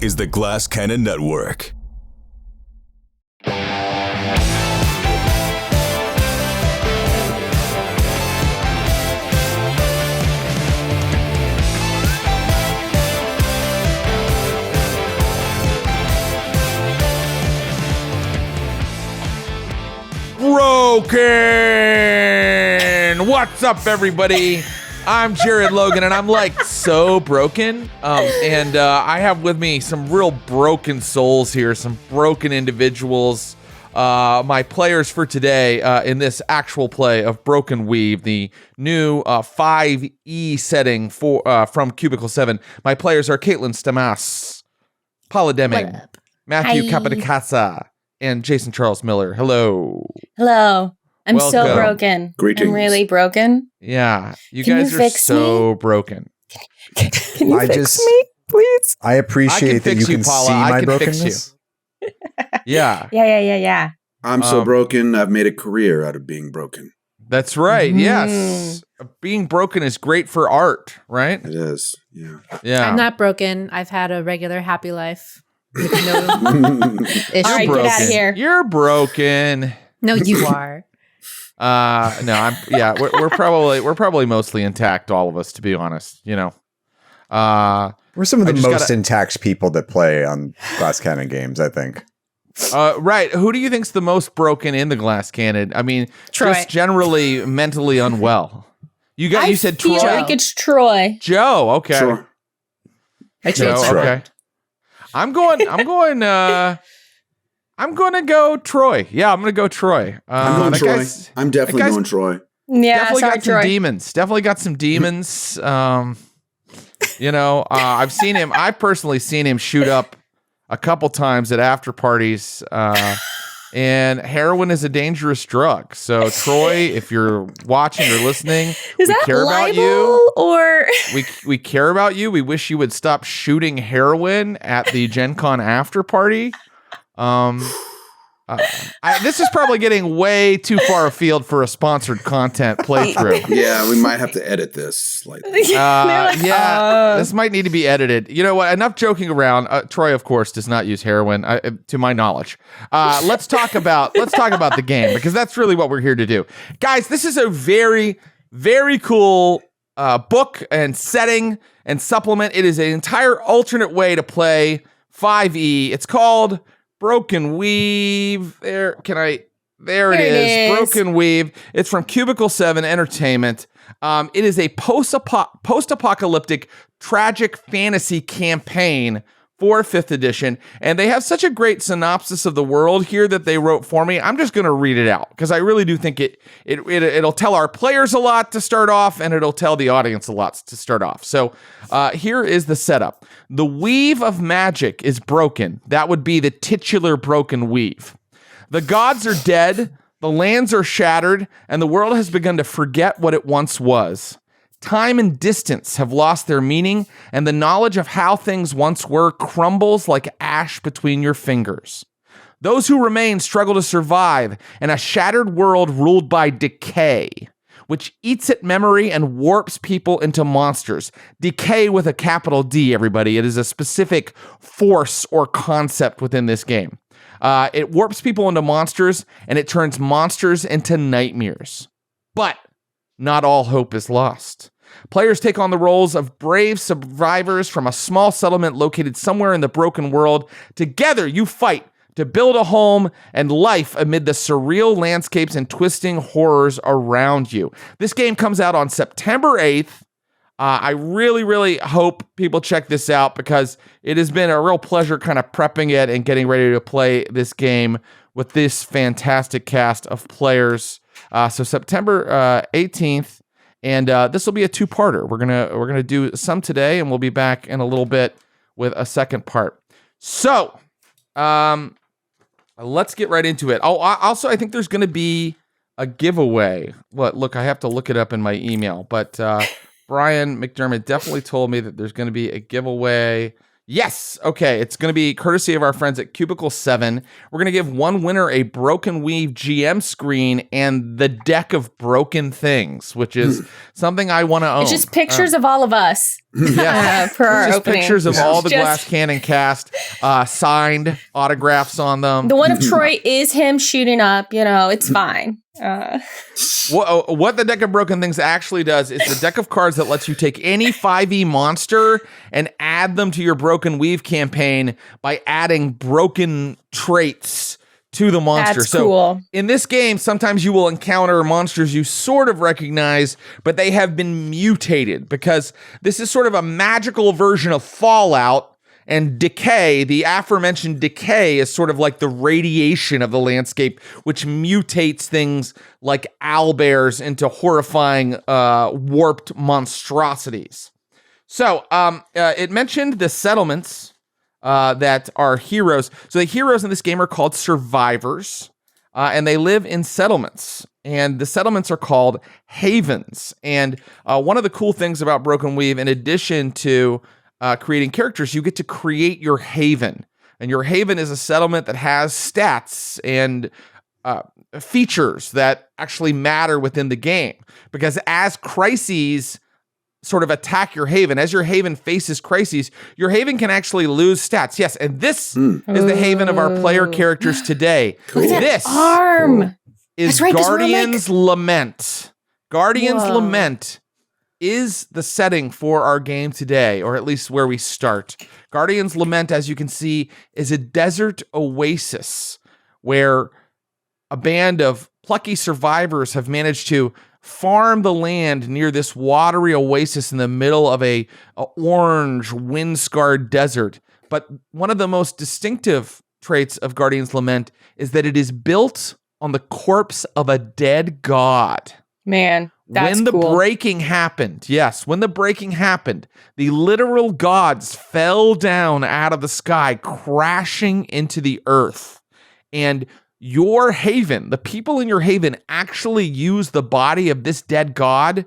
is the Glass Cannon Network. Broken! What's up, everybody? I'm Jared Logan, and I'm like so broken. And I have with me some real broken souls here, some broken individuals. My players for today in this actual play of Broken Weave, the new 5e setting from Cubicle 7. My players are Caitlin Stamas, Paula Deming, Matthew Capodicasa, and Jason Charles Miller. Hello. Hello. I'm so broken. Greetings. I'm really broken. Yeah, you guys are so broken. Can you fix me, please? I appreciate that you can Paula. see my I can fix brokenness. you. Yeah. Yeah. I'm so broken, I've made a career out of being broken. That's right. Yes. Being broken is great for art, right? It is. Yeah. Yeah. I'm not broken. I've had a regular happy life. With no All right, get out of here. You're broken. No, you are. No, we're probably mostly intact, all of us, to be honest. You know. We're some of the most intact people that play on Glass Cannon games, I think. Right. Who do you think's the most broken in the Glass Cannon? I mean, Troy. Just generally mentally unwell. You said Troy? I feel like it's Troy. Joe, okay. Sure. Joe, okay. I'm going to go Troy. Yeah, I'm going to go Troy. I'm going Troy. I'm definitely going Troy. Yeah, definitely sorry, got some demons. Definitely got some demons. I've seen him. I've personally seen him shoot up a couple times at after parties. And heroin is a dangerous drug. So, Troy, if you're watching or listening, we care about you. Or we care about you. We wish you would stop shooting heroin at the Gen Con after party. This is probably getting way too far afield for a sponsored content playthrough. Yeah, we might have to edit this slightly. This might need to be edited. You know what? Enough joking around. Troy, of course, does not use heroin, to my knowledge. Let's talk about the game, because that's really what we're here to do, guys. This is a very, very cool book and setting and supplement. It is an entire alternate way to play 5e. It's called Broken Weave. There it is. Broken Weave. It's from Cubicle 7 Entertainment. It is a post-apocalyptic tragic fantasy campaign for 5th edition. And they have such a great synopsis of the world here that they wrote for me. I'm just going to read it out because I really do think it'll tell our players a lot to start off, and it'll tell the audience a lot to start off. So here is the setup. The weave of magic is broken. That would be the titular broken weave. The gods are dead, the lands are shattered, and the world has begun to forget what it once was. Time and distance have lost their meaning, and the knowledge of how things once were crumbles like ash between your fingers. Those who remain struggle to survive in a shattered world ruled by decay, which eats at memory and warps people into monsters. Decay with a capital D, everybody. It is a specific force or concept within this game. It warps people into monsters, and it turns monsters into nightmares. But not all hope is lost. Players take on the roles of brave survivors from a small settlement located somewhere in the broken world. Together, you fight to build a home and life amid the surreal landscapes and twisting horrors around you. This game comes out on September 8th. I really, really hope people check this out, because it has been a real pleasure kind of prepping it and getting ready to play this game with this fantastic cast of players. So September 18th, and this will be a two-parter. We're gonna do some today, and we'll be back in a little bit with a second part. So, let's get right into it. Oh, also, I think there's going to be a giveaway. Look, I have to look it up in my email, but Brian McDermott definitely told me that there's going to be a giveaway. Yes. Okay. It's going to be courtesy of our friends at Cubicle 7. We're going to give one winner a Broken Weave GM screen and the deck of broken things, which is something I want to own. It's just pictures of all of us. Yes. For our Just opening. pictures of all the Glass Cannon cast, signed autographs on them. The one of Troy is him shooting up. It's fine. What the Deck of Broken Things actually does is the deck of cards that lets you take any 5e monster and add them to your Broken Weave campaign by adding broken traits to the monster. That's cool. In this game, sometimes you will encounter monsters you sort of recognize, but they have been mutated because this is sort of a magical version of Fallout. And Decay, the aforementioned Decay, is sort of like the radiation of the landscape, which mutates things like owlbears into horrifying, warped monstrosities. So it mentioned the settlements that are heroes. So the heroes in this game are called survivors, and they live in settlements. And the settlements are called havens. And one of the cool things about Broken Weave, in addition to creating characters, you get to create your haven. And your haven is a settlement that has stats and features that actually matter within the game. Because as crises sort of attack your haven, as your haven faces crises, your haven can actually lose stats. Yes, and this is the haven of our player characters today. Look at This that arm. is Right, 'cause we're Guardian's Lament. Guardian's Lament is the setting for our game today, or at least where we start. Guardian's Lament, as you can see, is a desert oasis where a band of plucky survivors have managed to farm the land near this watery oasis in the middle of a orange, wind-scarred desert. But one of the most distinctive traits of Guardian's Lament is that it is built on the corpse of a dead god. Man, that's when the cool. breaking happened, when the breaking happened, the literal gods fell down out of the sky, crashing into the earth. And your haven, the people in your haven, actually use the body of this dead god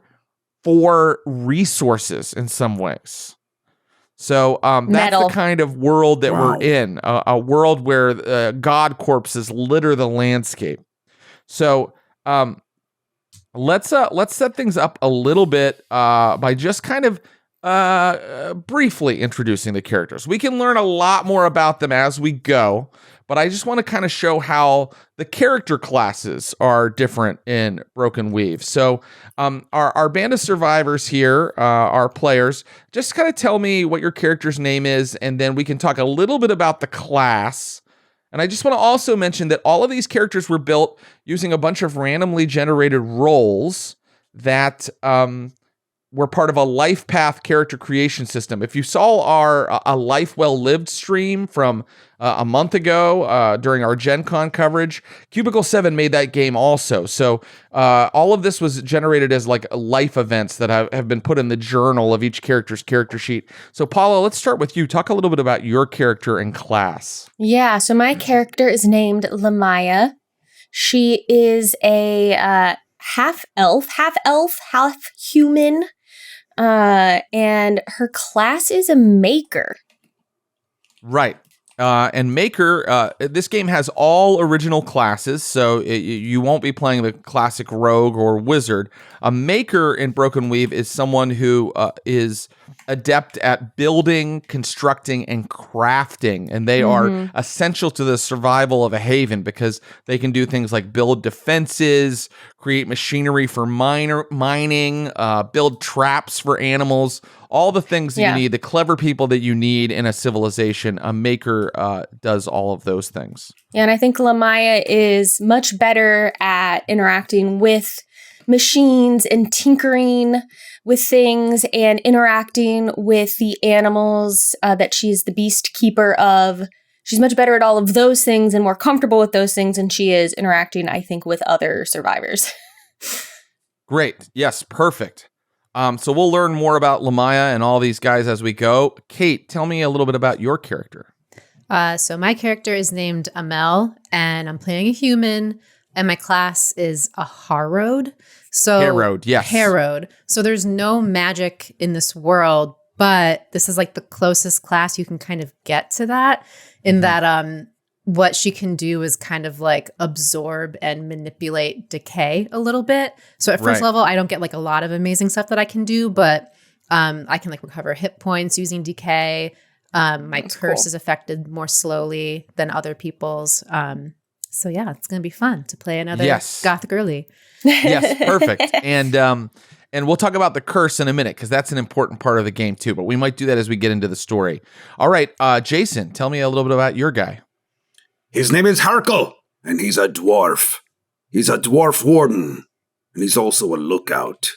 for resources in some ways. So that's the kind of world that we're in, a world where god corpses litter the landscape. So let's set things up a little bit by just kind of briefly introducing the characters. We can learn a lot more about them as we go, but I just want to kind of show how the character classes are different in Broken Weave. So our band of survivors here, our players, just kind of tell me what your character's name is, and then we can talk a little bit about the class. And I just want to also mention that all of these characters were built using a bunch of randomly generated roles that were part of a life path character creation system. If you saw our A Life Well Lived stream from a month ago during our Gen Con coverage, Cubicle 7 made that game also. So all of this was generated as like life events that have been put in the journal of each character's character sheet. So Paula, let's start with you. Talk a little bit about your character and class. Yeah, so my character is named Lamaya. She is a half elf, half human. And her class is a maker. Right. And Maker, this game has all original classes, so you won't be playing the classic rogue or wizard. A Maker in Broken Weave is someone who is adept at building, constructing, and crafting, and they are essential to the survival of a haven because they can do things like build defenses, create machinery for mining, build traps for animals, all the things that you need, the clever people that you need in a civilization. A Maker does all of those things. Yeah, and I think Lamaya is much better at interacting with machines and tinkering with things and interacting with the animals that she's the beast keeper of. She's much better at all of those things and more comfortable with those things than she is interacting, I think, with other survivors. Great. Yes, perfect. So we'll learn more about Lamaya and all these guys as we go. Kate, tell me a little bit about your character. So my character is named Amel, and I'm playing a human, and my class is a Harrowed. So Harrowed, yes. Harrowed. So there's no magic in this world, but this is like the closest class you can kind of get to that, in that what she can do is kind of like absorb and manipulate decay a little bit. So at first level, I don't get like a lot of amazing stuff that I can do, but I can like recover hit points using Decay. My curse is affected more slowly than other people's. So yeah, it's going to be fun to play another Gothic Girly. Yes, perfect. And we'll talk about the curse in a minute because that's an important part of the game too. But we might do that as we get into the story. All right, Jason, tell me a little bit about your guy. His name is Harkle, and he's a dwarf. He's a dwarf warden, and he's also a lookout.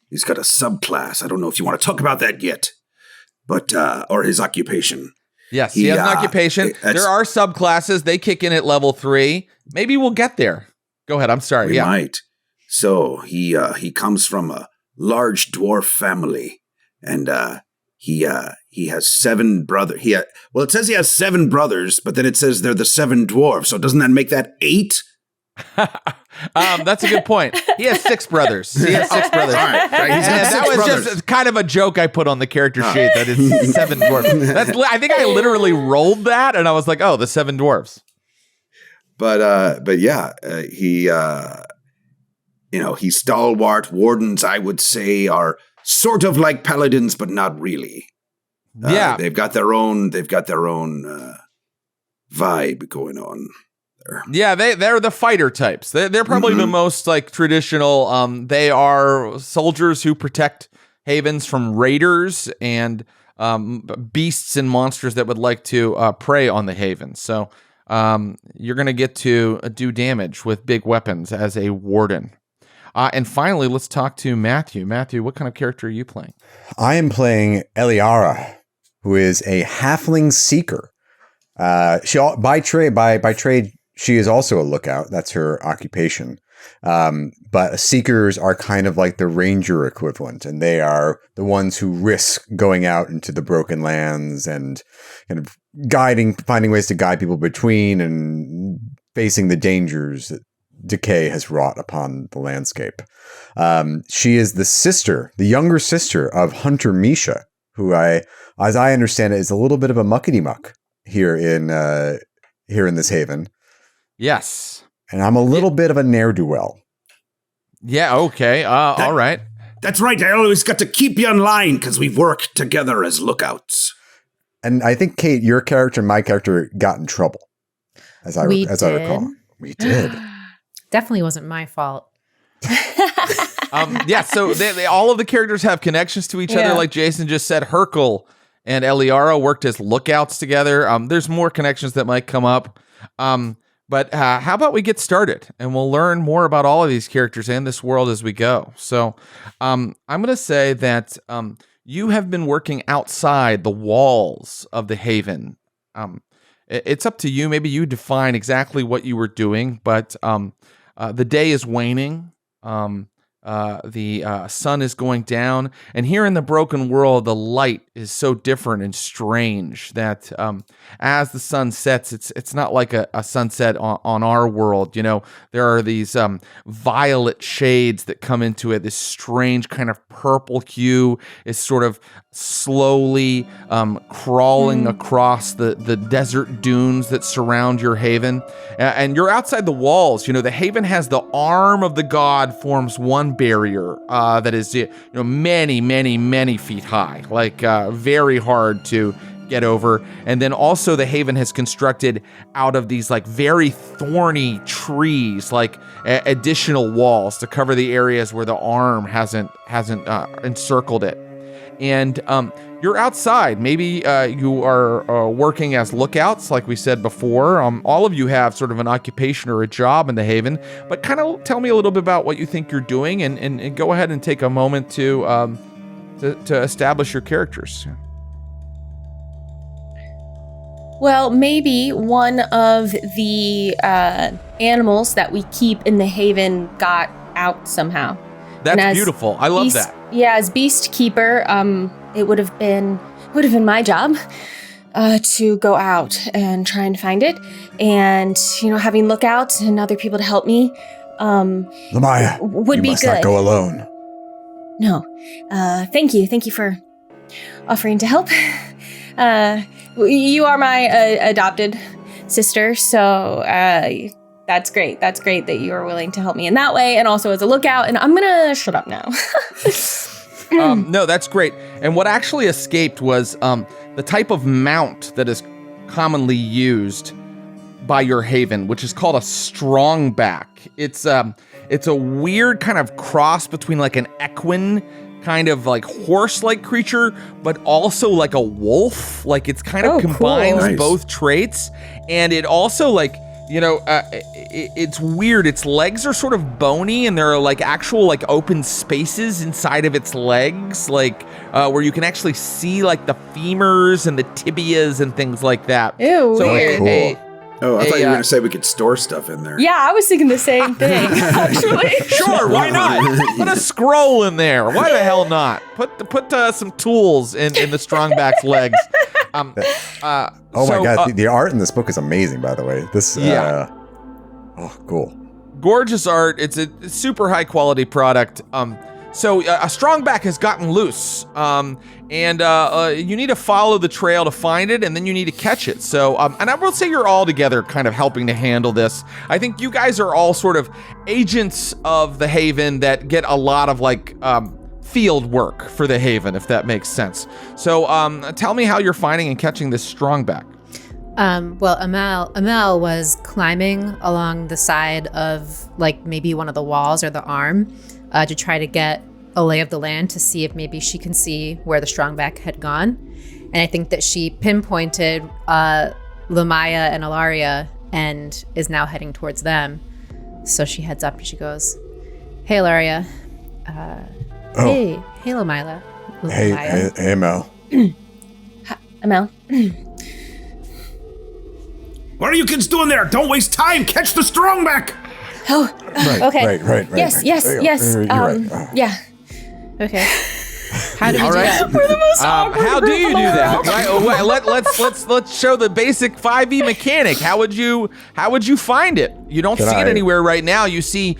He's got a subclass. I don't know if you want to talk about that yet, but or his occupation. Yes, he has an occupation. There are subclasses. They kick in at level 3. Maybe we'll get there. Go ahead. I'm sorry. We might. So he comes from a large dwarf family, and he has 7 brothers. Well, it says he has 7 brothers, but then it says they're the 7 dwarves. So doesn't that make that 8? That's a good point. He has 6 brothers. He has 6 brothers. All right. He's got 6 that was brothers. just kind of a joke I put on the character sheet that it's 7 dwarves. I think I literally rolled that, and I was like, "Oh, the 7 dwarves." But yeah, he's stalwart. Wardens, I would say, are sort of like paladins, but not really. They've got their own vibe going on there. Yeah, they're the fighter types. They're probably the most like traditional. They are soldiers who protect havens from raiders and beasts and monsters that would like to prey on the havens. So you're going to get to do damage with big weapons as a warden. And finally, let's talk to Matthew. Matthew, what kind of character are you playing? I am playing Eliara, who is a halfling seeker. She by trade, she is also a lookout. That's her occupation. But seekers are kind of like the ranger equivalent, and they are the ones who risk going out into the broken lands and kind of finding ways to guide people between and facing the dangers that decay has wrought upon the landscape. She is the younger sister of Hunter Misha, who as I understand it, is a little bit of a muckety-muck here in this haven. Yes. And I'm a little bit of a ne'er-do-well. Yeah, okay. All right. That's right. I always got to keep you in line because we've worked together as lookouts. And I think, Kate, your character and my character got in trouble, as I recall. We did. Definitely wasn't my fault. So they all of the characters have connections to each other. Like Jason just said, Hercule and Eliara worked as lookouts together. There's more connections that might come up. But how about we get started and we'll learn more about all of these characters and this world as we go. So I'm going to say that you have been working outside the walls of the Haven. It's up to you. Maybe you define exactly what you were doing, but the day is waning. The sun is going down, and here in the broken world, the light is so different and strange that as the sun sets, it's not like a sunset on our world. You know, there are these violet shades that come into it. This strange kind of purple hue is sort of slowly crawling across the desert dunes that surround your haven, and you're outside the walls. You know, the haven has the arm of the god forms one barrier that is many feet high, like very hard to get over. And then also the haven has constructed out of these like very thorny trees, like additional walls to cover the areas where the arm hasn't encircled it. And you're outside. Maybe you are working as lookouts, like we said before. All of you have sort of an occupation or a job in the Haven, but kind of tell me a little bit about what you think you're doing, and go ahead and take a moment to establish your characters. Well, maybe one of the animals that we keep in the Haven got out somehow. That's beautiful. I love that. Yeah, as Beast Keeper, it would have been my job to go out and try and find it, and having lookouts and other people to help me. Lamaya, would be must good. Not go alone. No, thank you for offering to help. You are my adopted sister, so that's great. That's great that you are willing to help me in that way, and also as a lookout. And I'm gonna shut up now. No, that's great. And what actually escaped was the type of mount that is commonly used by your haven, which is called a strongback. It's a weird kind of cross between like an equine kind of like horse-like creature, but also like a wolf. Like it's kind of combines Nice. both traits, and it also like, you know, it's weird. Its legs are sort of bony, and there are like actual like open spaces inside of its legs, like where you can actually see like the femurs and the tibias and things like that. Ew, So weird. I thought you were going to say we could store stuff in there. Yeah, I was thinking the same thing, actually. Sure, why not? Put a scroll in there. Why the hell not? Put some tools in the strongback's legs. Oh my god, the art in this book is amazing, by the way. This cool. Gorgeous art. It's a super high quality product. So a strongback has gotten loose, and you need to follow the trail to find it, and then you need to catch it. So, and I will say you're all together kind of helping to handle this. I think you guys are all sort of agents of the Haven that get a lot of like field work for the Haven, if that makes sense. So tell me how you're finding and catching this strongback. Well, Amel was climbing along the side of like maybe one of the walls or the arm to try to get a lay of the land to see if maybe she can see where the strongback had gone. And I think that she pinpointed Lamaya and Ilaria and is now heading towards them. So she heads up and she goes, "Hey, Ilaria. Hey, Lamila. Hey, Mel. Amel. What are you kids doing there? Don't waste time. Catch the strongback. Oh, okay. Right. Yes. You're right. Yeah. Okay. How do we do that? We're the most awkward How do group you in do the that? world. Let's show the basic 5e mechanic. How would you find it? You don't see it anywhere right now. You see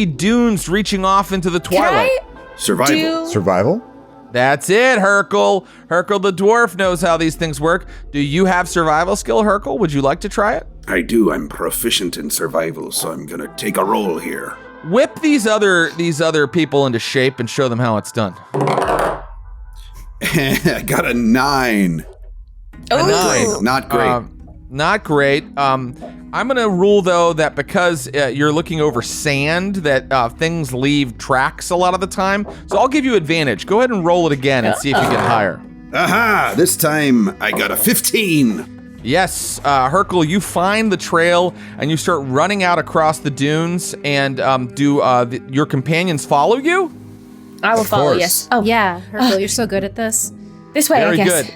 dunes reaching off into the twilight. Survival? That's it, Hercule. Hercule the dwarf knows how these things work. Do you have survival skill, Hercule? Would you like to try it? I do. I'm proficient in survival, so I'm going to take a roll here. Whip these other people into shape and show them how it's done. I got a 9. Oh, Not great. Not great. I'm gonna rule though that because you're looking over sand, that things leave tracks a lot of the time. So I'll give you advantage. Go ahead and roll it again and see if you get higher. Aha! This time I got a 15. Yes, Hercule, you find the trail and you start running out across the dunes. And do your companions follow you? I will follow. course. Yes. Oh, Yeah, Hercule, you're so good at this. this way. Very I guess. good.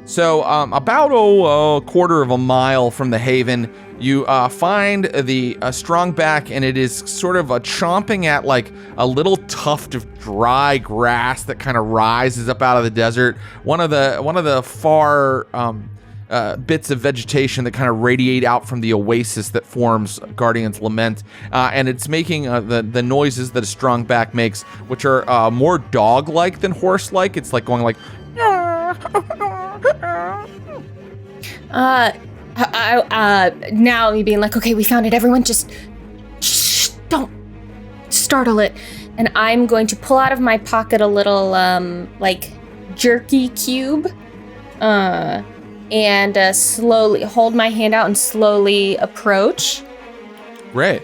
So about a quarter of a mile from the Haven, you find the strongback, and it is sort of chomping at like a little tuft of dry grass that kind of rises up out of the desert. One of the far bits of vegetation that kind of radiate out from the oasis that forms Guardian's Lament, and it's making the noises that a strongback makes, which are more dog-like than horse-like. It's like going like. Now me being like, okay, we found it. Everyone just shh, don't startle it. And I'm going to pull out of my pocket a little like jerky cube, and slowly hold my hand out and slowly approach. Great.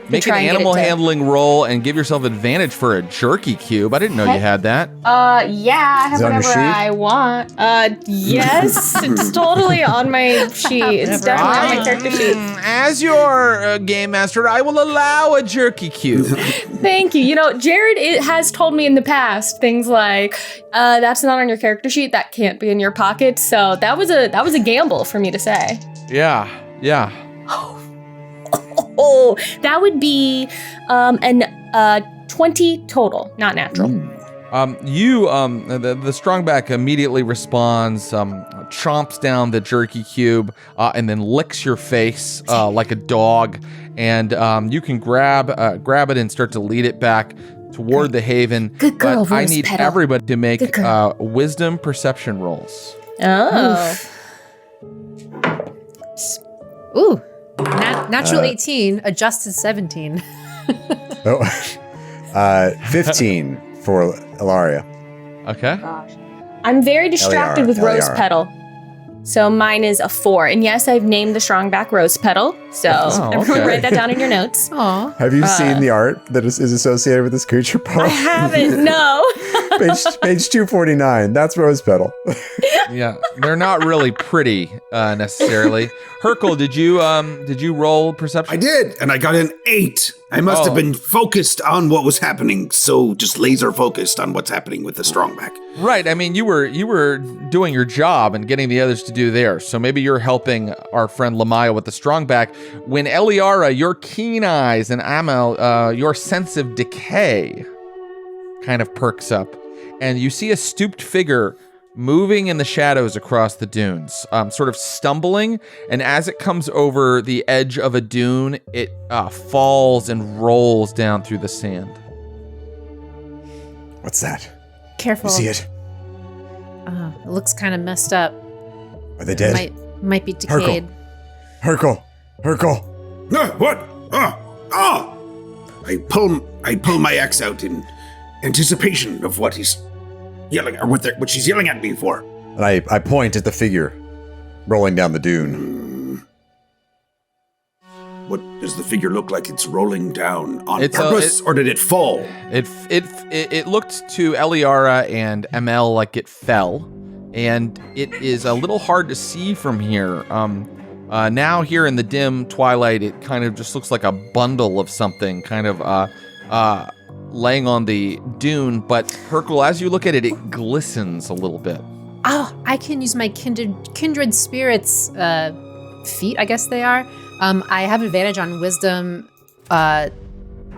Make an try and get animal it to- handling roll and give yourself advantage for a jerky cube. I didn't know you had that. Yeah, I have Is it on your whatever sheet? I want. Yes, it's totally on my sheet. It's definitely on my character sheet. As your game master, I will allow a jerky cube. Thank you. You know, Jared has told me in the past things like, "That's not on your character sheet. That can't be in your pocket." So that was a gamble for me to say. Yeah. Oh, that would be an 20 total, not natural. The strongback immediately responds, chomps down the jerky cube, and then licks your face like a dog. And you can grab it and start to lead it back toward the Haven. Good girl, But I Rose need Petal. everybody to make Good girl. wisdom perception rolls. Oh. Ooh. Natural 18, adjusted 17. 15 for Ilaria. Okay. Gosh. I'm very distracted with Rose Eliara. Petal. So mine is a 4. And yes, I've named the Strongback Rose Petal. So everyone write that down in your notes. Aw. Have you seen the art that is associated with this creature, Paul? I haven't, no. page 249. That's Rose Petal. Yeah, they're not really pretty necessarily. Hercule, did you roll perception? I did, and I got an 8. I must have been focused on what was happening, so just laser focused on what's happening with the Strongback. Right. I mean, you were doing your job and getting the others to do theirs. So maybe you're helping our friend Lamaya with the Strongback. When Eliara, your keen eyes, and Amel, your sense of decay kind of perks up, and you see a stooped figure moving in the shadows across the dunes, sort of stumbling, and as it comes over the edge of a dune, it falls and rolls down through the sand. What's that? Careful. You see it? It looks kind of messed up. Are they dead? Might be decayed. Hercule! What? I pull my axe out in anticipation of what he's yelling, or what she's yelling at me for. And I point at the figure rolling down the dune. What does the figure look like? It's rolling down on purpose, or did it fall? It looked to Eliara and Amel like it fell, and it is a little hard to see from here. Now here in the dim twilight, it kind of just looks like a bundle of something, kind of laying on the dune. But Hercule, as you look at it, it glistens a little bit. Oh, I can use my kindred spirits feet, I guess they are. I have advantage on wisdom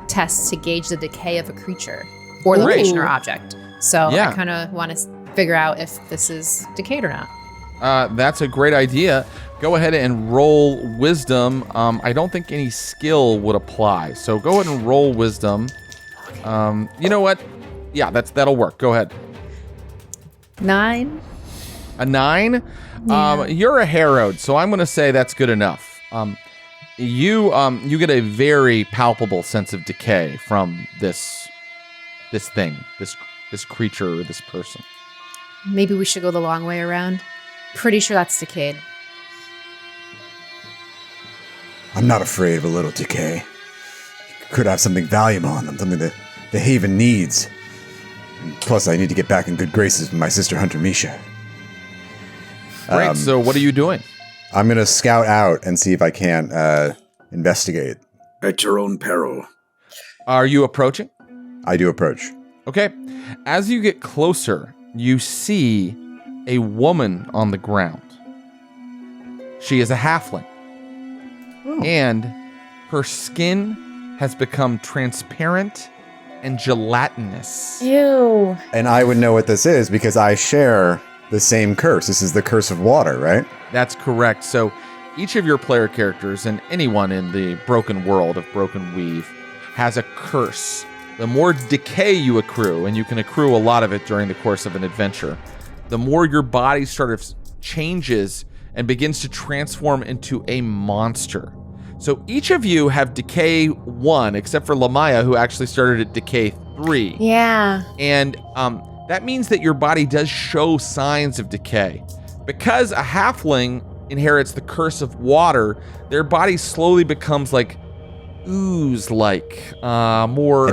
tests to gauge the decay of a creature or location or object. So I kind of want to figure out if this is decayed or not. That's a great idea. Go ahead and roll wisdom. I don't think any skill would apply. So go ahead and roll wisdom. You know what? Yeah, that'll work. Go ahead. 9. A 9? Yeah. You're a harrowed, so I'm going to say that's good enough. You get a very palpable sense of decay from this thing, this creature or this person. Maybe we should go the long way around. Pretty sure that's decayed. I'm not afraid of a little decay. Could have something valuable on them, something that the Haven needs. And plus, I need to get back in good graces with my sister Hunter Misha. Great. So what are you doing? I'm going to scout out and see if I can investigate. At your own peril. Are you approaching? I do approach. Okay. As you get closer, you see a woman on the ground. She is a halfling. Oh. And her skin has become transparent and gelatinous. Ew. And I would know what this is because I share the same curse. This is the curse of water, right? That's correct. So each of your player characters and anyone in the broken world of Broken Weave has a curse. The more decay you accrue, and you can accrue a lot of it during the course of an adventure, the more your body sort of changes and begins to transform into a monster. So each of you have Decay 1, except for Lamaya, who actually started at Decay 3. Yeah. And that means that your body does show signs of decay. Because a halfling inherits the curse of water, their body slowly becomes like ooze-like, more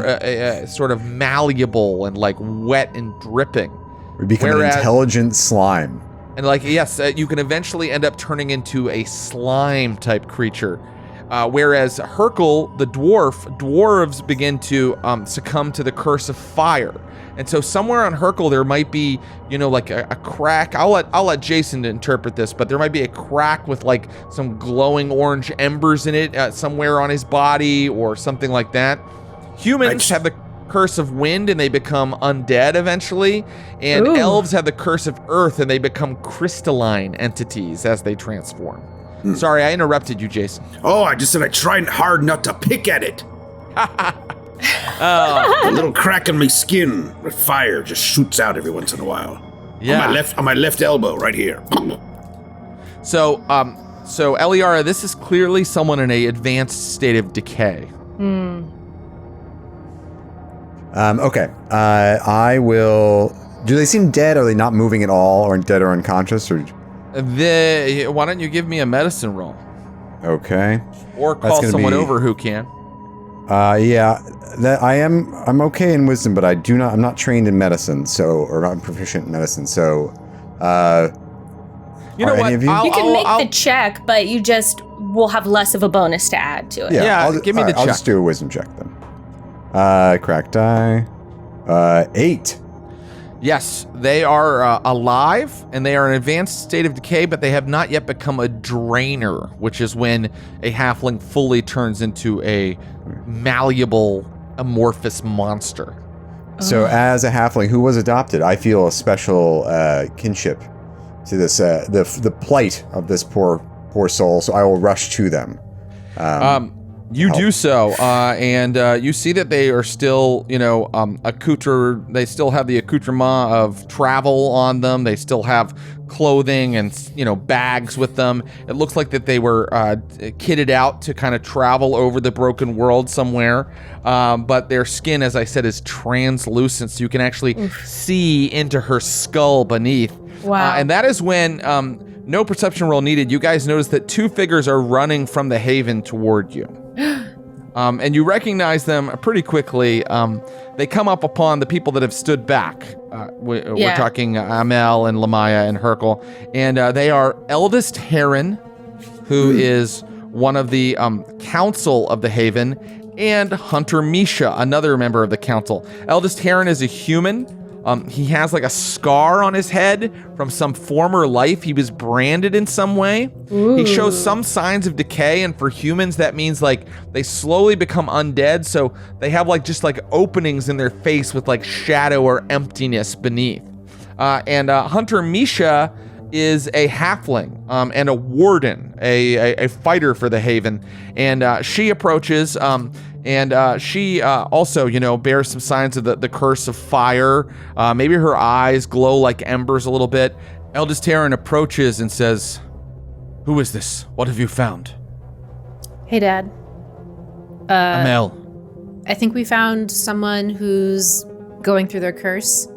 sort of malleable and like wet and dripping. We become an intelligent slime. And like, yes, you can eventually end up turning into a slime-type creature. Whereas Hercule, the dwarves begin to succumb to the curse of fire. And so somewhere on Hercule, there might be, like a crack. I'll let Jason interpret this, but there might be a crack with like some glowing orange embers in it somewhere on his body or something like that. Humans have the curse of wind and they become undead eventually. And elves have the curse of earth and they become crystalline entities as they transform. Sorry, I interrupted you, Jason. Oh, I just said I tried hard not to pick at it. A little crack in my skin with fire just shoots out every once in a while. Yeah. On my left elbow, right here. So Eliara, this is clearly someone in a advanced state of decay. Okay. I will. Do they seem dead? Are they not moving at all, or dead or unconscious? Or Why don't you give me a medicine roll? okay. Or call someone over who can. Yeah. That I'm okay in wisdom, but I'm not trained in medicine, or not proficient in medicine. So, you know what? You can make the check, but you just will have less of a bonus to add to it. Yeah, give me the check. I'll just do a wisdom check then. Crack die. 8. Yes, they are alive, and they are in an advanced state of decay, but they have not yet become a drainer, which is when a halfling fully turns into a malleable, amorphous monster. So as a halfling who was adopted, I feel a special kinship to this, the plight of this poor soul, so I will rush to them. You do so, and you see that they are still, they still have the accoutrement of travel on them. They still have clothing and, bags with them. It looks like that they were kitted out to kind of travel over the broken world somewhere. But their skin, as I said, is translucent, so you can actually see into her skull beneath. Wow. And that is when, no perception roll needed, you guys notice that 2 figures are running from the haven toward you. And you recognize them pretty quickly. They come up upon the people that have stood back. We're talking Amel and Lamaya and Herkel. And they are Eldest Heron, who is one of the council of the haven, and Hunter Misha, another member of the council. Eldest Heron is a human. He has like a scar on his head from some former life. He was branded in some way. Ooh. He shows some signs of decay, and for humans that means like they slowly become undead, so they have just openings in their face with like shadow or emptiness beneath. And Hunter Misha is a halfling and a warden, a fighter for the haven, and she approaches. And she also, bears some signs of the curse of fire. Maybe her eyes glow like embers a little bit. Eldest Heron approaches and says, "Who is this? What have you found?" Hey, Dad. Amel. I think we found someone who's going through their curse.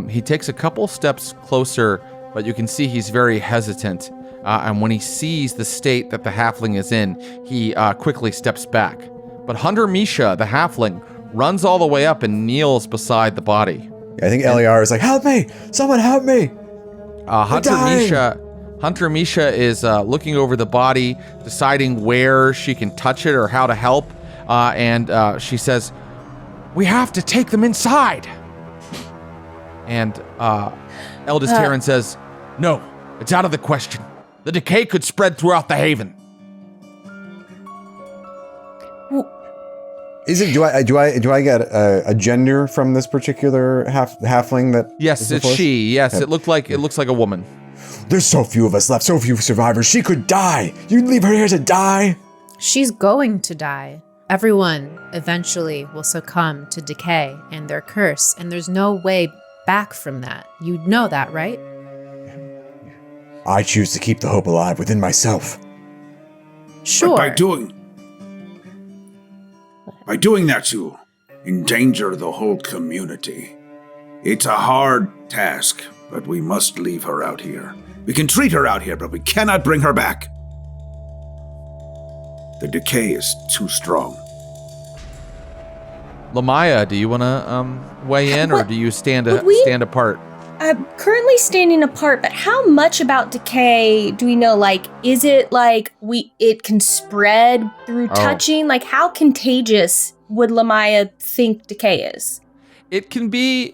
He takes a couple steps closer, but you can see he's very hesitant. And when he sees the state that the halfling is in, he quickly steps back. But Hunter Misha, the halfling, runs all the way up and kneels beside the body. I think Eliar is like, "Help me! Someone help me!" Hunter Misha is looking over the body, deciding where she can touch it or how to help. And she says, "We have to take them inside." And Eldest Heron says, "No, it's out of the question. The decay could spread throughout the haven." Is it? Do I get a gender from this particular halfling that? Yes, it's she. Yes, okay. It looks like a woman. There's so few of us left, so few survivors. She could die. You'd leave her here to die. She's going to die. Everyone eventually will succumb to decay and their curse, and there's no way back from that. You know that, right? I choose to keep the hope alive within myself. Sure. But by doing that, you endanger the whole community. It's a hard task, but we must leave her out here. We can treat her out here, but we cannot bring her back. The decay is too strong. Lamaya, do you want to weigh in, or do you stand apart? I'm currently standing apart, but how much about decay do we know? Is it it can spread through touching? How contagious would Lamaya think decay is? It can be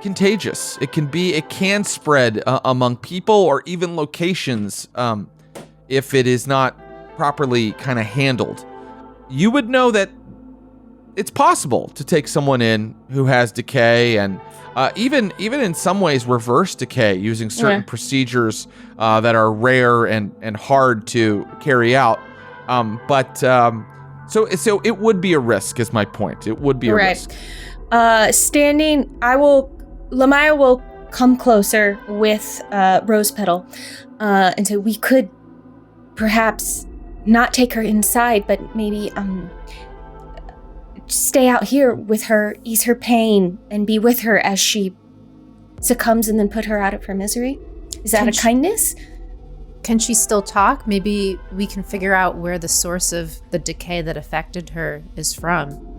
contagious. It can spread among people or even locations if it is not properly kind of handled. You would know that it's possible to take someone in who has decay and even in some ways reverse decay using certain procedures that are rare and hard to carry out. So it would be a risk, is my point. It would be a risk. Lamaya will come closer with Rose Petal and say, we could perhaps not take her inside, but maybe stay out here with her, ease her pain, and be with her as she succumbs and then put her out of her misery? Is that a kindness? Can she still talk? Maybe we can figure out where the source of the decay that affected her is from.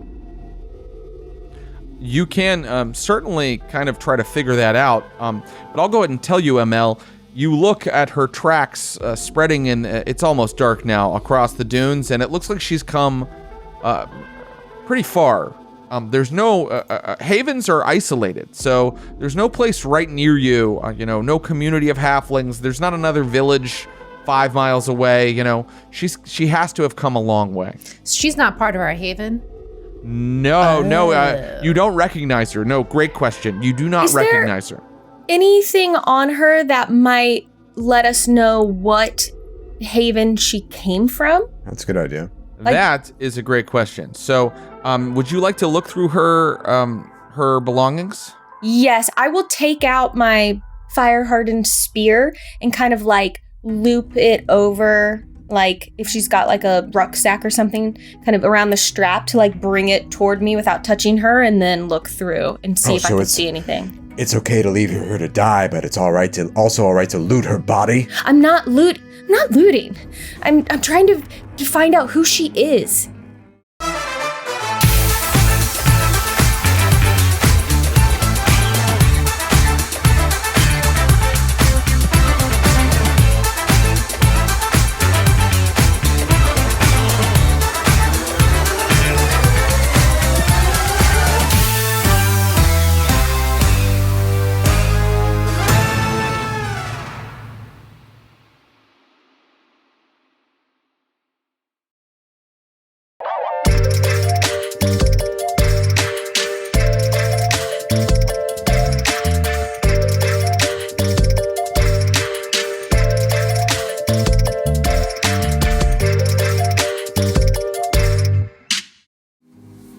You can certainly kind of try to figure that out, but I'll go ahead and tell you, ML, you look at her tracks spreading in, it's almost dark now, across the dunes, and it looks like she's come pretty far. There's no, havens are isolated, so there's no place right near you, no community of halflings. There's not another village 5 miles away, she has to have come a long way. She's not part of our haven? No, you don't recognize her. No, great question. You do not recognize her. Anything on her that might let us know what haven she came from? That's a good idea. That is a great question. So, would you like to look through her belongings? Yes, I will take out my fire-hardened spear and kind of loop it over, if she's got a rucksack or something, kind of around the strap to bring it toward me without touching her, and then look through and see if I can see anything. It's okay to leave her to die, but it's also all right to loot her body. I'm not looting. I'm trying to find out who she is.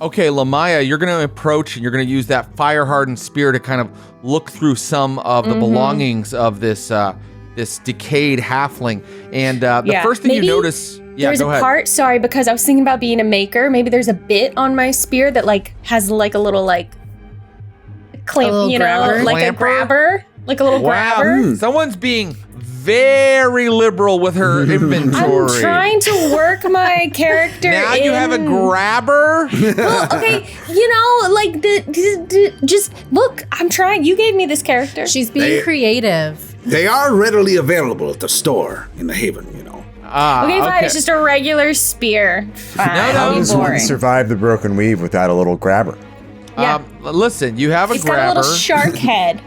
Okay, Lamaya, you're going to approach and you're going to use that fire-hardened spear to kind of look through some of the belongings of this decayed halfling. And the first thing you notice... Yeah, there's go ahead. Part, sorry, because I was thinking about being a maker. Maybe there's a bit on my spear that has a little clamp, grabber? a grabber, a little grabber. Someone's being very liberal with her inventory. I'm trying to work my character. Now you have a grabber? Well, okay, just look, I'm trying. You gave me this character. She's being creative. They are readily available at the store in the haven, Okay, fine. It's just a regular spear. Fine. How does one boring. survive the broken weave without a little grabber? Yeah. Listen, you have a It's grabber. got a little shark head.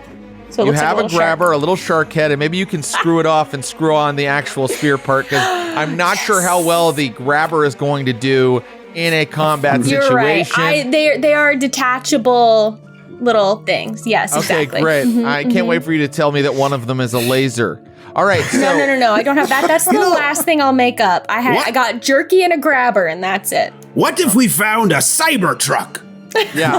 So it You looks have like a grabber, a little shark head, and maybe you can screw it off and screw on the actual spear part, because I'm not sure how well the grabber is going to do in a combat You're right. situation. They are detachable little things. Yes, exactly. Okay, great. I can't wait for you to tell me that one of them is a laser. All right. So, No. I don't have that. That's the last thing I'll make up. I got jerky and a grabber, and that's it. What if we found a cyber truck? Yeah.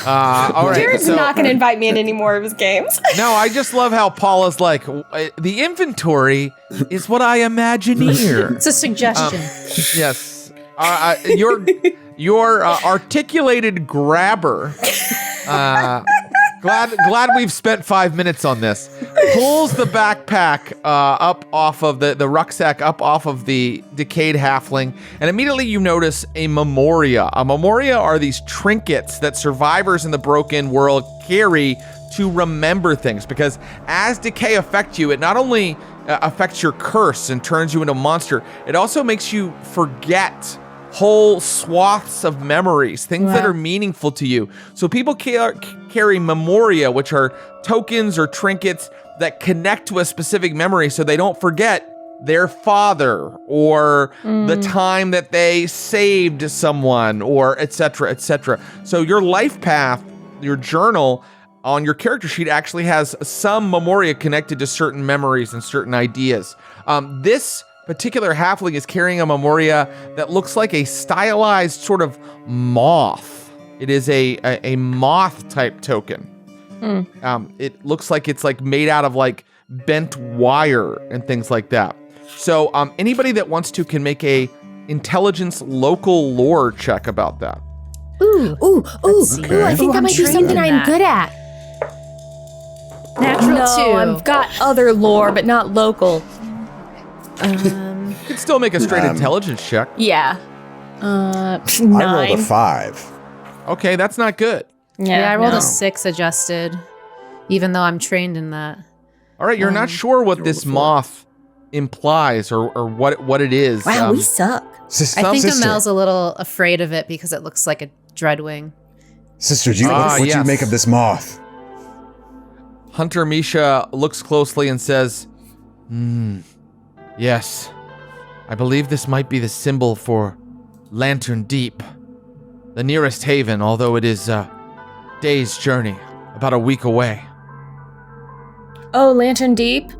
All right. Jared's not going to invite me in any more of his games. No, I just love how Paula's like, the inventory is what I imagineer. It's a suggestion. Yes. Your articulated grabber. Glad we've spent 5 minutes on this. Pulls the backpack up off of the rucksack up off of the decayed halfling, and immediately you notice a memoria. A memoria are these trinkets that survivors in the broken world carry to remember things, because as decay affects you, it not only affects your curse and turns you into a monster, it also makes you forget whole swaths of memories, things that are meaningful to you. So people carry memoria, which are tokens or trinkets that connect to a specific memory so they don't forget their father or the time that they saved someone, or et cetera, et cetera. So your life path, your journal on your character sheet actually has some memoria connected to certain memories and certain ideas. This particular halfling is carrying a memoria that looks like a stylized sort of moth. It is a moth type token. It looks like it's made out of bent wire and things like that. So anybody that wants to can make a intelligence local lore check about that. Ooh, I think that might be something I'm good at. Natural 2. I've got other lore, but not local. You could still make a straight intelligence check. Yeah. 9. I rolled a 5. Okay, that's not good. Yeah, I rolled a 6 adjusted, even though I'm trained in that. All right, you're not sure what this moth implies or what it is. Wow, we suck. I think Amel's a little afraid of it because it looks like a dreadwing. Sister, what do you make of this moth? Hunter Misha looks closely and says, yes, I believe this might be the symbol for Lantern Deep, the nearest haven, although it is a day's journey, about a week away. Oh, Lantern Deep?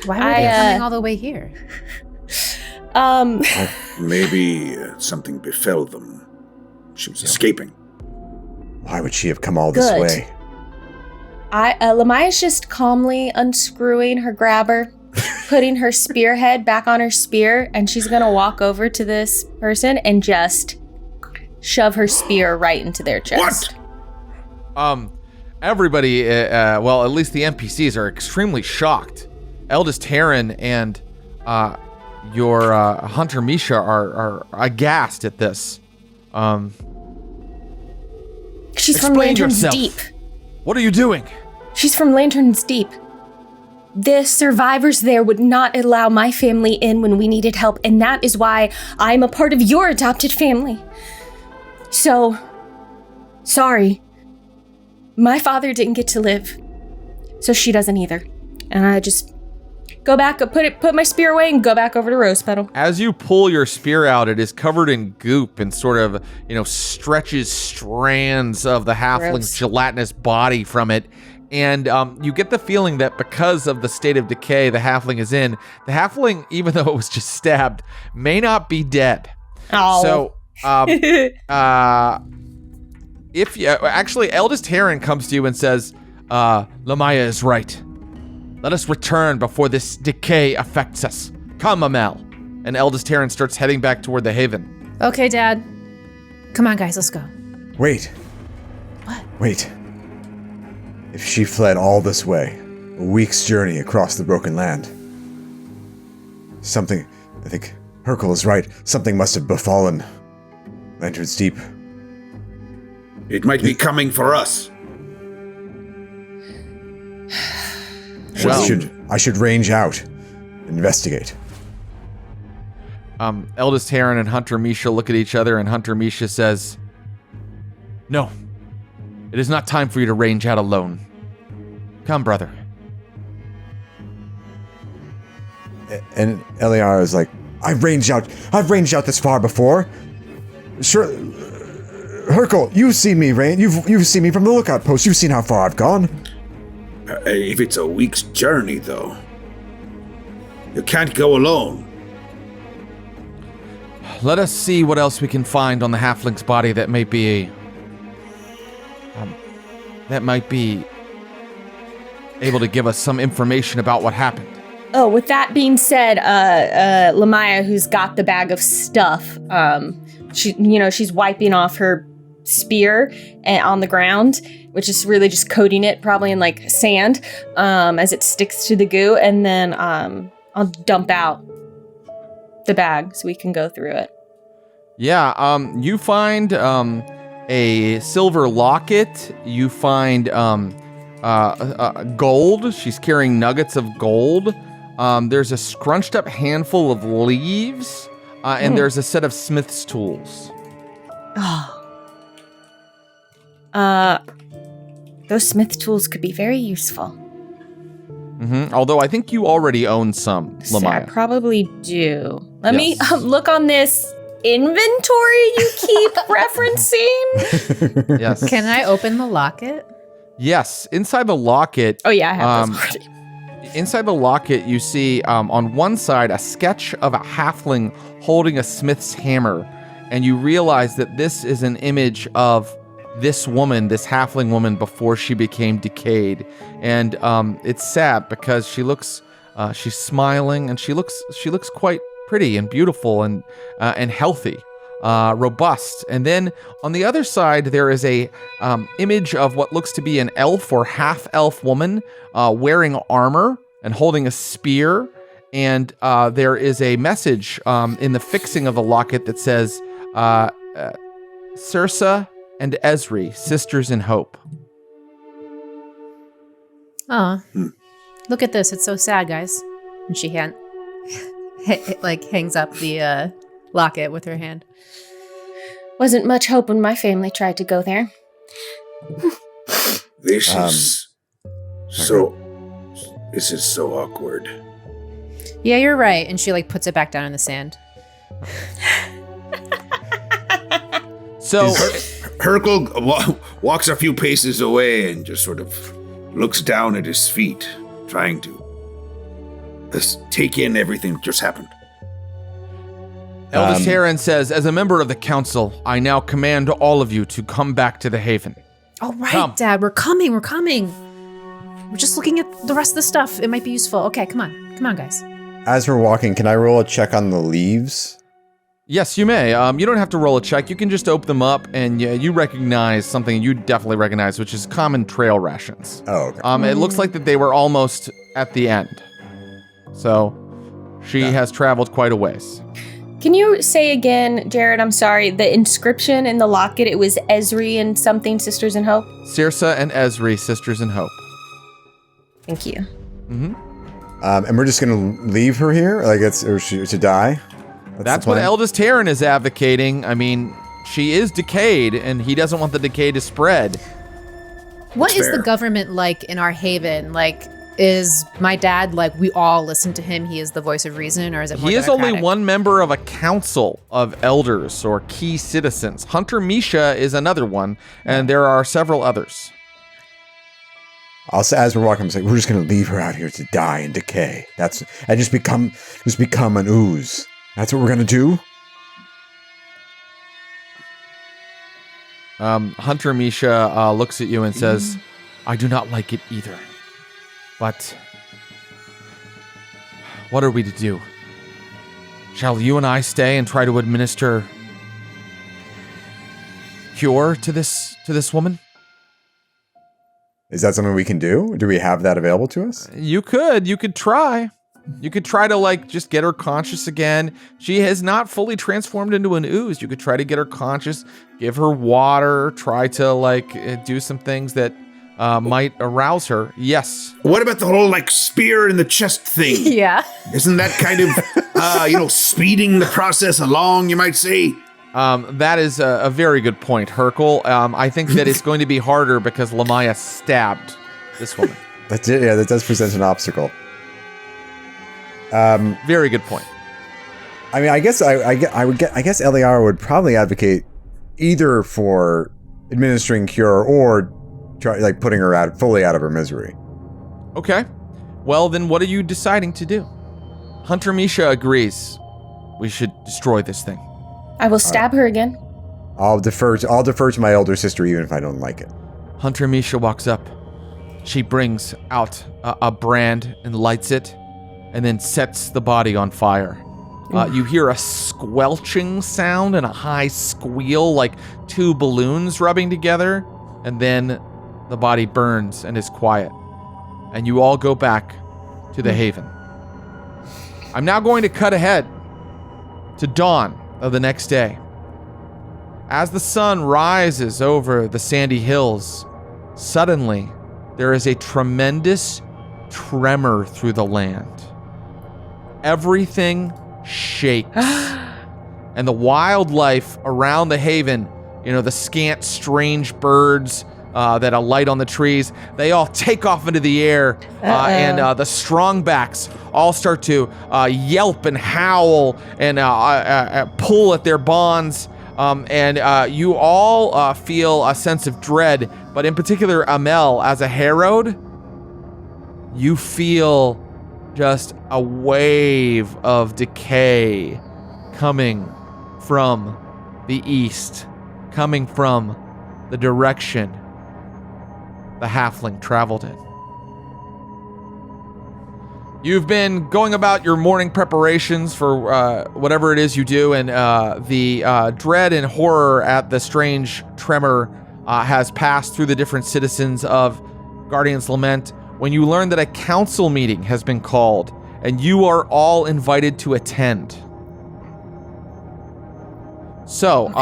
Why were they coming all the way here? Maybe something befell them. She was escaping. Why would she have come all this way? Lamaya's just calmly unscrewing her grabber, putting her spearhead back on her spear, and she's gonna walk over to this person and just shove her spear right into their chest. What? Everybody, well, at least the NPCs are extremely shocked. Eldest Heron and your Hunter Misha are aghast at this. She's from Lantern's yourself. Deep. What are you doing? She's from Lantern's Deep. The survivors there would not allow my family in when we needed help, and that is why I'm a part of your adopted family. So, sorry. My father didn't get to live, so she doesn't either. And I just go back, put my spear away, and go back over to Rose Petal. As you pull your spear out, it is covered in goop and sort of, stretches strands of the halfling's gelatinous body from it. And you get the feeling that because of the state of decay the halfling is in, the halfling, even though it was just stabbed, may not be dead. Oh. So, if you actually, Eldest Heron comes to you and says, Lamaya is right. Let us return before this decay affects us. Come, Amel. And Eldest Heron starts heading back toward the haven. Okay, Dad. Come on, guys, let's go. Wait. What? Wait. If she fled all this way, a week's journey across the broken land, I think Hercule is right. Something must have befallen Lantern's Deep. It might be coming for us. I should range out, investigate. Eldest Heron and Hunter Misha look at each other, and Hunter Misha says, "No, it is not time for you to range out alone. Come, brother." And Eliara is like, I've ranged out this far before. Sure, Hercule, you've seen me range. You've seen me from the lookout post. You've seen how far I've gone. If it's a week's journey, though, you can't go alone. Let us see what else we can find on the halfling's body that might be able to give us some information about what happened. Oh, with that being said, Lamaya, who's got the bag of stuff, she's wiping off her spear on the ground, which is really just coating it probably in like sand, as it sticks to the goo, and then I'll dump out the bag so we can go through it. Yeah, you find a silver locket. You find gold. She's carrying nuggets of gold. There's a scrunched up handful of leaves, and there's a set of smith's tools. Those smith tools could be very useful. Although I think you already own some, Lamaya. I probably do. Let me look on this inventory you keep referencing. Yes. Can I open the locket? Yes. Inside the locket. Oh yeah, I have those already. Inside the locket, you see on one side a sketch of a halfling holding a smith's hammer, and you realize that this is an image of this woman, this halfling woman, before she became decayed. And it's sad because she looks, she's smiling, and she looks quite pretty and beautiful and healthy, robust. And then on the other side, there is a image of what looks to be an elf or half-elf woman wearing armor and holding a spear. And there is a message in the fixing of the locket that says, Circe and Esri, sisters in hope. Oh, look at this. It's so sad, guys. And she hangs up the locket with her hand. Wasn't much hope when my family tried to go there. This is so awkward. Yeah, you're right. And she puts it back down in the sand. So Hercule walks a few paces away and just sort of looks down at his feet, trying to take in everything that just happened. Eldest Heron says, as a member of the council, I now command all of you to come back to the Haven. All right, Dad, we're coming. We're just looking at the rest of the stuff. It might be useful. Okay, come on, guys. As we're walking, can I roll a check on the leaves? Yes, you may. You don't have to roll a check. You can just open them up, and you recognize something you definitely recognize, which is common trail rations. Oh, okay. It looks like that they were almost at the end. So she has traveled quite a ways. Can you say again, Jared, I'm sorry, the inscription in the locket, it was Esri and something, Sisters in Hope? Circe and Esri, Sisters in Hope. Thank you. Mm-hmm. And we're just going to leave her here? Or she to die? That's what Eldest Heron is advocating. I mean, she is decayed, and he doesn't want the decay to spread. What is the government like in our haven? Is my dad we all listen to him? He is the voice of reason, or is it more He is democratic? only one member of a council of elders or key citizens. Hunter Misha is another one, and there are several others. I'll say, as we're walking, I'm saying, we're just going to leave her out here to die and decay. And just become an ooze. That's what we're going to do? Hunter Misha looks at you and says, I do not like it either. But what are we to do? Shall you and I stay and try to administer cure to this woman? Is that something we can do? Do we have that available to us? You could try. You could try to just get her conscious again. She has not fully transformed into an ooze. You could try to get her conscious, give her water, try to do some things that might arouse her. Yes. What about the whole spear in the chest thing? Yeah. Isn't that kind of speeding the process along, you might say? That is a very good point, Hercule. I think that it's going to be harder because Lamaya stabbed this woman. That's it. Yeah, that does present an obstacle. Very good point. I mean, I guess Eliara would probably advocate either for administering cure or try putting her fully out of her misery. Okay. Well, then what are you deciding to do? Hunter Misha agrees. We should destroy this thing. I will stab her again. I'll defer to my elder sister even if I don't like it. Hunter Misha walks up. She brings out a brand and lights it, and then sets the body on fire. You hear a squelching sound and a high squeal, like two balloons rubbing together, and then the body burns and is quiet. And you all go back to the Haven. I'm now going to cut ahead to dawn of the next day. As the sun rises over the sandy hills, suddenly there is a tremendous tremor through the land. Everything shakes. And the wildlife around the Haven, the scant, strange birds that alight on the trees, they all take off into the air, and the strongbacks all start to yelp and howl and pull at their bonds, and you all feel a sense of dread, but in particular, Amel, as a Herod, you feel just a wave of decay coming from the east, coming from the direction the halfling traveled in. You've been going about your morning preparations for whatever it is you do, and the dread and horror at the strange tremor has passed through the different citizens of Guardian's Lament when you learn that a council meeting has been called, and you are all invited to attend. So,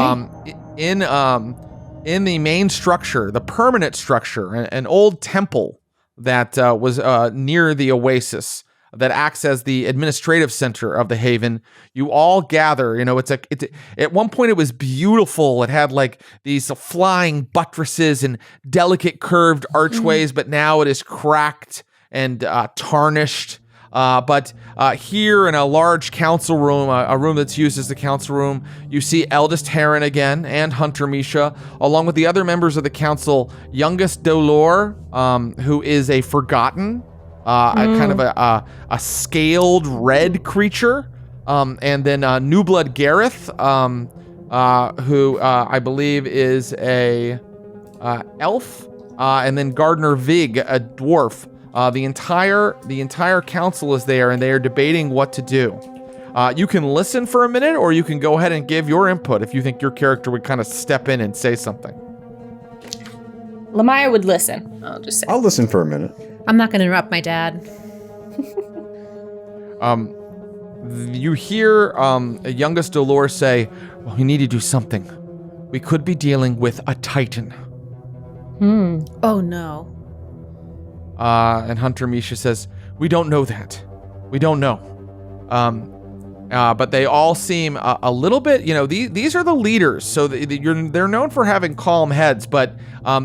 in the main structure, the permanent structure, an old temple that was near the oasis that acts as the administrative center of the haven, you all gather. You know, at one point it was beautiful. It had like these flying buttresses and delicate curved archways, but now it is cracked and tarnished. But here in a large council room, a room that's used as the council room, you see Eldest Heron again and Hunter Misha, along with the other members of the council, Youngest Dolor, who is a forgotten, a kind of a scaled red creature, and then New Blood Gareth, who I believe is a elf, and then Gardner Vig, a dwarf. The entire council is there, and they are debating what to do. You can listen for a minute, or you can go ahead and give your input if you think your character would kind of step in and say something. Lamaya would listen. I'll listen for a minute. I'm not going to interrupt my dad. You hear Youngest Dolores say, "Well, we need to do something. We could be dealing with a Titan." Oh no. And Hunter Misha says, "We don't know that. We don't know." But they all seem a little bit, you know, these are the leaders, so they're known for having calm heads, but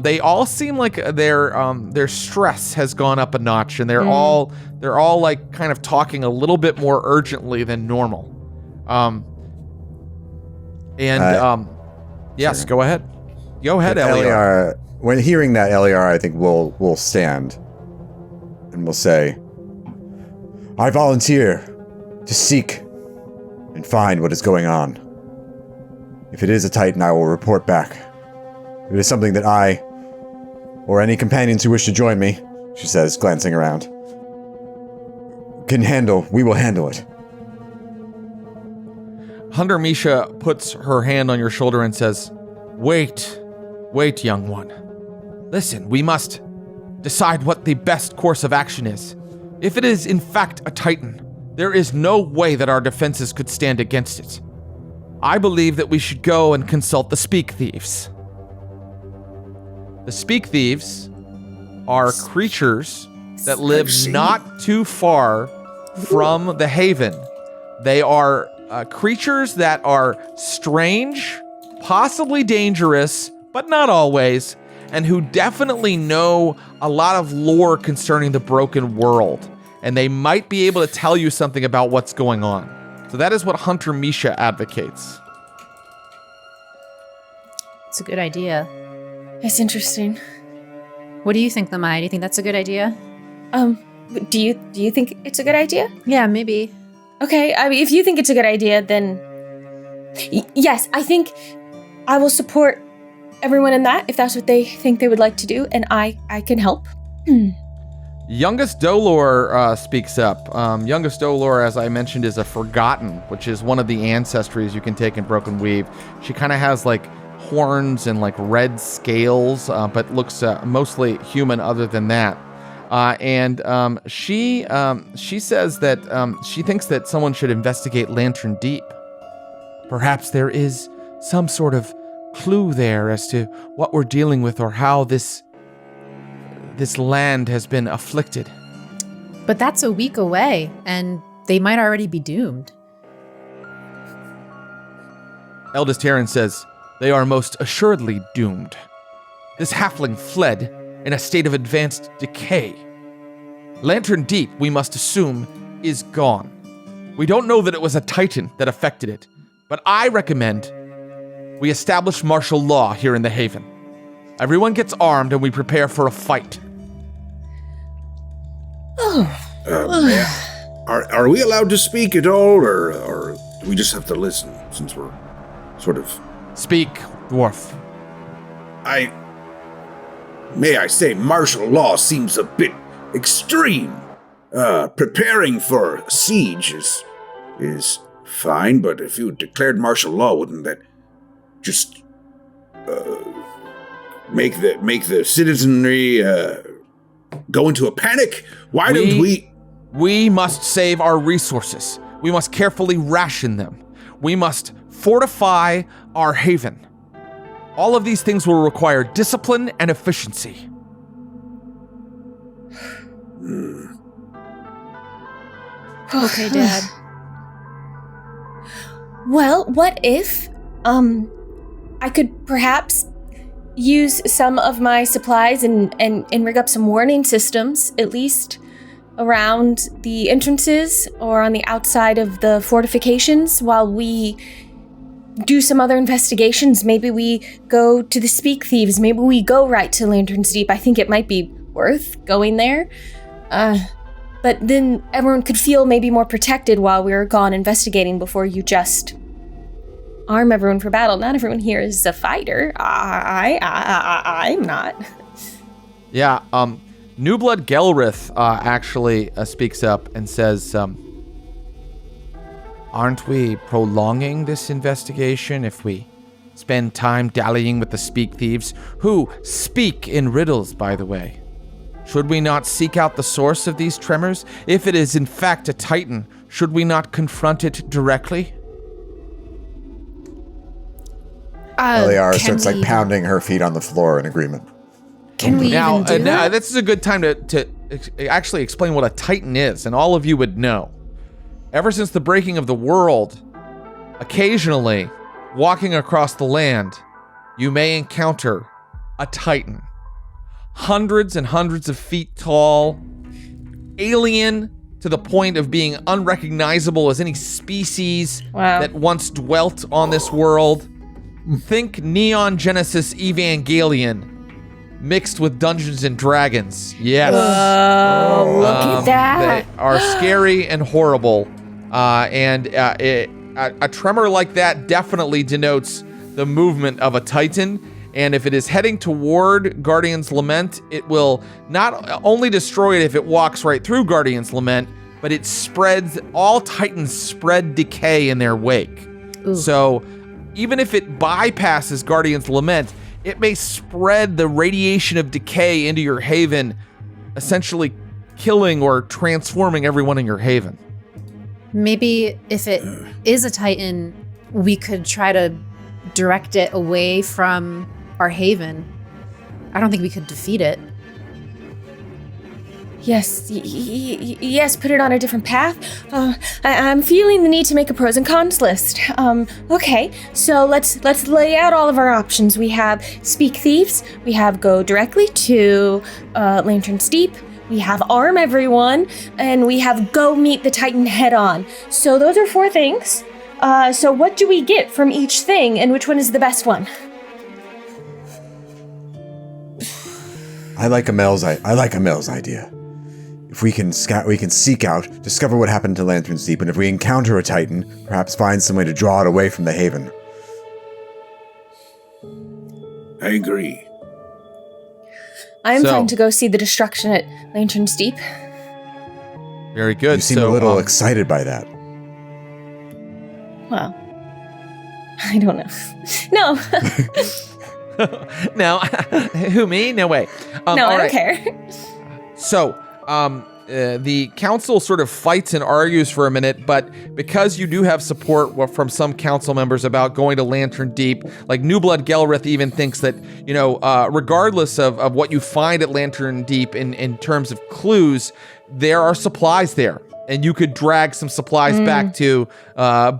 they all seem like their stress has gone up a notch, and they're all like kind of talking a little bit more urgently than normal. Yes, sure. Go ahead. Go ahead, Eliar. When hearing that, Eliar, I think will stand and will say, "I volunteer to seek and find what is going on. If it is a Titan, I will report back. If it is something that I, or any companions who wish to join me," she says, glancing around, "can handle, we will handle it." Hunter Misha puts her hand on your shoulder and says, Wait, young one. Listen, we must decide what the best course of action is. If it is in fact a Titan, there is no way that our defenses could stand against it. I believe that we should go and consult the Speak Thieves. The Speak Thieves are creatures that live not too far from the Haven. They are creatures that are strange, possibly dangerous, but not always, and who definitely know a lot of lore concerning the broken world. And they might be able to tell you something about what's going on. So that is what Hunter Misha advocates. It's a good idea. It's interesting. What do you think, Lamai? Do you think that's a good idea? Do you think it's a good idea? Yeah, maybe. Okay, I mean, if you think it's a good idea, then yes, I think I will support everyone in that if that's what they think they would like to do, and I can help. Youngest Dolor speaks up. Youngest Dolor, as I mentioned, is a Forgotten, which is one of the ancestries you can take in Broken Weave. She kind of has like horns and like red scales, but looks mostly human other than that. And she says that she thinks that someone should investigate Lantern Deep. Perhaps there is some sort of clue there as to what we're dealing with or how this land has been afflicted. But that's a week away, and they might already be doomed. Eldest Heron says, they are most assuredly doomed. This halfling fled in a state of advanced decay. Lantern Deep, we must assume, is gone. We don't know that it was a Titan that affected it, but I recommend we establish martial law here in the Haven. Everyone gets armed and we prepare for a fight. Are we allowed to speak at all, or do we just have to listen, since we're sort of... Speak, dwarf. May I say, martial law seems a bit extreme. preparing for a siege is fine, but if you declared martial law, wouldn't that just make the citizenry go into a panic? Why don't we? We must save our resources. We must carefully ration them. We must fortify our haven. All of these things will require discipline and efficiency. Okay, Dad. Well, what if, I could perhaps use some of my supplies and rig up some warning systems, at least around the entrances or on the outside of the fortifications while we do some other investigations. Maybe we go to the Speak Thieves. Maybe we go right to Lantern's Deep. I think it might be worth going there. But then everyone could feel maybe more protected while we were gone investigating before you just arm everyone for battle. Not everyone here is a fighter. I'm not. Yeah, New Blood Gelrith actually speaks up and says, aren't we prolonging this investigation if we spend time dallying with the Speak Thieves, who speak in riddles, by the way? Should we not seek out the source of these tremors? If it is in fact a Titan, should we not confront it directly? Eliara starts pounding her feet on the floor in agreement. Can we even do that? This is a good time to actually explain what a Titan is, and all of you would know. Ever since the breaking of the world, occasionally, walking across the land, you may encounter a Titan. Hundreds and hundreds of feet tall, alien to the point of being unrecognizable as any species that once dwelt on this world. Think Neon Genesis Evangelion mixed with Dungeons and Dragons. Yes. Look at that. They are scary and horrible. A tremor like that definitely denotes the movement of a Titan. And if it is heading toward Guardian's Lament, it will not only destroy it if it walks right through Guardian's Lament, but it spreads, all Titans spread decay in their wake. Ooh. So even if it bypasses Guardian's Lament, it may spread the radiation of decay into your haven, essentially killing or transforming everyone in your haven. Maybe if it is a Titan, we could try to direct it away from our haven. I don't think we could defeat it. Yes, yes, put it on a different path. I'm feeling the need to make a pros and cons list. Okay, so let's lay out all of our options. We have Speak Thieves, we have go directly to Lantern's Deep, we have arm everyone, and we have go meet the Titan head on. So those are 4 things. So what do we get from each thing, and which one is the best one? I like Amel's idea. If we can scout, we can seek out, discover what happened to Lantern's Deep, and if we encounter a Titan, perhaps find some way to draw it away from the haven. I agree. I'm fine to go see the destruction at Lantern's Deep. Very good. You seem a little excited by that. Well, I don't know. No. No. Who, me? No way. No, I don't care. So, the council sort of fights and argues for a minute, but because you do have support from some council members about going to Lantern Deep, like New Blood Gelrith even thinks that, regardless of what you find at Lantern Deep in terms of clues, there are supplies there. And you could drag some supplies back to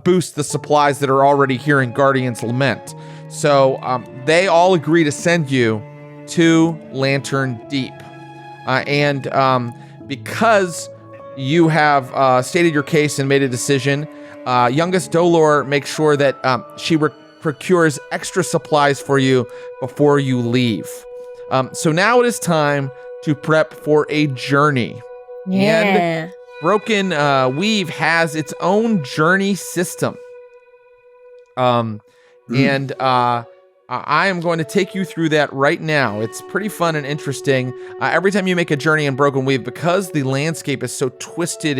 boost the supplies that are already here in Guardian's Lament. So they all agree to send you to Lantern Deep. Because you have stated your case and made a decision, youngest Dolor makes sure that she procures extra supplies for you before you leave. So now it is time to prep for a journey. Yeah. And Broken Weave has its own journey system. And I am going to take you through that right now. It's pretty fun and interesting. Every time you make a journey in Broken Weave, because the landscape is so twisted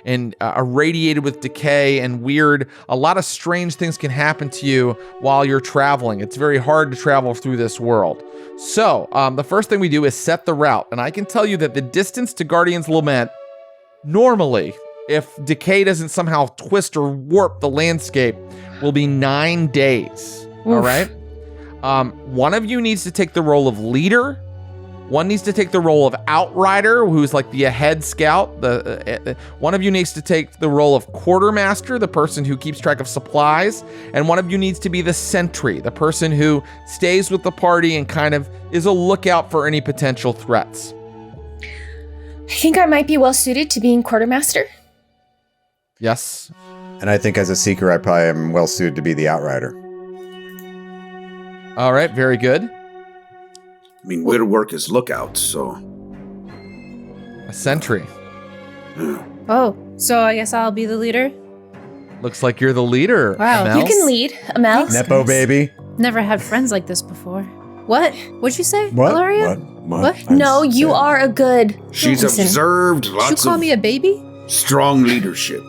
and irradiated with decay and weird, a lot of strange things can happen to you while you're traveling. It's very hard to travel through this world. So the first thing we do is set the route. And I can tell you that the distance to Guardian's Lament, normally, if Decay doesn't somehow twist or warp the landscape, will be 9 days. Oof. All right? One of you needs to take the role of leader. One needs to take the role of outrider, who's like the head scout. One of you needs to take the role of quartermaster, the person who keeps track of supplies. And one of you needs to be the sentry, the person who stays with the party and kind of is a lookout for any potential threats. I think I might be well suited to being quartermaster. Yes. And I think as a seeker, I probably am well suited to be the outrider. All right, very good. I mean, we'll work as lookouts, so. A sentry. Oh, so I guess I'll be the leader? Looks like you're the leader. Wow. Amel. You can lead, Amel. Nepo baby. Never had friends like this before. What? What'd you say, What? Valeria? What? No, you are a good. She's Listen. observed Did you lots call of me a baby? strong leadership.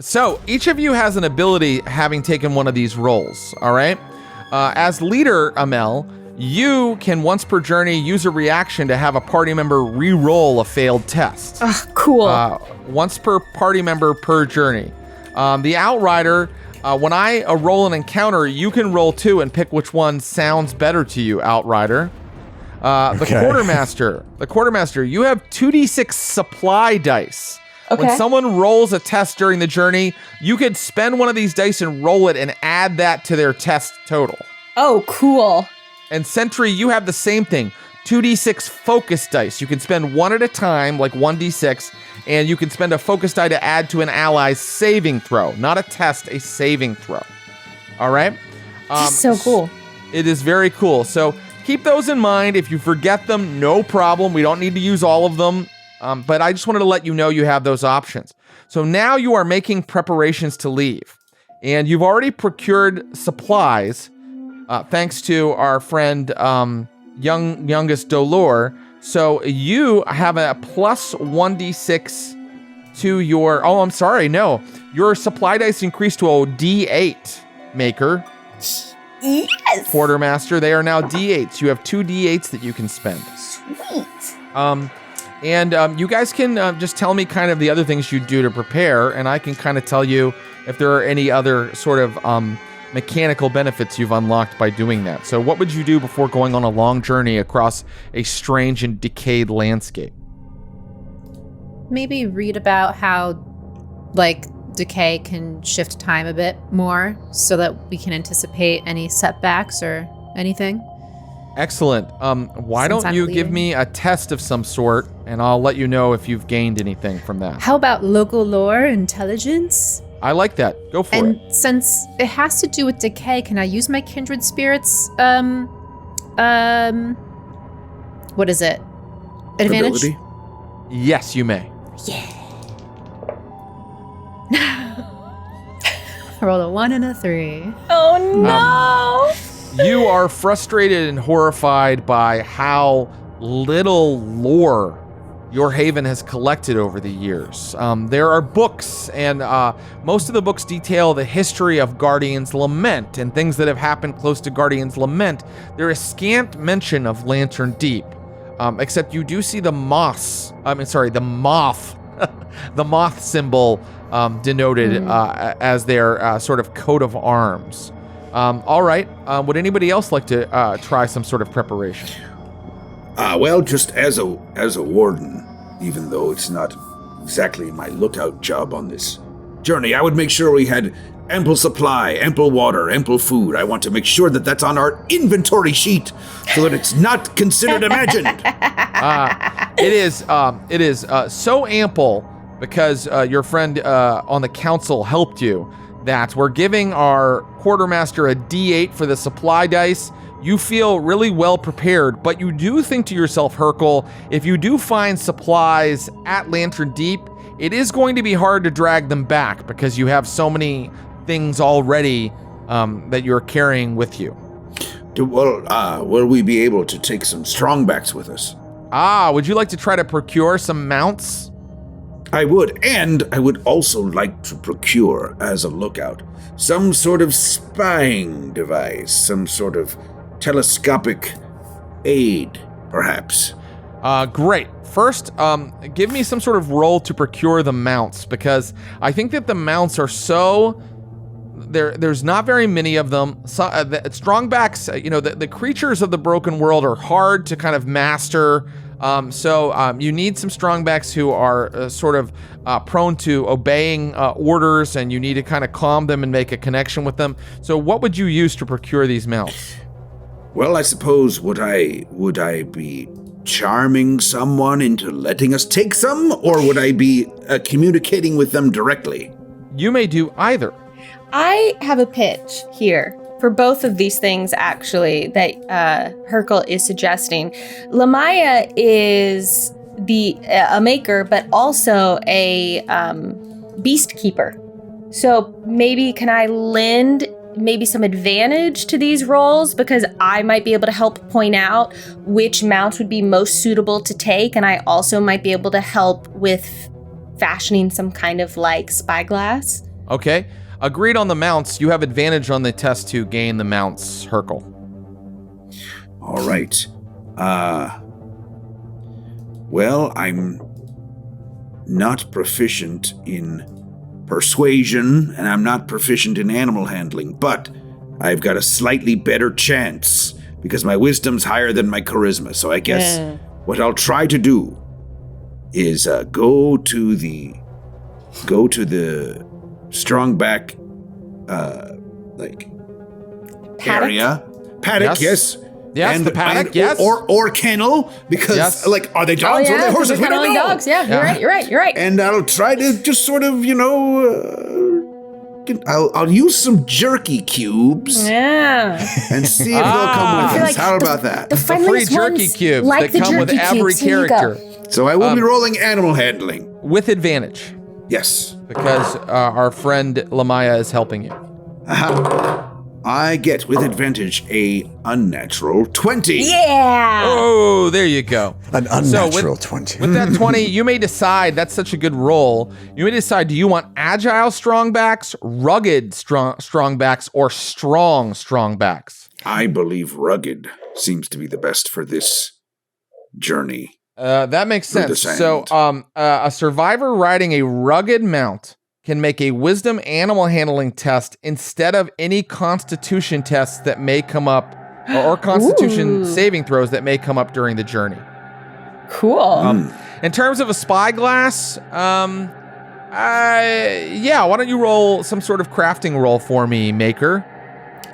So each of you has an ability having taken one of these roles, all right? As leader, Amel, you can once per journey use a reaction to have a party member re-roll a failed test. Cool. Once per party member per journey. The outrider, when I roll an encounter, you can roll 2 and pick which one sounds better to you, outrider. The quartermaster, you have 2d6 supply dice. Okay. When someone rolls a test during the journey, you could spend one of these dice and roll it and add that to their test total. Oh, cool. And Sentry, you have the same thing. 2d6 focus dice. You can spend one at a time, like 1d6, and you can spend a focus die to add to an ally's saving throw. Not a test, a saving throw. All right? This is so cool. It is very cool. So keep those in mind. If you forget them, no problem. We don't need to use all of them. But I just wanted to let you know you have those options. So now you are making preparations to leave. And you've already procured supplies, thanks to our friend youngest Dolor. So you have a plus 1d6 to your... Oh, I'm sorry. No. Your supply dice increased to a d8, Maker. Yes. Quartermaster. They are now d8s. You have 2 d8s that you can spend. Sweet. And you guys can just tell me kind of the other things you do to prepare, and I can kind of tell you if there are any other sort of mechanical benefits you've unlocked by doing that. So what would you do before going on a long journey across a strange and decayed landscape? Maybe read about how, like, Decay can shift time a bit more so that we can anticipate any setbacks or anything. Excellent. Why Since don't I'm you give leaving. me a test of some sort, and I'll let you know if you've gained anything from that. How about local lore intelligence? I like that. Go for And it. since it has to do with decay, can I use my kindred spirits? What is it? Advantage? Ability? Yes, you may. I rolled a 1 and a 3. Oh, no. You are frustrated and horrified by how little lore your haven has collected over the years. There are books, and most of the books detail the history of Guardian's Lament and things that have happened close to Guardian's Lament. There is scant mention of Lantern Deep, except you do see the moth, the moth symbol denoted as their sort of coat of arms. All right. Would anybody else like to try some sort of preparation? Well, just as a warden, even though it's not exactly my lookout job on this journey, I would make sure we had ample supply, ample water, ample food. I want to make sure that that's on our inventory sheet so that it's not considered imagined. It is so ample because your friend on the council helped you that we're giving our quartermaster a D8 for the supply dice. You feel really well prepared, but you do think to yourself, Hercule, if you do find supplies at Lantern Deep, it is going to be hard to drag them back because you have so many things already that you're carrying with you. Will we be able to take some strongbacks with us? Would you like to try to procure some mounts? I would, and I would also like to procure, as a lookout, some sort of spying device, some sort of telescopic aid, perhaps. Great. First, give me some sort of roll to procure the mounts, because I think that the mounts are so... There's not very many of them. So, the strongbacks, the creatures of the broken world are hard to kind of master. So you need some strongbacks who are sort of prone to obeying orders, and you need to kind of calm them and make a connection with them. So what would you use to procure these mounts? Well, I suppose would I be charming someone into letting us take some, or would I be communicating with them directly? You may do either. I have a pitch here for both of these things, actually, that Hercule is suggesting. Lamaya is a maker, but also a beast keeper. So maybe can I lend maybe some advantage to these roles, because I might be able to help point out which mounts would be most suitable to take, and I also might be able to help with fashioning some kind of like spyglass. Okay. Agreed on the mounts. You have advantage on the test to gain the mounts, Hercule. All right. Well, I'm not proficient in persuasion, and I'm not proficient in animal handling, but I've got a slightly better chance because my wisdom's higher than my charisma. So I guess what I'll try to do is go to the strongback, Paddock? area. Paddock, yes. Yes, the paddock, yes. Or kennel, because, are they dogs? Oh, Are they horses? We they're don't know. dogs. Yeah, you're right. And I'll try to just sort of, I'll use some jerky cubes. Yeah. And see if they'll come with us. Like How about that? The free friendliest jerky ones, cubes like that the come with jerky every cubes. Here you go. character. So I will be rolling animal handling. With advantage, Yes. because our friend Lamaya is helping you. I get, with advantage, a unnatural 20. Yeah. Oh, there you go. An unnatural 20. With that 20, you may decide, that's such a good roll, you may decide, do you want agile strongbacks, rugged strongbacks, or strong strongbacks? I believe rugged seems to be the best for this journey. That makes Through the sense. sand. So, a survivor riding a rugged mount can make a wisdom animal handling test instead of any constitution tests that may come up, or constitution saving throws that may come up during the journey. Cool. In terms of a spyglass, why don't you roll some sort of crafting roll for me, Maker?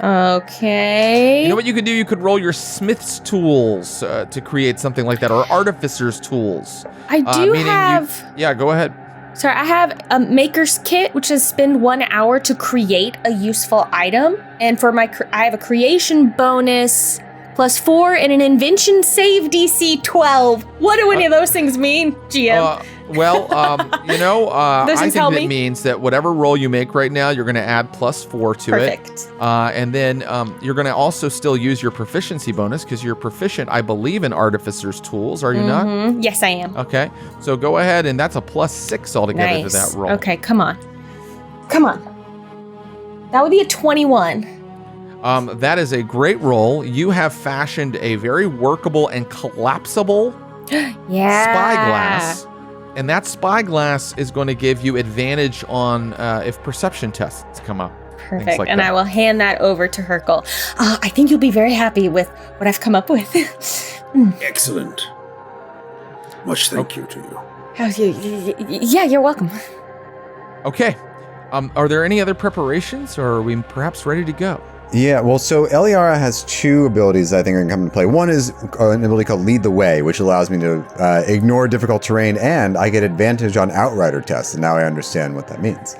Okay. You know what you could do? You could roll your smith's tools to create something like that, or artificer's tools. I do have... go ahead. Sorry, I have a maker's kit, which is spend 1 hour to create a useful item. And for I have a creation bonus +4 and an invention save DC 12. What do any of those things mean, GM? I think that means that whatever roll you make right now, you're going to add +4 to it. Perfect. And then you're going to also still use your proficiency bonus because you're proficient, I believe, in artificer's tools. Are you not? Yes, I am. Okay. So go ahead, and that's a +6 altogether to that roll. Okay, come on. That would be a 21. That is a great roll. You have fashioned a very workable and collapsible spyglass. And that spyglass is going to give you advantage on if perception tests come up. Perfect. Like and that. I will hand that over to Hercule. I think you'll be very happy with what I've come up with. Excellent. Much thank you to you. Yeah, you're welcome. Okay. Are there any other preparations, or are we perhaps ready to go? Yeah, well, so Eliara has two abilities I think are going to come into play. One is an ability called Lead the Way, which allows me to ignore difficult terrain, and I get advantage on Outrider tests, and now I understand what that means.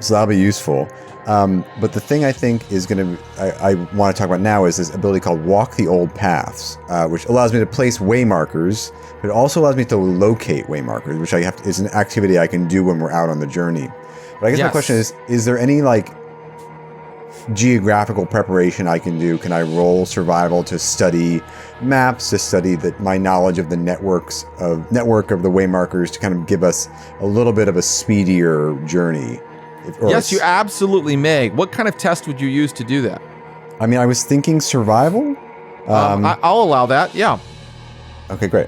So that'll be useful. But the thing I think is going to, I want to talk about now is this ability called Walk the Old Paths, which allows me to place waymarkers, but it also allows me to locate waymarkers, which is an activity I can do when we're out on the journey. But I guess my question is there any geographical preparation I can do? Can I roll survival to study maps, to study my knowledge of the network of the waymarkers, to kind of give us a little bit of a speedier journey? Yes, you absolutely may. What kind of test would you use to do that? I mean, I was thinking survival. I'll allow that. Yeah. Okay, great.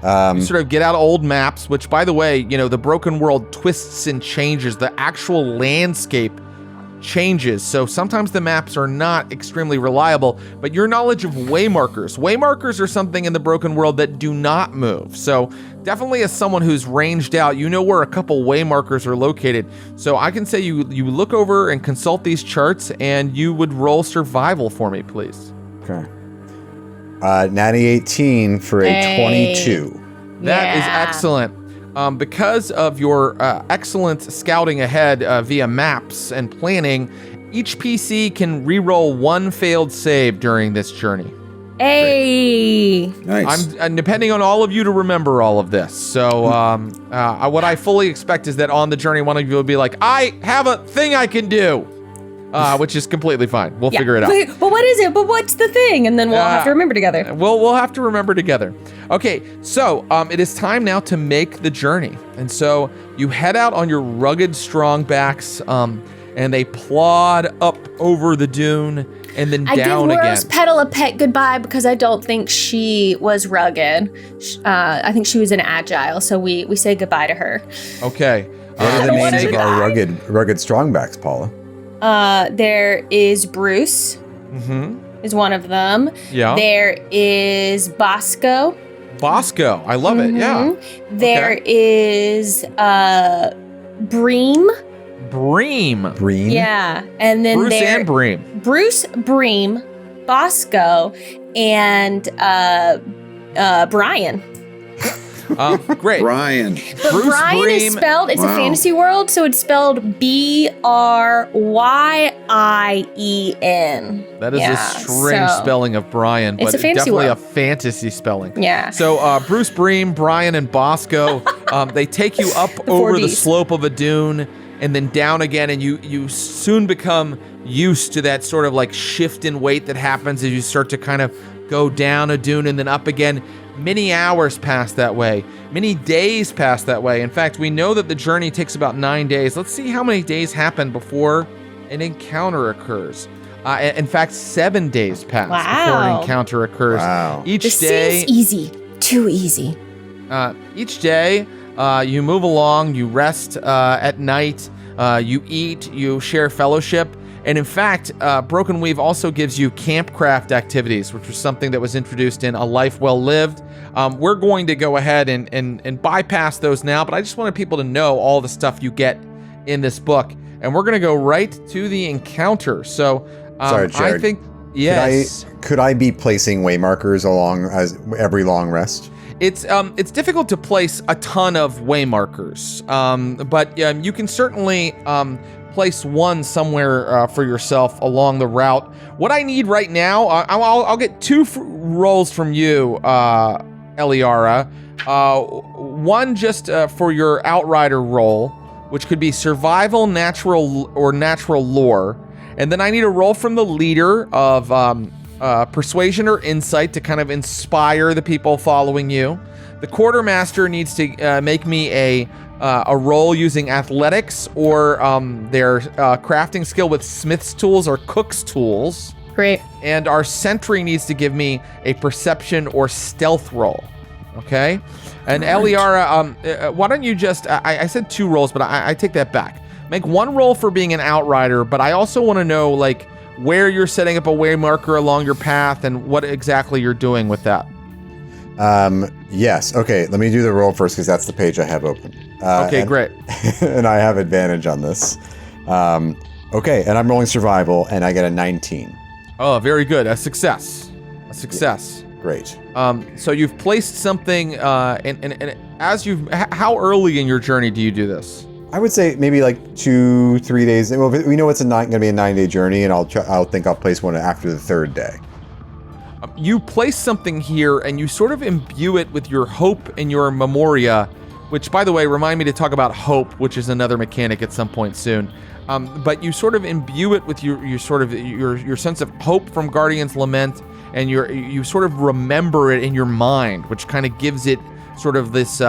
You sort of get out old maps, which, by the way, the broken world twists and changes. The actual landscape changes. So sometimes the maps are not extremely reliable, but your knowledge of waymarkers are something in the broken world that do not move. So definitely as someone who's ranged out, you know where a couple waymarkers are located. So I can say you look over and consult these charts, and you would roll survival for me, please. Okay. Natty 18 for a 22. That is excellent. Because of your excellent scouting ahead via maps and planning, each PC can reroll one failed save during this journey. Hey! Nice. I'm depending on all of you to remember all of this. So what I fully expect is that on the journey, one of you will be like, I have a thing I can do. Which is completely fine. We'll figure it out. But what is it? But what's the thing? And then we'll have to remember together. We'll have to remember together. Okay, so it is time now to make the journey. And so you head out on your rugged, strong backs, and they plod up over the dune and then down again. I give Rose Petal a pet goodbye because I don't think she was rugged. I think she was an agile, so we say goodbye to her. Okay. What are the names of our rugged strongbacks, Paula? There is Bruce, is one of them. Yeah. There is Bosco. I love it. Yeah. There is Bream. Bream. Yeah, and then Bruce and Bream. Bruce, Bream, Bosco, and Brian. Great. Brian. But Bruce Brian Bream. is spelled, it's a Wow. fantasy world, so it's spelled Bryin. That is a strange spelling of Brian, but It's a fantasy definitely world. a fantasy spelling. Yeah. So Bruce Bream, Brian, and Bosco, they take you up over the 4Ds. slope of a dune and then down again, and you soon become used to that sort of like shift in weight that happens as you start to kind of go down a dune and then up again. Many hours pass that way. Many days pass that way. In fact, we know that the journey takes about 9 days. Let's see how many days happen before an encounter occurs. In fact, 7 days pass before an encounter occurs. Wow. This seems easy. Too easy. Each day, you move along, you rest at night, you eat, you share fellowship. And in fact, Broken Weave also gives you campcraft activities, which was something that was introduced in A Life Well Lived. We're going to go ahead and bypass those now, but I just wanted people to know all the stuff you get in this book. And we're going to go right to the encounter. So Sorry, Jared. I think, yes. Could I be placing waymarkers along as every long rest? It's difficult to place a ton of waymarkers, but you can certainly place one somewhere for yourself along the route. What I need right now, I'll get two rolls from you, Eliara. One just for your Outrider roll, which could be survival, natural, or natural lore. And then I need a roll from the leader of persuasion or insight to kind of inspire the people following you. The quartermaster needs to make me a roll using athletics or their crafting skill with smith's tools or cook's tools. Great. And our sentry needs to give me a perception or stealth roll. Okay? And Eliara, why don't you just, I said two rolls, but I take that back. Make one roll for being an outrider, but I also want to know, like, where you're setting up a waymarker along your path and what exactly you're doing with that. Yes. Okay, let me do the roll first because that's the page I have open. Great. And I have advantage on this. Okay, and I'm rolling survival, and I get a 19. Oh, very good. A success. Great. So you've placed something, and as how early in your journey do you do this? I would say maybe like 2-3 days. Well, we know it's going to be a 9-day journey, and I'll place one after the third day. You place something here, and you sort of imbue it with your hope and your memoria, which, by the way, remind me to talk about hope, which is another mechanic at some point soon. But you sort of imbue it with your sense of hope from Guardian's Lament, and you sort of remember it in your mind, which kind of gives it sort of this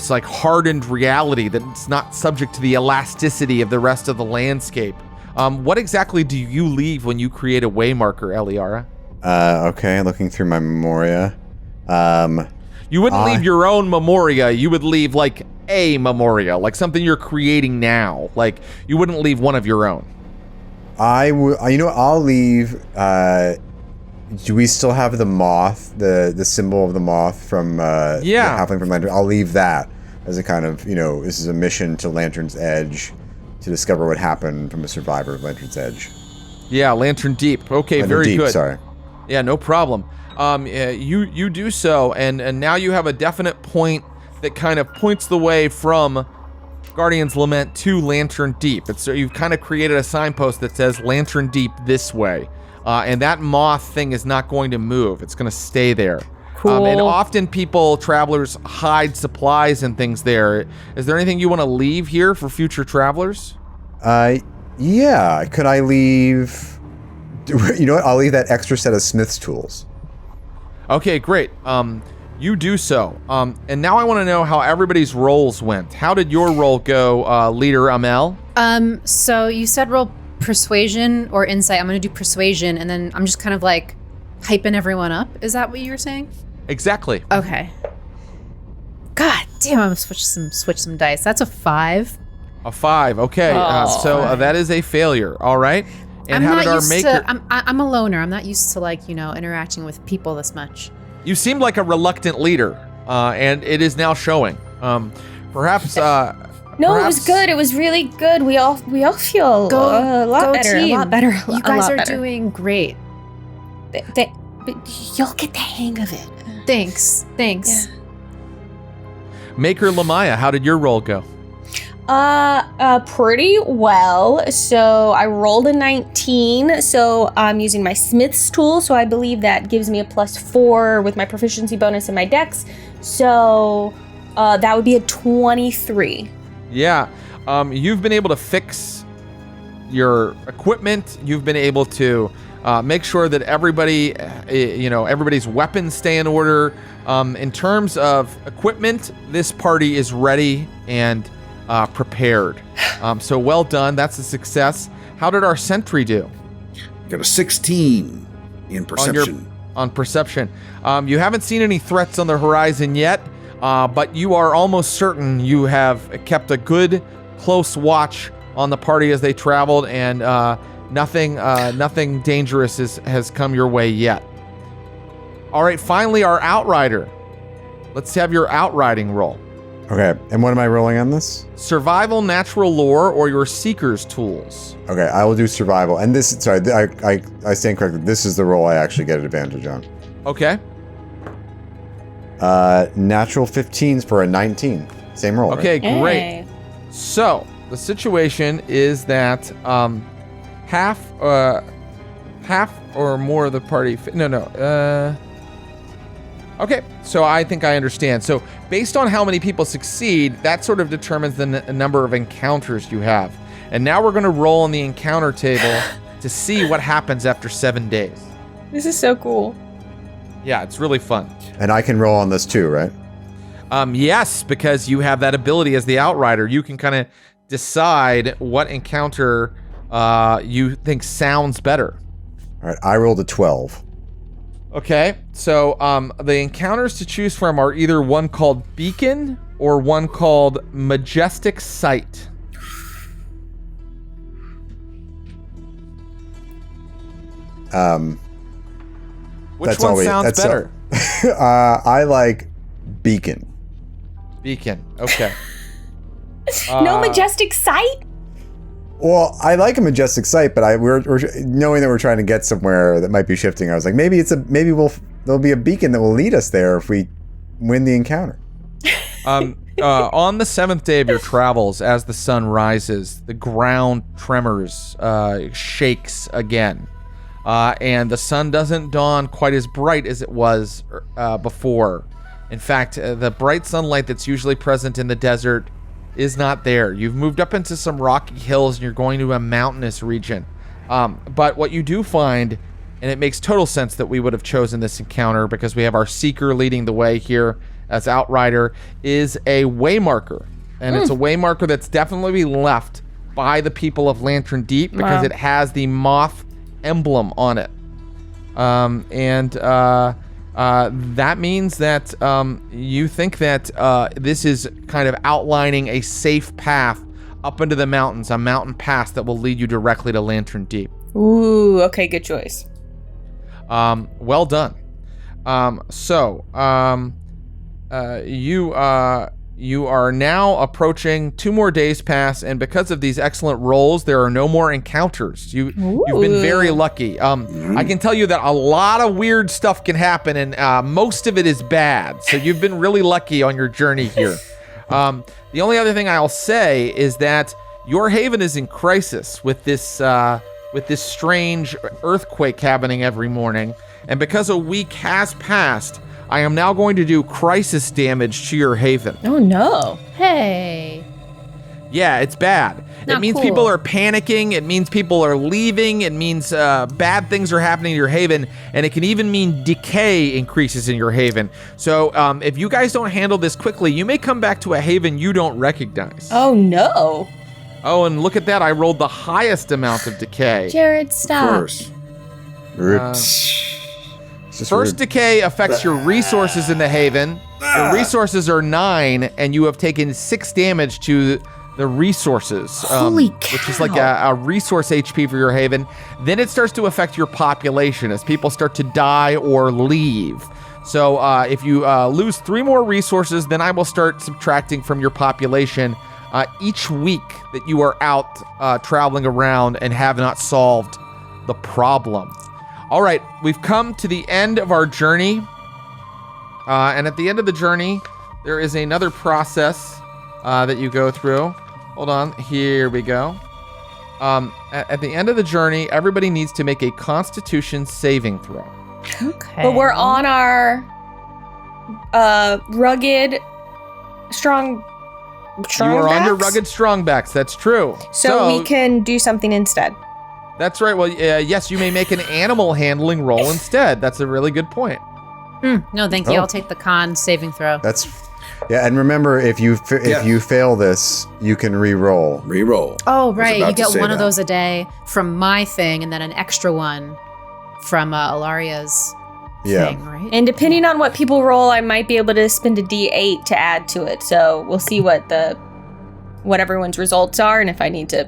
like hardened reality that's not subject to the elasticity of the rest of the landscape. What exactly do you leave when you create a waymarker, Eliara? Okay, looking through my memoria. You wouldn't leave your own memoria. You would leave like a memoria, like something you're creating now. Like you wouldn't leave one of your own. I would. You know what? I'll leave. Do we still have the moth, the symbol of the moth from the halfling from Lantern? I'll leave that as a kind of, this is a mission to Lantern's Edge to discover what happened from a survivor of Lantern's Edge. Yeah, Lantern Deep. Okay, Lantern very Deep, good. Sorry. Yeah, no problem. You do so, and now you have a definite point that kind of points the way from Guardian's Lament to Lantern Deep. So you've kind of created a signpost that says Lantern Deep this way. And that moth thing is not going to move. It's going to stay there. Cool. And often travelers hide supplies and things there. Is there anything you want to leave here for future travelers? Yeah. Could I leave... You know what? I'll leave that extra set of Smith's tools. Okay, great. You do so. And now I want to know how everybody's rolls went. How did your roll go, Leader Amel? So you said roll persuasion or insight. I'm going to do persuasion, and then I'm just kind of like hyping everyone up. Is that what you were saying? Exactly. Okay. God damn, I'm going to switch some dice. That's a 5. A 5. Okay. So that is a failure. All right. And I'm how not did our used maker... to. I'm a loner. I'm not used to interacting with people this much. You seemed like a reluctant leader, and it is now showing. Perhaps. No, it was good. It was really good. We all feel a lot better. Team. A lot better. You guys are doing great. But you'll get the hang of it. Thanks. Yeah. Maker Lamaya, how did your roll go? Pretty well. So I rolled a 19. So I'm using my Smith's tool. So I believe that gives me a +4 with my proficiency bonus in my dex. So that would be a 23. Yeah. You've been able to fix your equipment. You've been able to make sure that everybody's weapons stay in order. In terms of equipment, this party is ready and prepared. So well done. That's a success. How did our sentry do? Got a 16 in perception. On perception. You haven't seen any threats on the horizon yet, but you are almost certain you have kept a good, close watch on the party as they traveled, and nothing dangerous has come your way yet. All right, finally, our outrider. Let's have your outriding roll. Okay, and what am I rolling on this? Survival, natural lore, or your seeker's tools. Okay, I will do survival. And this, sorry, I stand corrected. This is the roll I actually get advantage on. Okay. Natural 15s for a 19. Same roll. Okay, right? great. Hey. So the situation is that half or more of the party. Okay, so I think I understand. So based on how many people succeed, that sort of determines the number of encounters you have. And now we're going to roll on the encounter table to see what happens after 7 days. This is so cool. Yeah, it's really fun. And I can roll on this too, right? Yes, because you have that ability as the outrider. You can kind of decide what encounter you think sounds better. All right, I rolled a 12. Okay, so the encounters to choose from are either one called Beacon or one called Majestic Sight. Which one sounds better? I like Beacon. Beacon, okay. No Majestic Sight? Well, I like a Majestic Sight, but we're knowing that we're trying to get somewhere that might be shifting. I was like, maybe there'll be a beacon that will lead us there if we win the encounter. On the 7th day of your travels, as the sun rises, the ground tremors, shakes again, and the sun doesn't dawn quite as bright as it was before. In fact, the bright sunlight that's usually present in the desert is not there. You've moved up into some rocky hills and you're going to a mountainous region. But what you do find, and it makes total sense that we would have chosen this encounter because we have our seeker leading the way here as Outrider, is a waymarker. And it's a waymarker that's definitely left by the people of Lantern Deep because it has the moth emblem on it. That means that you think that this is kind of outlining a safe path up into the mountains, a mountain pass that will lead you directly to Lantern Deep. Ooh, okay, good choice. Well done. You are now approaching 2 more days pass, and because of these excellent rolls, there are no more encounters. You've been very lucky. I can tell you that a lot of weird stuff can happen, and most of it is bad. So you've been really lucky on your journey here. The only other thing I'll say is that your haven is in crisis with this strange earthquake happening every morning, and because a week has passed, I am now going to do crisis damage to your haven. Oh no. Hey. Yeah, it's bad. Not it means cool. people are panicking. It means people are leaving. It means bad things are happening to your haven. And it can even mean decay increases in your haven. So if you guys don't handle this quickly, you may come back to a haven you don't recognize. Oh no. Oh, and look at that. I rolled the highest amount of decay. Jared, stop. Of course. First decay affects your resources in the haven. Your resources are 9, and you have taken 6 damage to the resources. Holy cow. Which is like a resource HP for your haven. Then it starts to affect your population as people start to die or leave. So if you lose 3 more resources, then I will start subtracting from your population each week that you are out traveling around and have not solved the problem. All right, we've come to the end of our journey. And at the end of the journey, there is another process that you go through. Hold on, here we go. At the end of the journey, everybody needs to make a Constitution saving throw. Okay. But we're on our rugged, strong You are on your backs? rugged strongbacks, that's true. So we can do something instead. That's right. Well, yes, you may make an animal handling roll instead. That's a really good point. No, thank you. Oh. I'll take the con saving throw. And remember, if you fail this, you can re-roll. Reroll. Oh, I was right. about You to get say one of that. those a day from my thing, and then an extra one from Alaria's thing, right? And depending on what people roll, I might be able to spend a D8 to add to it. So we'll see what everyone's results are, and if I need to.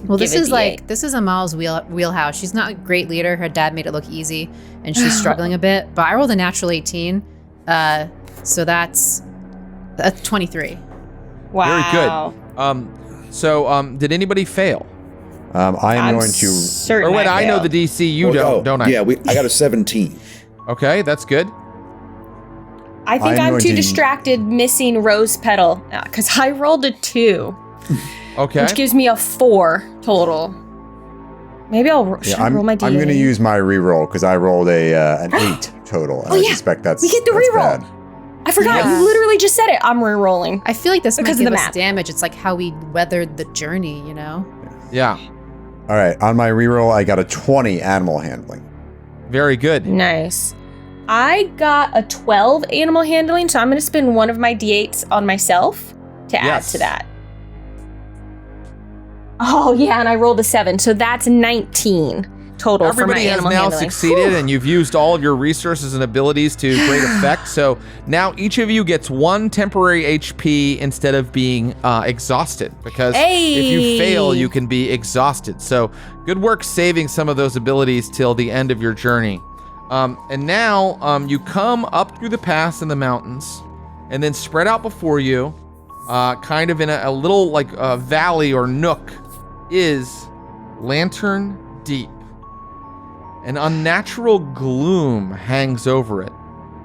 Well, give this a is D8. this is Amal's wheelhouse. She's not a great leader. Her dad made it look easy, and she's struggling a bit. But I rolled a natural 18, so that's 23. Wow. Very good. So did anybody fail? I am going to. certain Or wait, I know failed. the DC, you don't I? Yeah, I got a 17. Okay, that's good. I think I'm I'm going too to- distracted missing rose petal because I rolled a 2, Okay. which gives me a 4 total. Maybe should I I'm roll my D8? going to use my re-roll because I rolled an 8 total. And Oh, I yeah. suspect that's We get the that's re-roll. bad. I forgot. Yeah. You literally just said it. I'm re-rolling. I feel like this Because might of give the us map. damage. It's like how we weathered the journey, you know? Yeah. All right, on my re-roll, I got a 20 animal handling. Very good. Nice. I got a 12 animal handling, so I'm going to spend one of my D8s on myself to add Yes. to that. Oh, yeah, and I rolled a 7, so that's 19 total Everybody for my has animal now handling. succeeded, Whew. and you've used all of your resources and abilities to great effect. So now each of you gets 1 temporary HP instead of being exhausted. Because if you Hey. fail, you can be exhausted. So good work saving some of those abilities till the end of your journey. And now you come up through the pass in the mountains, and then spread out before you, kind of in a little like valley or nook, is Lantern Deep. An unnatural gloom hangs over it,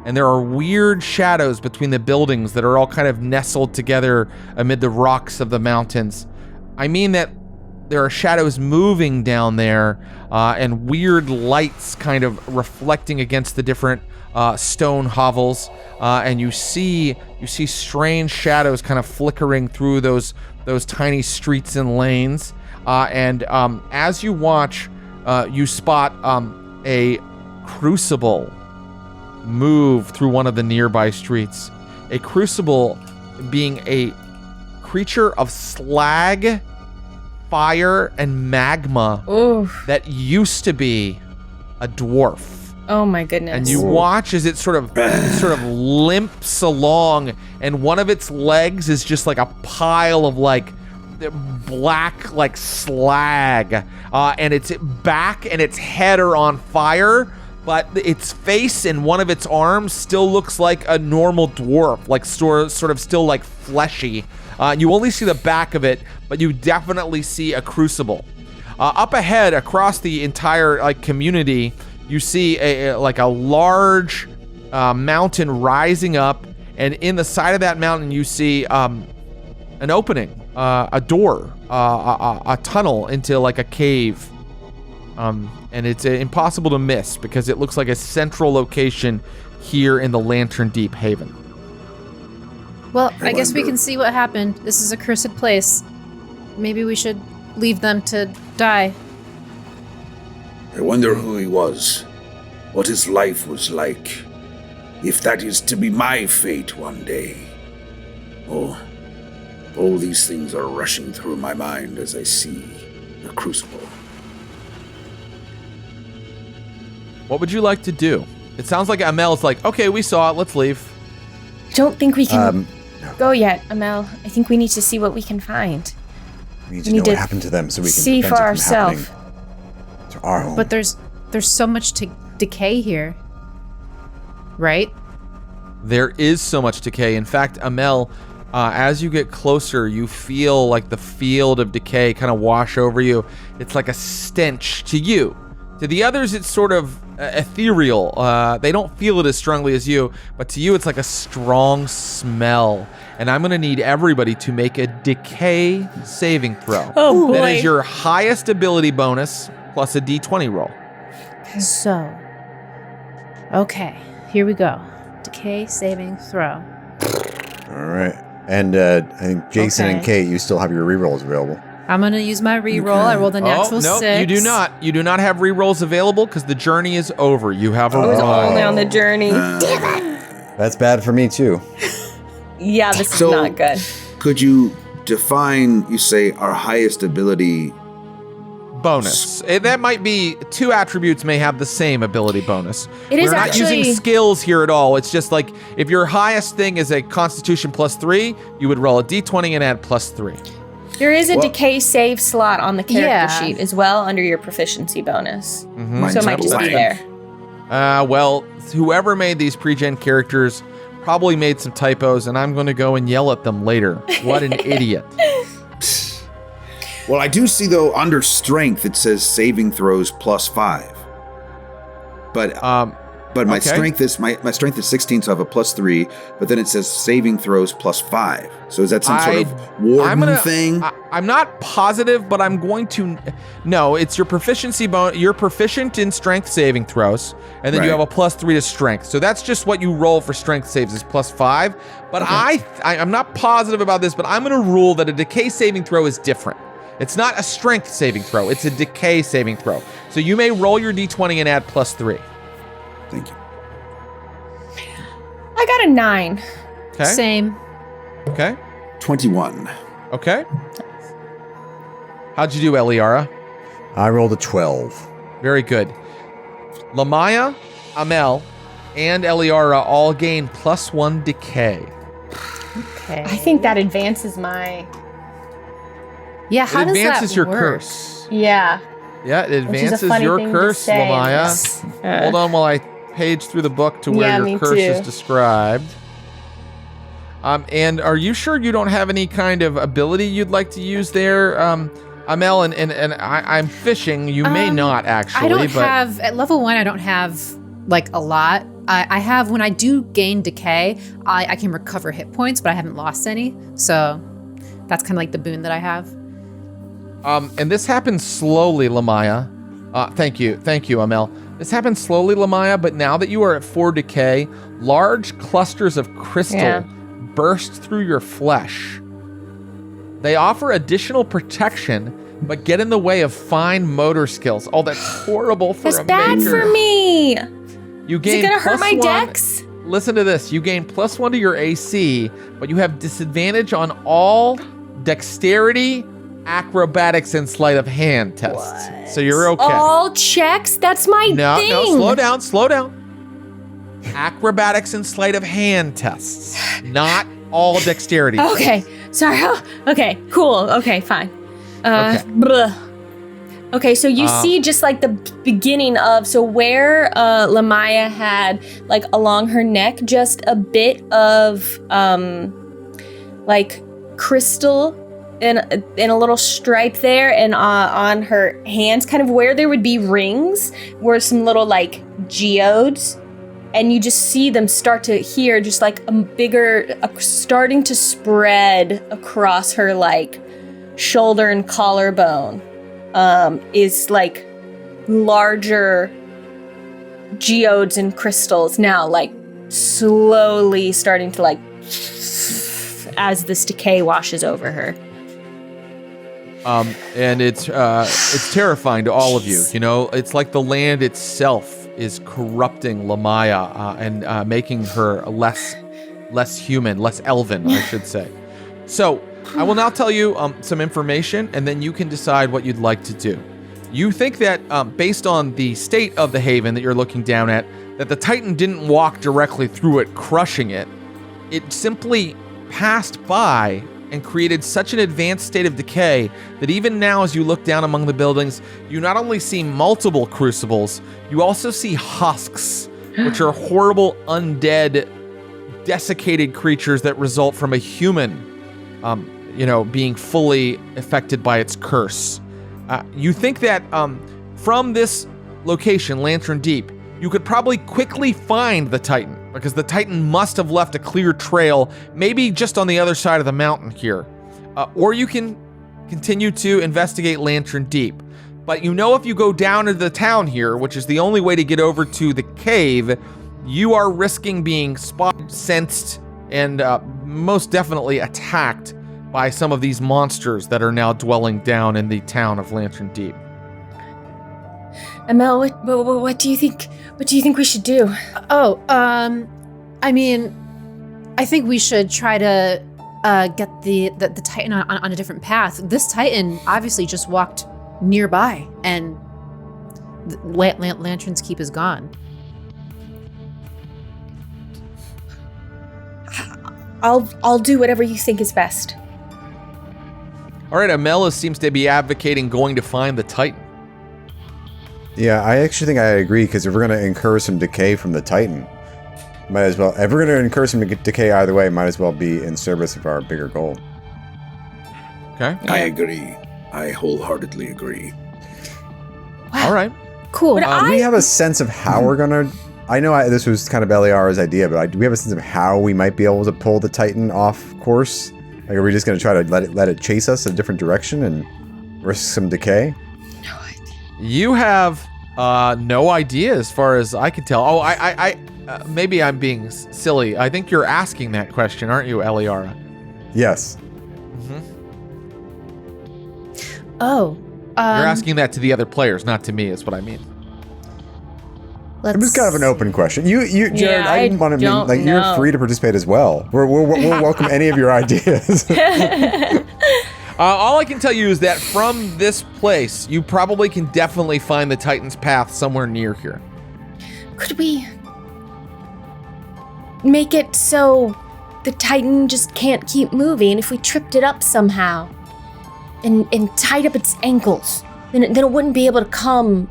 and there are weird shadows between the buildings that are all kind of nestled together amid the rocks of the mountains. I mean that there are shadows moving down there, and weird lights kind of reflecting against the different stone hovels, and you see strange shadows kind of flickering through those tiny streets and lanes. And as you watch, you spot a crucible move through one of the nearby streets. A crucible being a creature of slag, fire, and magma that used to be a dwarf. Oh my goodness. And you watch as it sort of limps along, and one of its legs is just like a pile of like black like slag, and its back and its head are on fire, but its face and one of its arms still looks like a normal dwarf, like sort of still like fleshy. You only see the back of it, but you definitely see a crucible. Up ahead, across the entire like community, you see a large mountain rising up, and in the side of that mountain, you see an opening, a door, a tunnel into like a cave. And it's impossible to miss because it looks like a central location here in the Lantern Deep Haven. Well, I guess we can see what happened. This is a cursed place. Maybe we should leave them to die. I wonder who he was, what his life was like, if that is to be my fate one day. Oh, all these things are rushing through my mind as I see the crucible. What would you like to do? It sounds like Amel's like, okay, we saw it, let's leave. I don't think we can go yet, Amel. I think we need to see what we can find. We need to know what happened to them so we can see for ourselves. To our home. But there's so much to decay here, right? There is so much decay. In fact, Amel, as you get closer, you feel like the field of decay kind of wash over you. It's like a stench to you. To the others, it's sort of ethereal. They don't feel it as strongly as you, but to you, it's like a strong smell. And I'm going to need everybody to make a decay saving throw. Oh, boy. That is your highest ability bonus plus a d20 roll. So, okay, here we go. Decay saving throw. All right. And I think Jason and Kate, you still have your rerolls available. I'm going to use my reroll. I rolled a natural 6. You do not. You do not have rerolls available because the journey is over. You have I was arrived. only on the journey. Damn it. That's bad for me, too. Yeah, this is not good. Could you define, you say, our highest ability bonus? That might be 2 attributes may have the same ability bonus. We're not using skills here at all. It's just like if your highest thing is a Constitution +3, you would roll a d20 and add +3. There is a decay save slot on the character sheet as well under your proficiency bonus. Mm-hmm. So it might just be there. Well, whoever made these pre-gen characters probably made some typos, and I'm going to go and yell at them later. What an idiot. Well, I do see, though, under strength, it says saving throws +5. But my strength is my strength is 16, so I have a +3. But then it says saving throws +5. So is that some sort of warden thing? I'm not positive, but I'm going to. No, it's your proficiency bonus. You're proficient in strength saving throws, and then you have a +3 to strength. So that's just what you roll for strength saves is +5. But I'm not positive about this, but I'm going to rule that a decay saving throw is different. It's not a strength saving throw. It's a decay saving throw. So you may roll your d20 and add +3. Thank you. I got a 9. Okay. Same. Okay. 21. Okay. How'd you do, Eliara? I rolled a 12. Very good. Lamaya, Amel, and Eliara all gain +1 decay. Okay. I think that advances my... Yeah, how does that advances your work? curse. Yeah. Yeah, it advances your curse, Lamaya. Hold on while I page through the book to where your curse is described. And are you sure you don't have any kind of ability you'd like to use there, Amel? And I'm fishing. You may not actually. I don't have at level 1. I don't have like a lot. I have when I do gain decay, I can recover hit points, but I haven't lost any. So that's kind of like the boon that I have. And this happens slowly, Lamaya. Thank you, Amel. This happens slowly, Lamaya, but now that you are at 4 decay, large clusters of crystal burst through your flesh. They offer additional protection, but get in the way of fine motor skills. Oh, that's horrible for That's a bad maker. for me. You gain Is it gonna hurt my +1 dex? Listen to this. You gain +1 to your AC, but you have disadvantage on all dexterity, acrobatics, and sleight of hand tests. So you're okay. All checks? That's my thing. No, slow down. Acrobatics and sleight of hand tests, not all dexterity. Okay, sorry. Okay, cool. Okay, fine. Okay. Bleh. Okay, so you see just like the beginning of, so where Lamaya had like along her neck, just a bit of like crystal and a little stripe there, and on her hands, kind of where there would be rings, were some little like geodes, and you just see them start to here, just like starting to spread across her like shoulder and collarbone. Is like larger geodes and crystals now, like slowly starting to like as this decay washes over her. And it's terrifying to all of you. You know, it's like the land itself is corrupting Lamaya and making her less human, less elven, I should say. So I will now tell you some information, and then you can decide what you'd like to do. You think that based on the state of the haven that you're looking down at, that the Titan didn't walk directly through it, crushing it. It simply passed by and created such an advanced state of decay that even now as you look down among the buildings, you not only see multiple crucibles, you also see husks, which are horrible, undead, desiccated creatures that result from a human being fully affected by its curse. You think that from this location, Lantern Deep, you could probably quickly find the Titan, because the Titan must have left a clear trail, maybe just on the other side of the mountain here. Or you can continue to investigate Lantern Deep. But you know if you go down into the town here, which is the only way to get over to the cave, you are risking being spotted, sensed, and most definitely attacked by some of these monsters that are now dwelling down in the town of Lantern Deep. Amel, what do you think? What do you think we should do? I mean, I think we should try to get the Titan on a different path. This Titan obviously just walked nearby, and Lantern's Keep is gone. I'll do whatever you think is best. All right, Amela seems to be advocating going to find the Titan. Yeah, I actually think I agree, because if we're going to incur some decay from the Titan, might as well, if we're going to incur some decay either way, might as well be in service of our bigger goal. Okay. I agree. I wholeheartedly agree. Wow. All right. Cool. Do we have a sense of how we're going to... I know this was kind of Eliara's idea, but do we have a sense of how we might be able to pull the Titan off course? Like, are we just going to try to let it chase us a different direction and risk some decay? You have no idea as far as I can tell. Oh, I maybe I'm being silly. I think you're asking that question, aren't you, Eliara? Yes. Oh. You're asking that to the other players, not to me, is what I mean. It was kind of an open question. You, Jared. Yeah, I didn't want to mean like know. you're free to participate as well. We'll welcome any of your ideas. All I can tell you is that from this place, you probably can definitely find the Titan's path somewhere near here. Could we make it so the Titan just can't keep moving if we tripped it up somehow and tied up its ankles? Then it wouldn't be able to come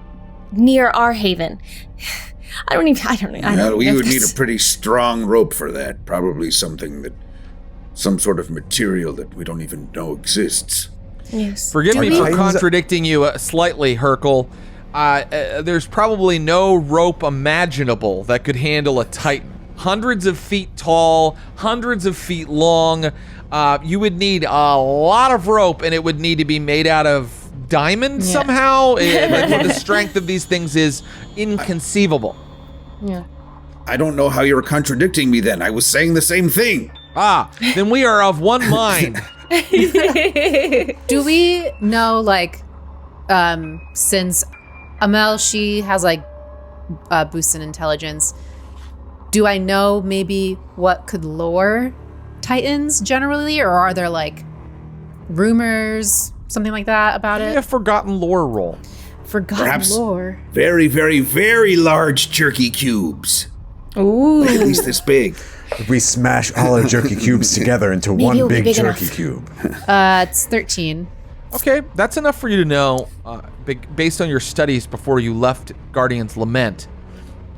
near our haven. I don't know. We would need a pretty strong rope for that. Probably some sort of material that we don't even know exists. Yes. Forgive me for Titans- contradicting you slightly, Hercule. There's probably no rope imaginable that could handle a Titan. Hundreds of feet tall, hundreds of feet long. You would need a lot of rope, and it would need to be made out of diamond somehow. The strength of these things is inconceivable. Yeah. I don't know how you're contradicting me then. I was saying the same thing. Then we are of one mind. Do we know, like, since Amel, she has, like, boosts in intelligence, do I know maybe what could lure Titans generally? Or are there, like, rumors, something like that about it? A forgotten lore roll. Forgotten Perhaps lore. Very, very, very large jerky cubes. Ooh. Like at least this big. If we smash all our jerky cubes together into Maybe one it'll be big big jerky enough. cube. It's 13. Okay, that's enough for you to know, based on your studies before you left Guardian's Lament,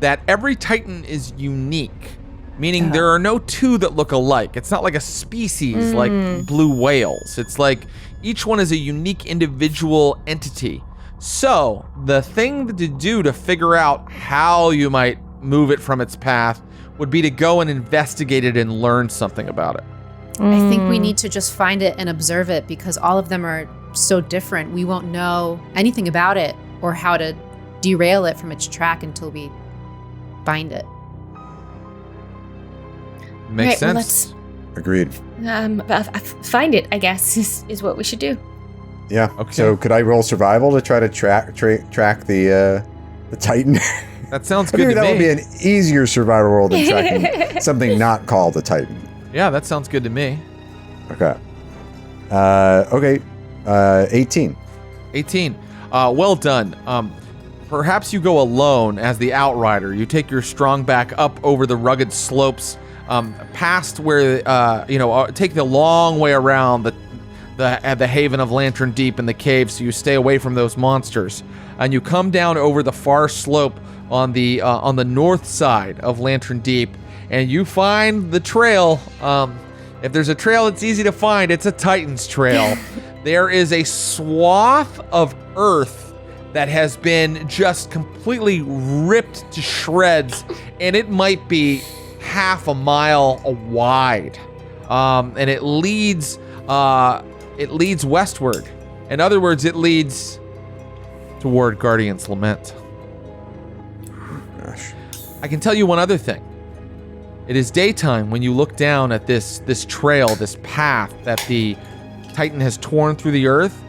that every Titan is unique, meaning there are no two that look alike. It's not like a species like blue whales. It's like each one is a unique individual entity. So the thing to do to figure out how you might move it from its path would be to go and investigate it and learn something about it. I think we need to just find it and observe it because all of them are so different. We won't know anything about it or how to derail it from its track until we find it. Makes Right, well, sense. Agreed. Find it, I guess, is what we should do. Yeah. Okay. So could I roll survival to try to track the Titan? That sounds I good think to that me. would be an easier survival roll than tracking something not called a Titan. Yeah, that sounds good to me. Okay. 18. 18. Well done. Perhaps you go alone as the outrider. You take your strong back up over the rugged slopes, past where take the long way around the haven of Lantern Deep in the cave, so you stay away from those monsters. And you come down over the far slope on the north side of Lantern Deep, and you find the trail. If there's a trail that's easy to find, it's a Titan's trail. There is a swath of earth that has been just completely ripped to shreds, and it might be half a mile wide. And it leads westward. In other words, it leads toward Guardian's Lament. Gosh. I can tell you one other thing. It is daytime when you look down at this trail, this path that the Titan has torn through the earth.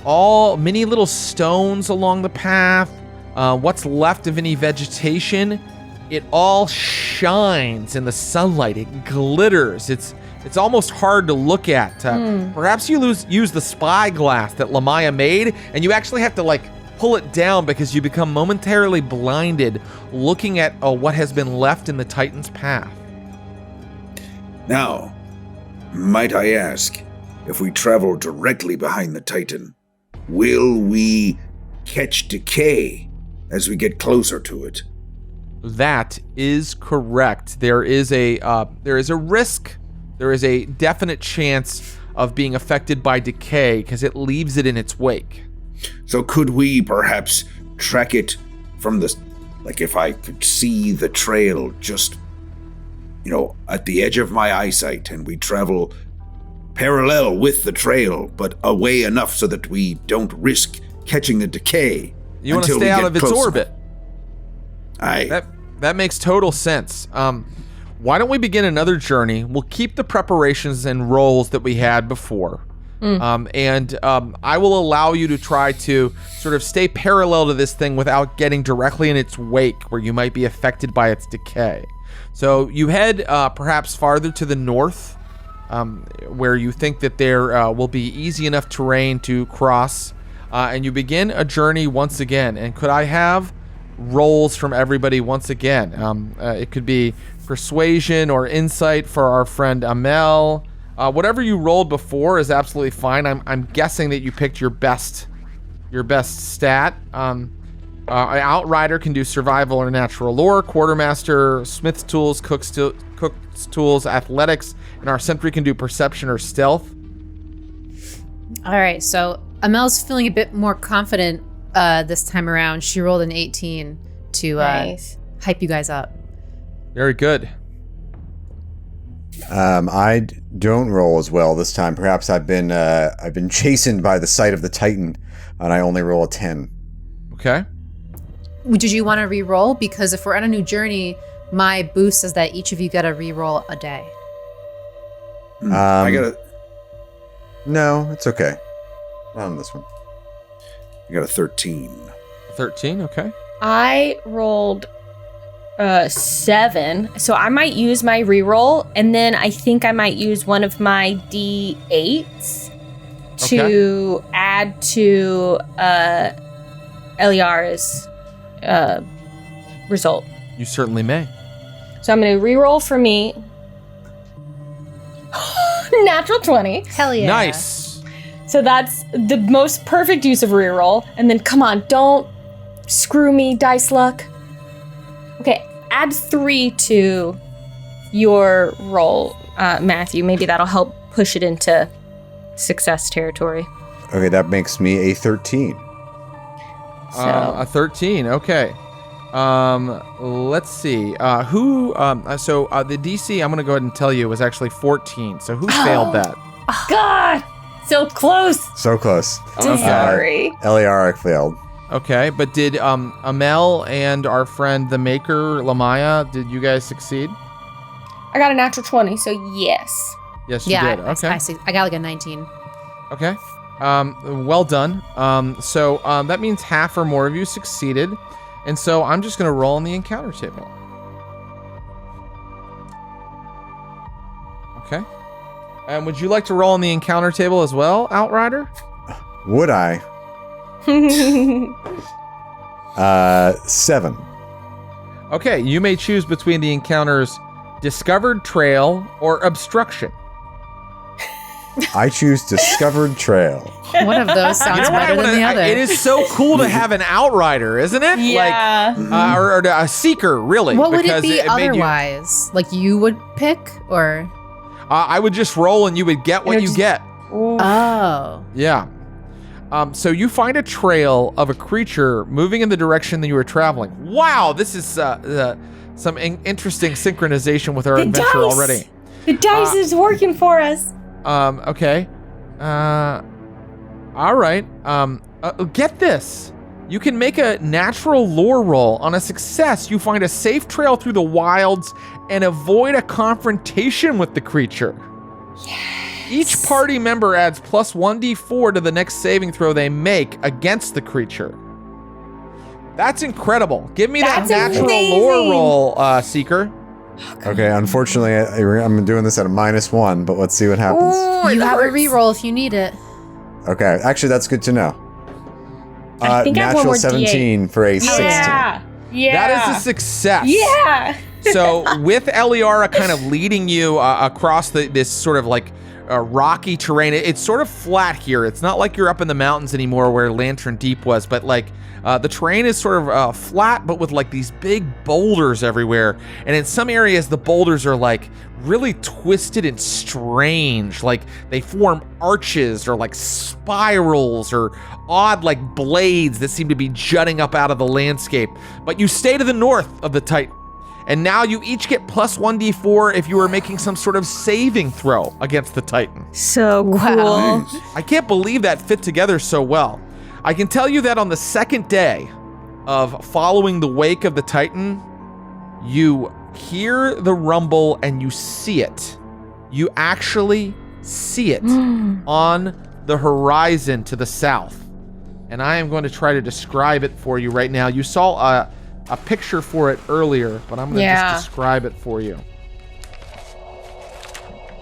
All many little stones along the path, what's left of any vegetation, it all shines in the sunlight. It glitters. It's almost hard to look at. Perhaps you use the spyglass that Lamaya made, and you actually have to pull it down because you become momentarily blinded looking at what has been left in the Titan's path. Now, might I ask, if we travel directly behind the Titan, will we catch Decay as we get closer to it? That is correct. There is a risk. There is a definite chance of being affected by Decay because it leaves it in its wake. So could we perhaps track it from if I could see the trail just, at the edge of my eyesight, and we travel parallel with the trail, but away enough so that we don't risk catching the Decay. You want to stay out of its orbit. Aye. That makes total sense. Why don't we begin another journey? We'll keep the preparations and rolls that we had before. I will allow you to try to sort of stay parallel to this thing without getting directly in its wake where you might be affected by its decay. So you head perhaps farther to the north, where you think that there will be easy enough terrain to cross, and you begin a journey once again. And could I have rolls from everybody once again? It could be persuasion or insight for our friend Amel. Whatever you rolled before is absolutely fine. I'm guessing that you picked your best stat. Outrider can do survival or natural lore. Quartermaster, smith's tools, cook's tools, athletics, and our sentry can do perception or stealth. All right, so Amel's feeling a bit more confident this time around. She rolled an 18 to Nice. hype you guys up. Very good. I don't roll as well this time. Perhaps I've been chastened by the sight of the Titan, and I only roll a 10. Okay. Did you want to re-roll? Because if we're on a new journey, my boost says that each of you get a re-roll a day. I got No, it's okay. Not on this one. a 13. 13, okay. I rolled 7, so I might use my reroll, and then I think I might use one of my D8s to add to Eliara's result. You certainly may. So I'm going to reroll for me. Natural 20. Hell yeah. Nice. So that's the most perfect use of reroll. And then, come on, don't screw me, dice luck. Okay, add 3 to your roll, Matthew. Maybe that'll help push it into success territory. Okay, that makes me a 13. A 13, okay. Let's see. The DC, I'm going to go ahead and tell you, was actually 14. So who failed that? God, so close. So close. Sorry. Eliara failed. Okay, but did Amel and our friend the Maker, Lamaya, did you guys succeed? I got a natural 20, so yes. Yes, you Yeah, did. Okay. I got like a 19. Okay. Well done. So that means half or more of you succeeded. And so I'm just going to roll on the encounter table. Okay. And would you like to roll on the encounter table as well, Outrider? Would I? 7. Okay, you may choose between the encounters Discovered Trail or Obstruction. I choose Discovered Trail. One of those sounds better than the other. It is so cool to have an Outrider, isn't it? Yeah. Like, or a Seeker, really. What would it because be made you- otherwise? Like you would pick, or? I would just roll and you would get what you get. Oh. Yeah. So you find a trail of a creature moving in the direction that you were traveling. Wow, this is some interesting synchronization with our adventure already. The dice is working for us. Okay. All right. Get this. You can make a natural lore roll. On a success, you find a safe trail through the wilds and avoid a confrontation with the creature. Yes. Each party member adds plus 1d4 to the next saving throw they make against the creature. That's incredible. Give me that natural lore roll, Seeker. Okay, unfortunately, I'm doing this at a -1, but let's see what happens. Ooh, You have a reroll if you need it. Okay, actually, that's good to know. I think I have one natural more 17 for a 16. Yeah. That is a success. Yeah. So with Eliara kind of leading you across this sort of like rocky terrain, it's sort of flat here. It's not like you're up in the mountains anymore where Lantern Deep was, but like the terrain is sort of flat, but with like these big boulders everywhere. And in some areas, the boulders are like really twisted and strange. Like they form arches or like spirals or odd like blades that seem to be jutting up out of the landscape. But you stay to the north of the Titan. And now you each get plus 1d4 if you are making some sort of saving throw against the Titan. So cool. Wow. I can't believe that fit together so well. I can tell you that on the second day of following the wake of the Titan, you hear the rumble and you see it. You actually see it on the horizon to the south. And I am going to try to describe it for you right now. You saw a picture for it earlier, but I'm going to just describe it for you.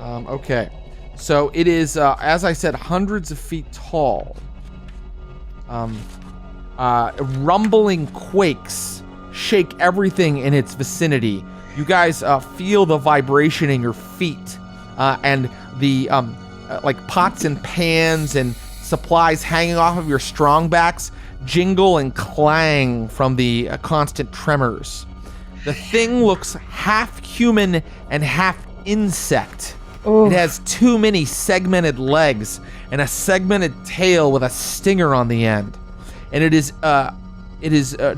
Okay. So it is, as I said, hundreds of feet tall. Rumbling quakes shake everything in its vicinity. You guys feel the vibration in your feet, and the like pots and pans and supplies hanging off of your strong backs jingle and clang from the constant tremors. The thing looks half human and half insect. It has too many segmented legs and a segmented tail with a stinger on the end. And it is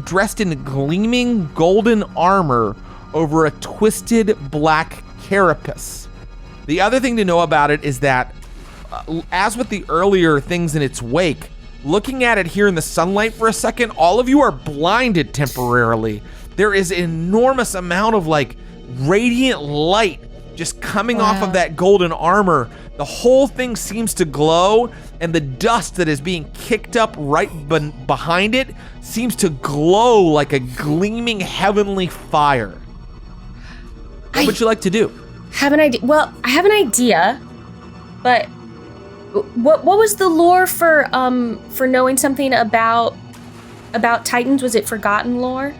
dressed in gleaming golden armor over a twisted black carapace. The other thing to know about it is that, as with the earlier things in its wake, looking at it here in the sunlight for a second, all of you are blinded temporarily. There is an enormous amount of like radiant light just coming off of that golden armor. The whole thing seems to glow, and the dust that is being kicked up right behind it seems to glow like a gleaming heavenly fire. What would you like to do? Have an idea. Well, I have an idea, but what was the lore for knowing something about Titans? Was it forgotten lore?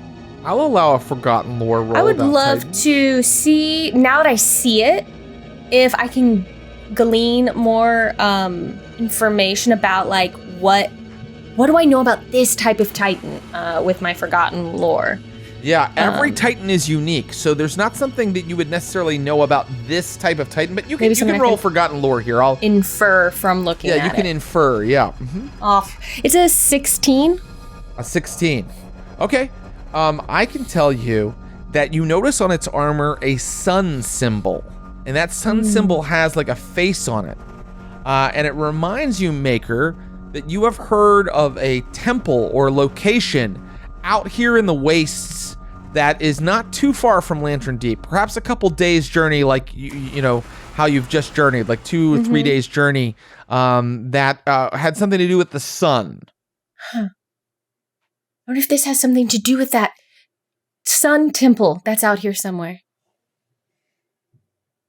I'll allow a forgotten lore roll. I would about love Titans. to see, now that I see it, if I can glean more information about like what do I know about this type of Titan with my forgotten lore. Yeah, every Titan is unique, so there's not something that you would necessarily know about this type of Titan, but you can roll forgotten lore here. I'll infer from looking at it. Yeah, you can infer, yeah. Off. It's a 16. A 16. Okay. I can tell you that you notice on its armor a sun symbol, and that sun symbol has like a face on it. And it reminds you, Maker, that you have heard of a temple or location out here in the wastes that is not too far from Lantern Deep, perhaps a couple days journey, like you know how you've just journeyed, like 2 or 3 days journey, that had something to do with the sun. Huh. I wonder if this has something to do with that sun temple that's out here somewhere.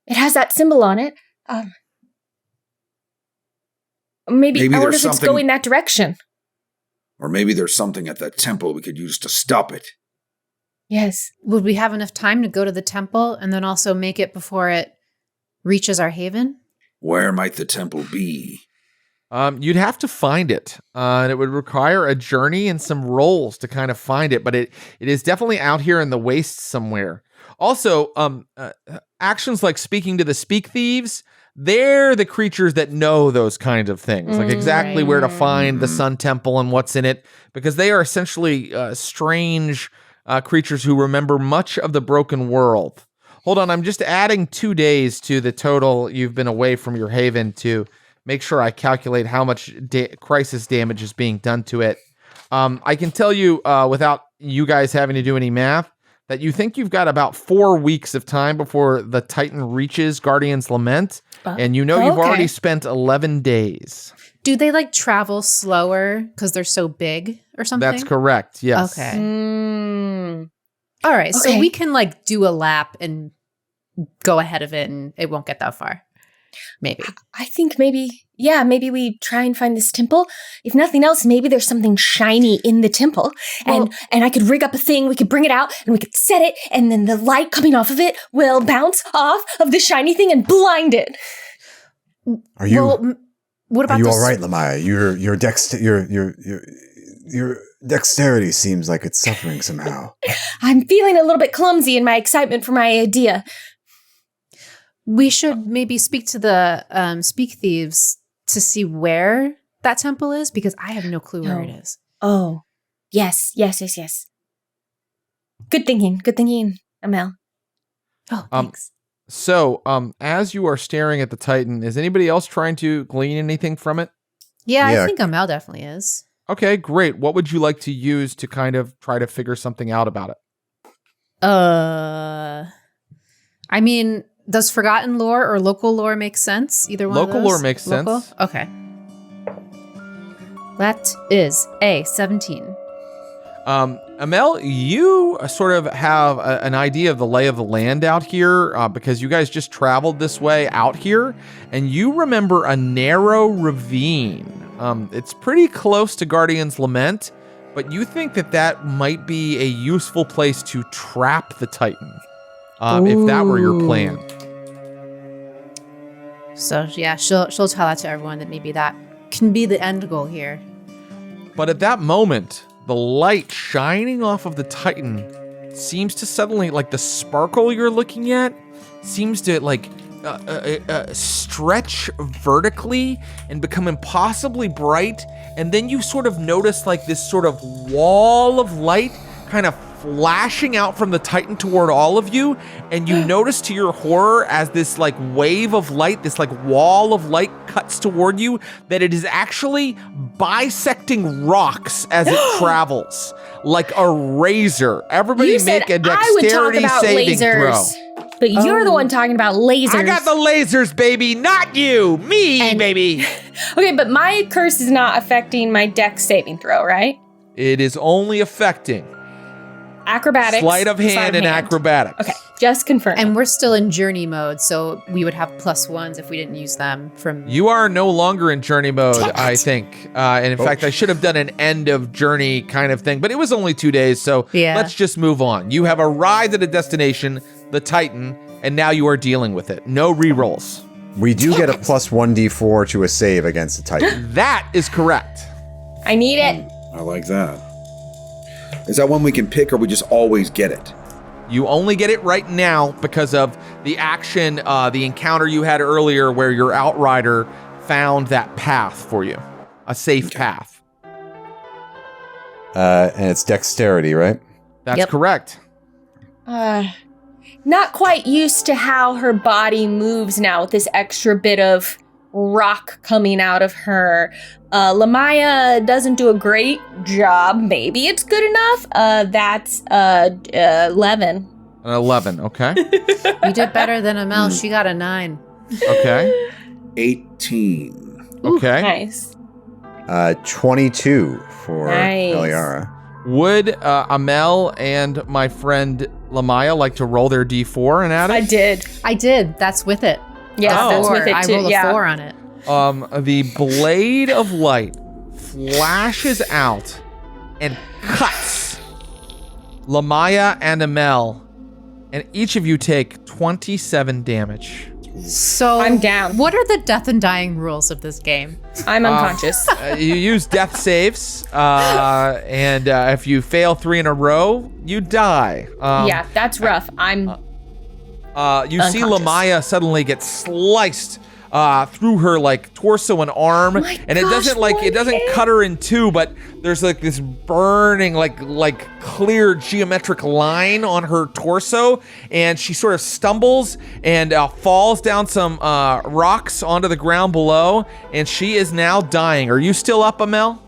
It has that symbol on it. Maybe I wonder if it's going that direction. Or maybe there's something at that temple we could use to stop it. Yes. Would we have enough time to go to the temple and then also make it before it reaches our haven? Where might the temple be? You'd have to find it, and it would require a journey and some rolls to kind of find it, but it is definitely out here in the wastes somewhere. Also, actions like speaking to the speak thieves, they're the creatures that know those kinds of things, like exactly where to find the Sun Temple and what's in it, because they are essentially strange creatures who remember much of the broken world. Hold on, I'm just adding 2 days to the total you've been away from your haven to make sure I calculate how much crisis damage is being done to it. I can tell you, without you guys having to do any math, that you think you've got about 4 weeks of time before the Titan reaches Guardian's Lament, and you know you've already spent 11 days. Do they like travel slower because they're so big or something? That's correct, yes. Okay. All right, so we can like do a lap and go ahead of it and it won't get that far. Maybe. I think maybe we try and find this temple. If nothing else, maybe there's something shiny in the temple. And I could rig up a thing, we could bring it out, and we could set it, and then the light coming off of it will bounce off of the shiny thing and blind it. Are you what about Are you all right, Lamaya? Your dexterity seems like it's suffering somehow. I'm feeling a little bit clumsy in my excitement for my idea. We should maybe speak to the speak thieves to see where that temple is, because I have no clue where it is. Oh, yes. Good thinking, Amel. Oh, thanks. So, as you are staring at the Titan, is anybody else trying to glean anything from it? Yeah, I think Amel definitely is. Okay, great. What would you like to use to kind of try to figure something out about it? I mean, does forgotten lore or local lore make sense? Either one of those? Local lore makes sense. Okay. That is a 17. Amel, you sort of have an idea of the lay of the land out here because you guys just traveled this way out here, and you remember a narrow ravine. It's pretty close to Guardian's Lament, but you think that might be a useful place to trap the Titan, if that were your plan. So yeah, she'll tell that to everyone that maybe that can be the end goal here. But at that moment, the light shining off of the Titan seems to suddenly, like the sparkle you're looking at, seems to like stretch vertically and become impossibly bright. And then you sort of notice like this sort of wall of light kind of flashing out from the Titan toward all of you, and you notice to your horror as this like wave of light, this like wall of light cuts toward you, that it is actually bisecting rocks as it travels like a razor. Everybody You said make a I would talk dexterity about saving throw. lasers, but you're the one talking about lasers. I got the lasers, baby, not you. Me, baby. Okay, but my curse is not affecting my dex saving throw, right? It is only affecting Acrobatics. sleight of hand and acrobatics. Okay, just confirm. And we're still in journey mode, so we would have +1s if we didn't use them from... You are no longer in journey mode, I think. And in fact, I should have done an end of journey kind of thing, but it was only 2 days, so let's just move on. You have arrived at a destination, the Titan, and now you are dealing with it. No rerolls. We do get a +1d4 to a save against the Titan. That is correct. I need it. I like that. Is that one we can pick, or we just always get it? You only get it right now because of the action, the encounter you had earlier where your outrider found that path for you, a safe path. And it's dexterity, right? That's correct. Not quite used to how her body moves now with this extra bit of rock coming out of her. Lamaya doesn't do a great job. Maybe it's good enough. That's 11. An 11, okay. You did better than Amel. She got a 9. Okay. 18. Okay. Nice. 22 for Nice. Eliara. Would Amel and my friend Lamaya like to roll their d4 and add it? I did. That's with it. Yeah, that's Four. with it I too. rolled a 4 on it. The blade of light flashes out and cuts Lamaya and Amel, and each of you take 27 damage. So I'm down. What are the death and dying rules of this game? I'm unconscious. You use death saves, and if you fail 3 in a row, you die. Yeah, that's rough. I'm You see unconscious. Lamaya suddenly get sliced through her like torso and arm, my and it gosh, doesn't like it doesn't cut her in two, but there's like this burning like clear geometric line on her torso, and she sort of stumbles and falls down some rocks onto the ground below, and she is now dying. Are you still up, Amel?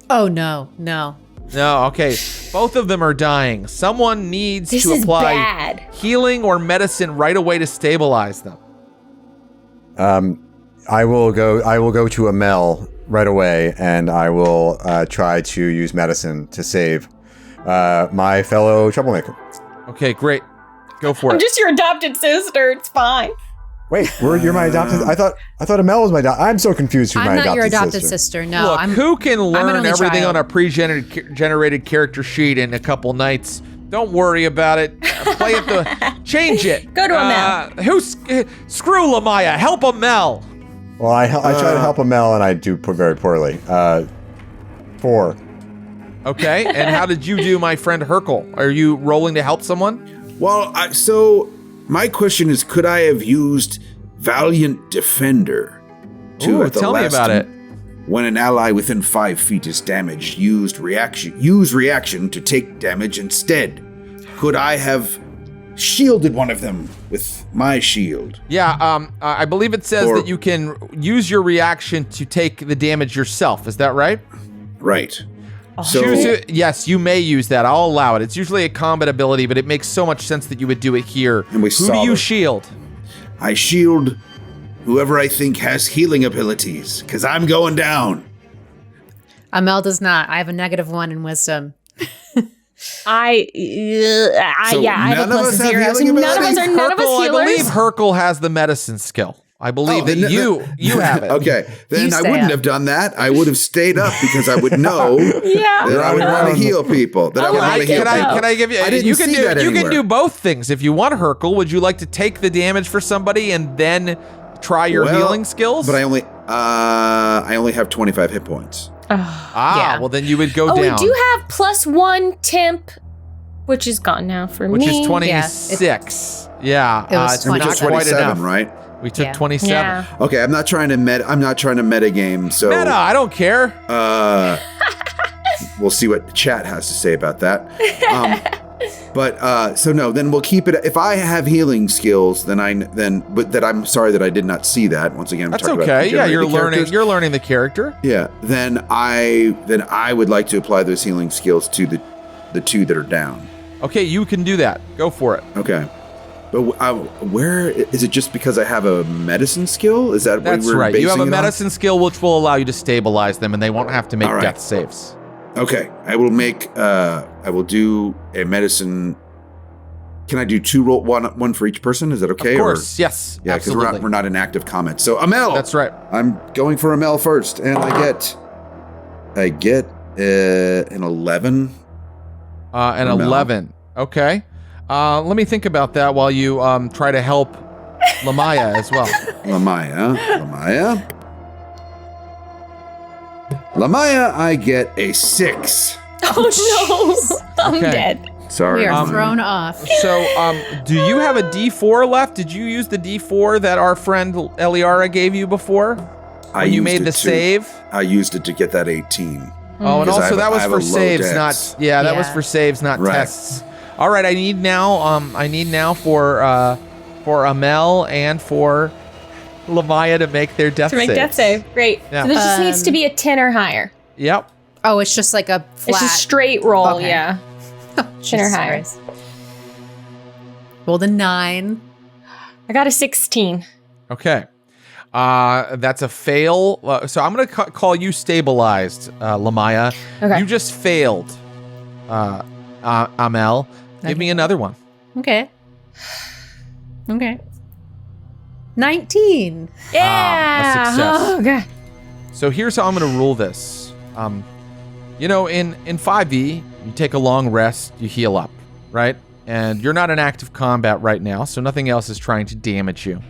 Oh, no. No, okay. Both of them are dying. Someone needs This to is apply bad. healing or medicine right away to stabilize them. I will go to Amel right away, and I will try to use medicine to save my fellow troublemaker. Okay, great. Go for I'm it. just your adopted sister. It's fine. Wait, you're my adopted. I thought Amel was my adopted. I'm so confused. Who's I'm my not your adopted sister. sister. No, Look, who can an learn only everything child. on a pre-generated character sheet in a couple nights? Don't worry about it. Play it change it. Go to Amel. Screw Lamaya. Help Amel. Well, I try to help Amel, and I do very poorly. 4. Okay, and how did you do, my friend Hercule? Are you rolling to help someone? Well, so my question is, could I have used Valiant Defender Ooh, tell me about it. When an ally within 5 feet is damaged, use reaction to take damage instead. Could I have shielded one of them with my shield? Yeah, I believe it says Or- that you can use your reaction to take the damage yourself. Is that right? Right. So Yes, you may use that. I'll allow it. It's usually a combat ability, but it makes so much sense that you would do it here. And we Who do saw you it. shield? I shield whoever I think has healing abilities, because I'm going down. Amel does not. I have a -1 in wisdom. I have a none of us have +0. So healing none of us abilities? are none of us Hercule, I healers. believe Hercule has the medicine skill. I believe that then- you have it. Okay, then You I stay wouldn't up. have done that. I would have stayed up because I would know Yeah. that I would want to heal people. That I would want to heal Can I, people. can I give you? I didn't you can see do. that You can anywhere. do both things if you want, Hercule. Would you like to take the damage for somebody and then try your Well, healing skills? But I only have 25 hit points. Yeah. Well then you would go Oh, down, we do have +1 temp, which is gone now for which me. is 26. Yeah, It was it's And we not took 27. quite 27, enough. right? We took Yeah. 27. Yeah. Okay, I'm not trying to meta game. So Meta, I don't care. we'll see what the chat has to say about that. Then we'll keep it. If I have healing skills, but I'm sorry that I did not see that. Once again, that's okay. Yeah, you're learning. You're learning the character. Yeah. Then I would like to apply those healing skills to the two that are down. Okay, you can do that. Go for it. Okay. But where is it? Just because I have a medicine skill? Is that that's what we're right? You have a basing it on? medicine skill, which will allow you to stabilize them, and they won't have to make death saves. Okay, I will do a medicine. Can I do two roll, one for each person? Is that okay? Of course, yes. Yeah, because absolutely. we're not in active comment. So Amel, that's right. I'm going for Amel first, and I get an 11. An 11. Okay. Let me think about that while you try to help Lamaya as well. Lamaya, I get a 6. Oh no, I'm dead. Sorry. We are thrown off. So, do you have a D4 left? Did you use the D4 that our friend Eliara gave you before? When you made the save? I used it to get that 18. Oh, and also that was for saves, that was for saves, not right. tests. All right, I need now for Amel and for Lamaya to make their death save. Death save. Great. Yeah. So this just needs to be a 10 or higher. Yep. Oh, it's just like a flat. It's a straight roll, Okay. yeah. 10 or higher. Rolled a 9. I got a 16. Okay. That's a fail. So I'm going to call you stabilized, Lamaya. Okay. You just failed, Amel. Give me another one. Okay. 19. Yeah. a success. Oh, okay. So here's how I'm going to rule this. In 5e, you take a long rest, you heal up, right? And you're not in active combat right now, so nothing else is trying to damage you.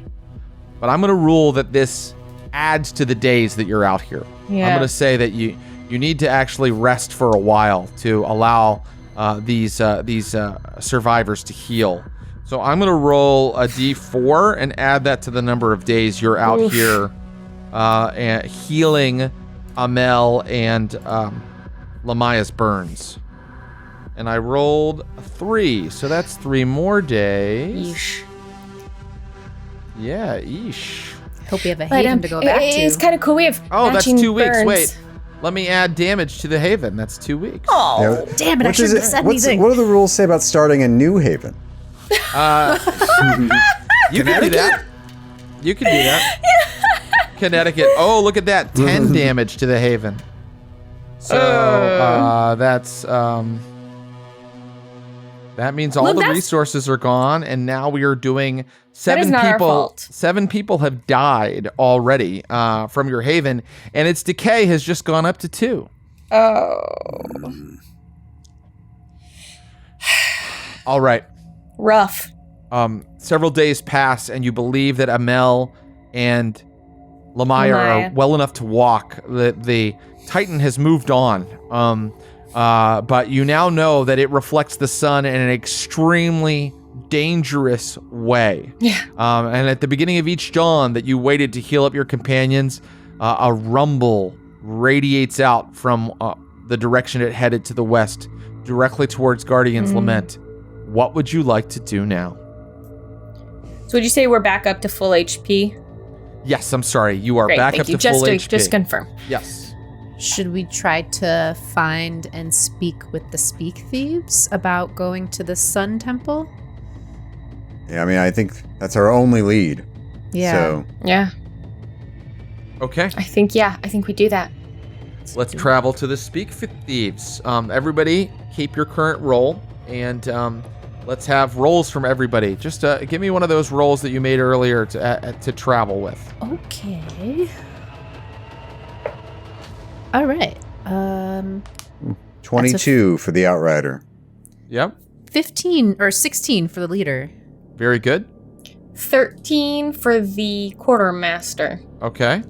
But I'm going to rule that this adds to the days that you're out here. Yeah. I'm going to say that you need to actually rest for a while to allow these survivors to heal. So I'm going to roll a d4 and add that to the number of days you're out here and healing Amel and Lamaya's burns. And I rolled a 3, so that's 3 more days. Yeesh. Yeah, eesh. Hope we have a haven to go back to. It's kind of cool. We have That's matching 2 weeks. burns. Wait, let me add damage to the haven. That's 2 weeks. Oh, Damn it, I shouldn't have said anything. What do the rules say about starting a new haven? You can do that. You can do that. Connecticut. Oh, look at that. 10 damage to the haven. So that's that means all the resources are gone, and now we are doing 7 not our people. fault. 7 people have died already from your haven, and its decay has just gone up to 2. Oh. All right. Rough. Several days pass, and you believe that Amel and Lamaya are well enough to walk. The Titan has moved on, but you now know that it reflects the sun in an extremely dangerous way. Yeah. And at the beginning of each dawn that you waited to heal up your companions, a rumble radiates out from the direction it headed to the west, directly towards Guardian's Lament. What would you like to do now? So would you say we're back up to full HP? Yes, I'm sorry. You are Great, back thank up you. to full HP. Just confirm. Yes. Should we try to find and speak with the Speak Thieves about going to the Sun Temple? Yeah, I mean, I think that's our only lead. Yeah. So, Yeah. Okay. I think we do that. Let's travel to the Speak Thieves. Everybody, keep your current roll, and let's have rolls from everybody. Just give me one of those rolls that you made earlier to travel with. Okay. All right. 22 for the Outrider. Yep. 15 or 16 for the leader. Very good. 13 for the quartermaster. Okay.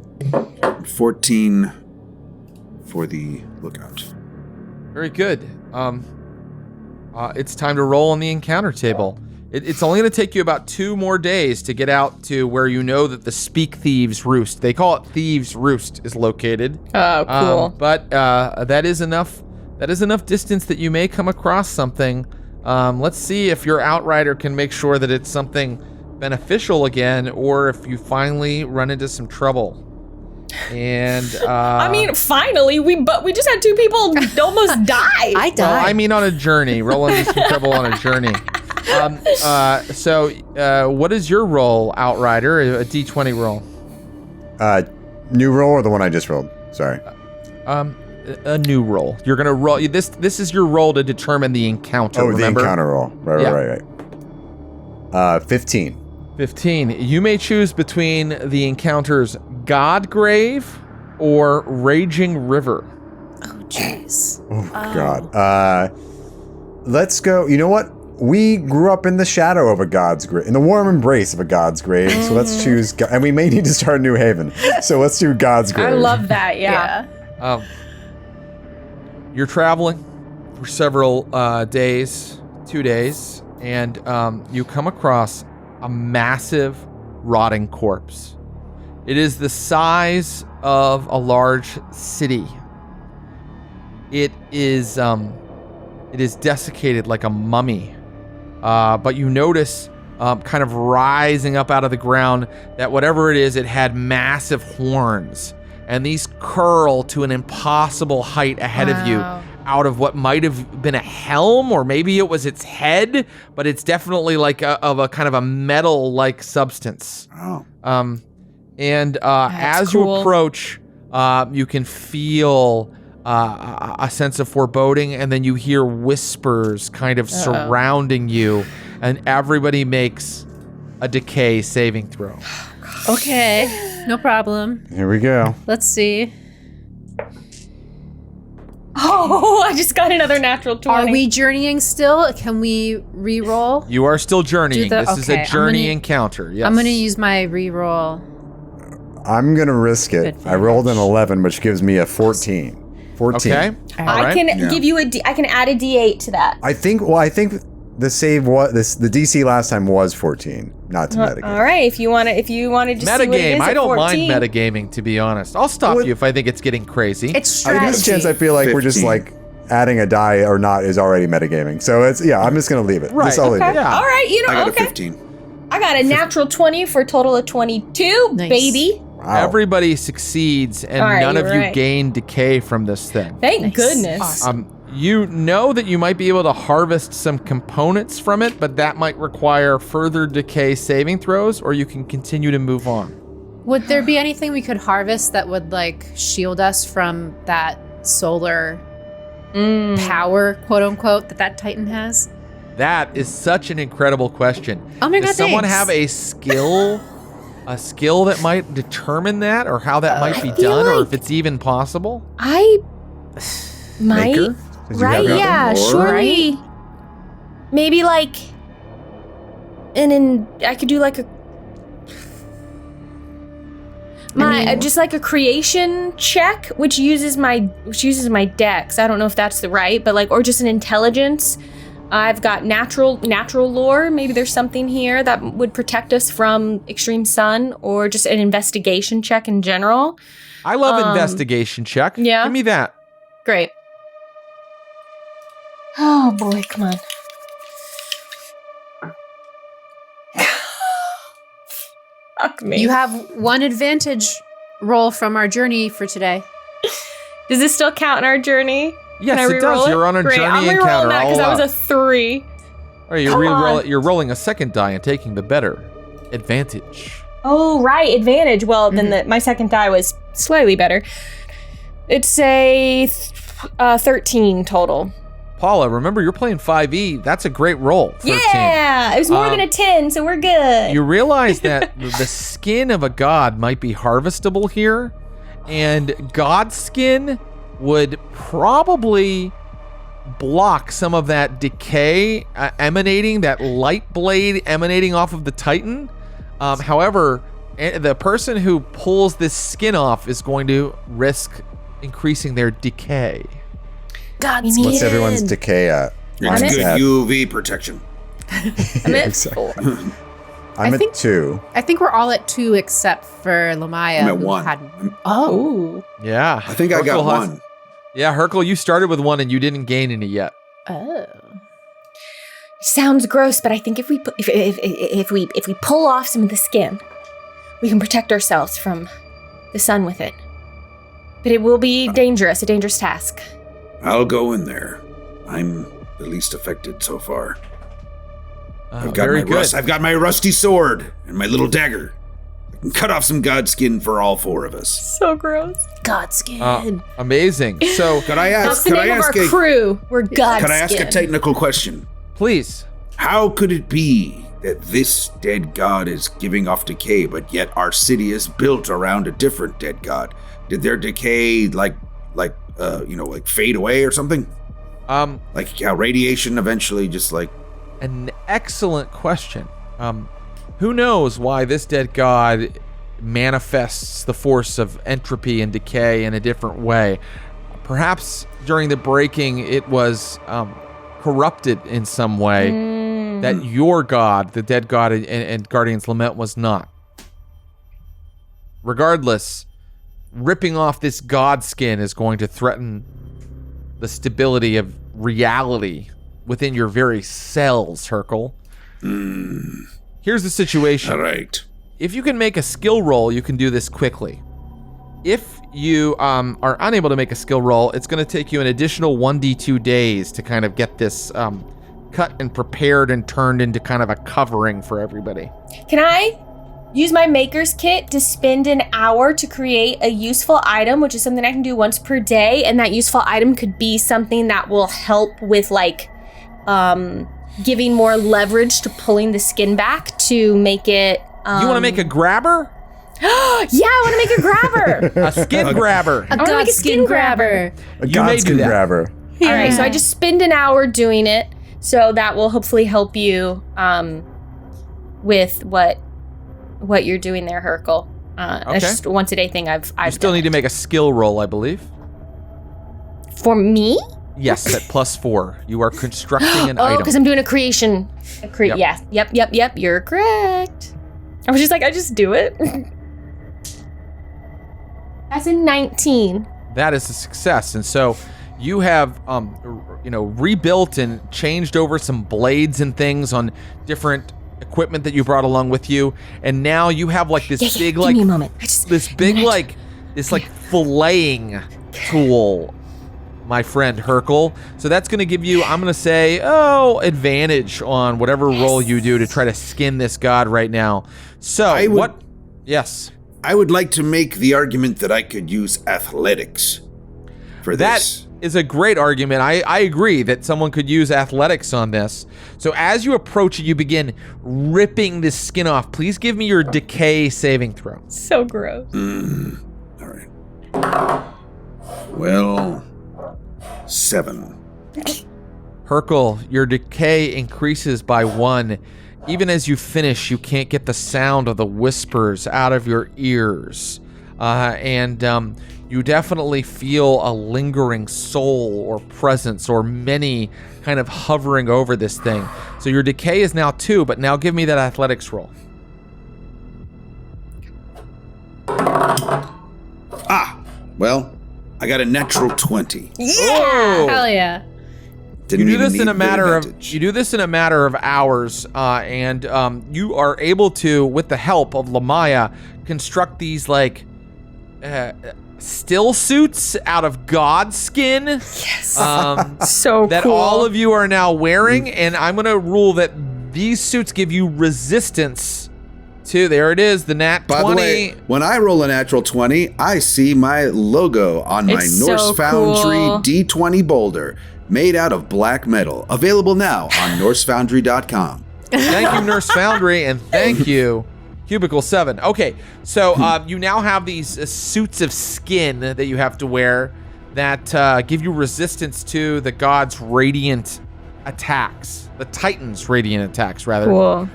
14 for the lookout. Very good. It's time to roll on the encounter table. It's only going to take you about 2 more days to get out to where you know that the Speak Thieves Roost, they call it Thieves Roost, is located. Oh, cool. But that is enough that is enough distance that you may come across something. Let's see if your outrider can make sure that it's something beneficial again, or if you finally run into some trouble. And I mean, finally, we just had 2 people almost die. I died. well, I mean on a journey. Roll into some trouble on a journey. So what is your roll, outrider? A D20 roll. New roll or the one I just rolled? Sorry. A new roll. You're gonna roll. This is your roll to determine the encounter. Oh, remember? the encounter roll. Right. 15. 15. You may choose between the encounters Godgrave or Raging River. Oh, jeez. Oh, God. Let's go. You know what? We grew up in the shadow of a god's grave, in the warm embrace of a god's grave. So let's choose, and we may need to start a new haven. So let's do God's grave. I love that. Yeah. You're traveling for several days, 2 days, and you come across a massive rotting corpse. It is the size of a large city. It is desiccated like a mummy. But you notice kind of rising up out of the ground that whatever it is, it had massive horns. And these curl to an impossible height ahead of you out of what might have been a helm, or maybe it was its head, but it's definitely like a kind of a metal-like substance. Oh. As cool. you approach, you can feel a sense of foreboding, and then you hear whispers kind of surrounding you, and everybody makes a decay saving throw. Okay, no problem. Here we go. Let's see. Oh, I just got another natural 20. Are we journeying still? Can we re-roll? You are still journeying. This is a okay, journey encounter. Yes. I'm going to use my re-roll. I'm going to risk it. I rolled an 11, which gives me a 14. 14. Okay. All I right. can give you I can add a D8 to that. I think the save was the DC last time was 14, not to metagame. All right, if you want to just see what it Metagame. is I at don't 14. mind metagaming, to be honest. I'll stop you if I think it's getting crazy. It's I strategy. there's a chance I feel like we're just 15. like adding a die or not is already metagaming. So I'm just going to leave it. Right. Just I'll leave Okay. it. Yeah. All right, I got okay. a 15. I got a natural 20 for a total of 22, Nice. baby. Wow. Everybody succeeds, and All right, none of you're you right. gain decay from this thing. Thank Nice. goodness. Awesome. You know that you might be able to harvest some components from it, but that might require further decay saving throws, or you can continue to move on. Would there be anything we could harvest that would like shield us from that solar power, quote unquote, that Titan has? That is such an incredible question. Oh my Does God, someone thanks. have a skill that might determine that, or how that might be feel done, or like- if it's even possible? I might. Maker? Did you Right? have that? Yeah, Or- surely. Maybe like I could do like a just like a creation check, which uses my dex. I don't know if that's the right, but like, or just an intelligence. I've got natural lore. Maybe there's something here that would protect us from extreme sun, or just an investigation check in general. I love investigation check. yeah. Give me that. Great. Oh boy, come on. Fuck me. You have one advantage roll from our journey for today. Does this still count in our journey? Yes, Can I it does. reroll You're on a Great. journey I'm encounter. rerolling that because I'll that was allow. a 3. All right, Come on. you're rolling a second die and taking the better advantage. Oh, right, advantage. Well, then my second die was slightly better. It's a 13 total. Paula, remember you're playing 5e. That's a great roll. 13. Yeah, it was more than a 10, so we're good. You realize that the skin of a god might be harvestable here, and god skin would probably block some of that decay emanating, that light blade emanating off of the Titan. However, the person who pulls this skin off is going to risk increasing their decay. God's What's everyone's decay at? It's I'm good at- UV protection. I'm at Exactly. 4. I'm I think- at 2. I think we're all at 2 except for Lamaya. I'm at who 1. had- Oh. Yeah. I think I got Urkel has- 1. Yeah, Hercule, you started with 1 and you didn't gain any yet. Oh. Sounds gross, but I think if we pull off some of the skin, we can protect ourselves from the sun with it. But it will be dangerous, a dangerous task. I'll go in there. I'm the least affected so far. I've got my rusty sword and my little dagger. I can cut off some god skin for all 4 of us. So gross. God skin. Amazing. So, Could I ask? That's the name of our crew. We're god Could I ask a skin. technical question? please. How could it be that this dead god is giving off decay, but yet our city is built around a different dead god? Did their decay like fade away or something? Like how radiation eventually just like. An excellent question. Who knows why this dead god manifests the force of entropy and decay in a different way? Perhaps during the breaking, it was corrupted in some way that your god, the dead god and Guardian's Lament, was not. Regardless, ripping off this god skin is going to threaten the stability of reality within your very cells, Hercule. Here's the situation. All right. If you can make a skill roll, you can do this quickly. If you are unable to make a skill roll, it's going to take you an additional 1d2 days to kind of get this cut and prepared and turned into kind of a covering for everybody. Can I use my maker's kit to spend an hour to create a useful item, which is something I can do once per day, and that useful item could be something that will help with like giving more leverage to pulling the skin back to make it You want to make a grabber? Yeah, I want to make a grabber. A skin grabber. I want to make a skin grabber. A You may god do skin that. grabber. All right, so I just spend an hour doing it, so that will hopefully help you with what you're doing there, Hercule. Okay. It's just a once a day thing. I've You still done. need to make a skill roll, I believe. For me? Yes, at +4. You are constructing an Oh, item. because I'm doing a creation. Yep. Yeah. Yep. You're correct. I was just like, I just do it. That's a 19. That is a success. And so you have, rebuilt and changed over some blades and things on different equipment that you brought along with you. And now you have like this big, give like, me a moment. this big, like, this like filleting tool, my friend Hercule. So that's going to give you, I'm going to say, advantage on whatever roll you do to try to skin this god right now. So Yes. I would like to make the argument that I could use athletics for That this. is a great argument. I agree that someone could use athletics on this. So as you approach it, you begin ripping this skin off. Please give me your decay saving throw. So gross. All right. Well, 7. Hercule, your decay increases by 1. Even as you finish, you can't get the sound of the whispers out of your ears. And you definitely feel a lingering soul or presence or many kind of hovering over this thing. So your decay is now 2, but now give me that athletics roll. Well, I got a natural 20. Oh! Hell yeah. Didn't You do even this in need a the matter of advantage. you do this in a matter of hours, and you are able to, with the help of Lamaya, construct these like still suits out of god skin. Yes. That So cool. all of you are now wearing, and I'm gonna rule that these suits give you resistance to. There it is, the nat 20. By the way, when I roll a natural 20, I see my logo on my It's Norse so Foundry cool. D20 boulder, made out of black metal. Available now on NorseFoundry.com. Thank you, Nurse Foundry, and thank you, Cubicle 7. Okay, so you now have these suits of skin that you have to wear that give you resistance to the god's radiant attacks, the Titan's radiant attacks, rather. Cool.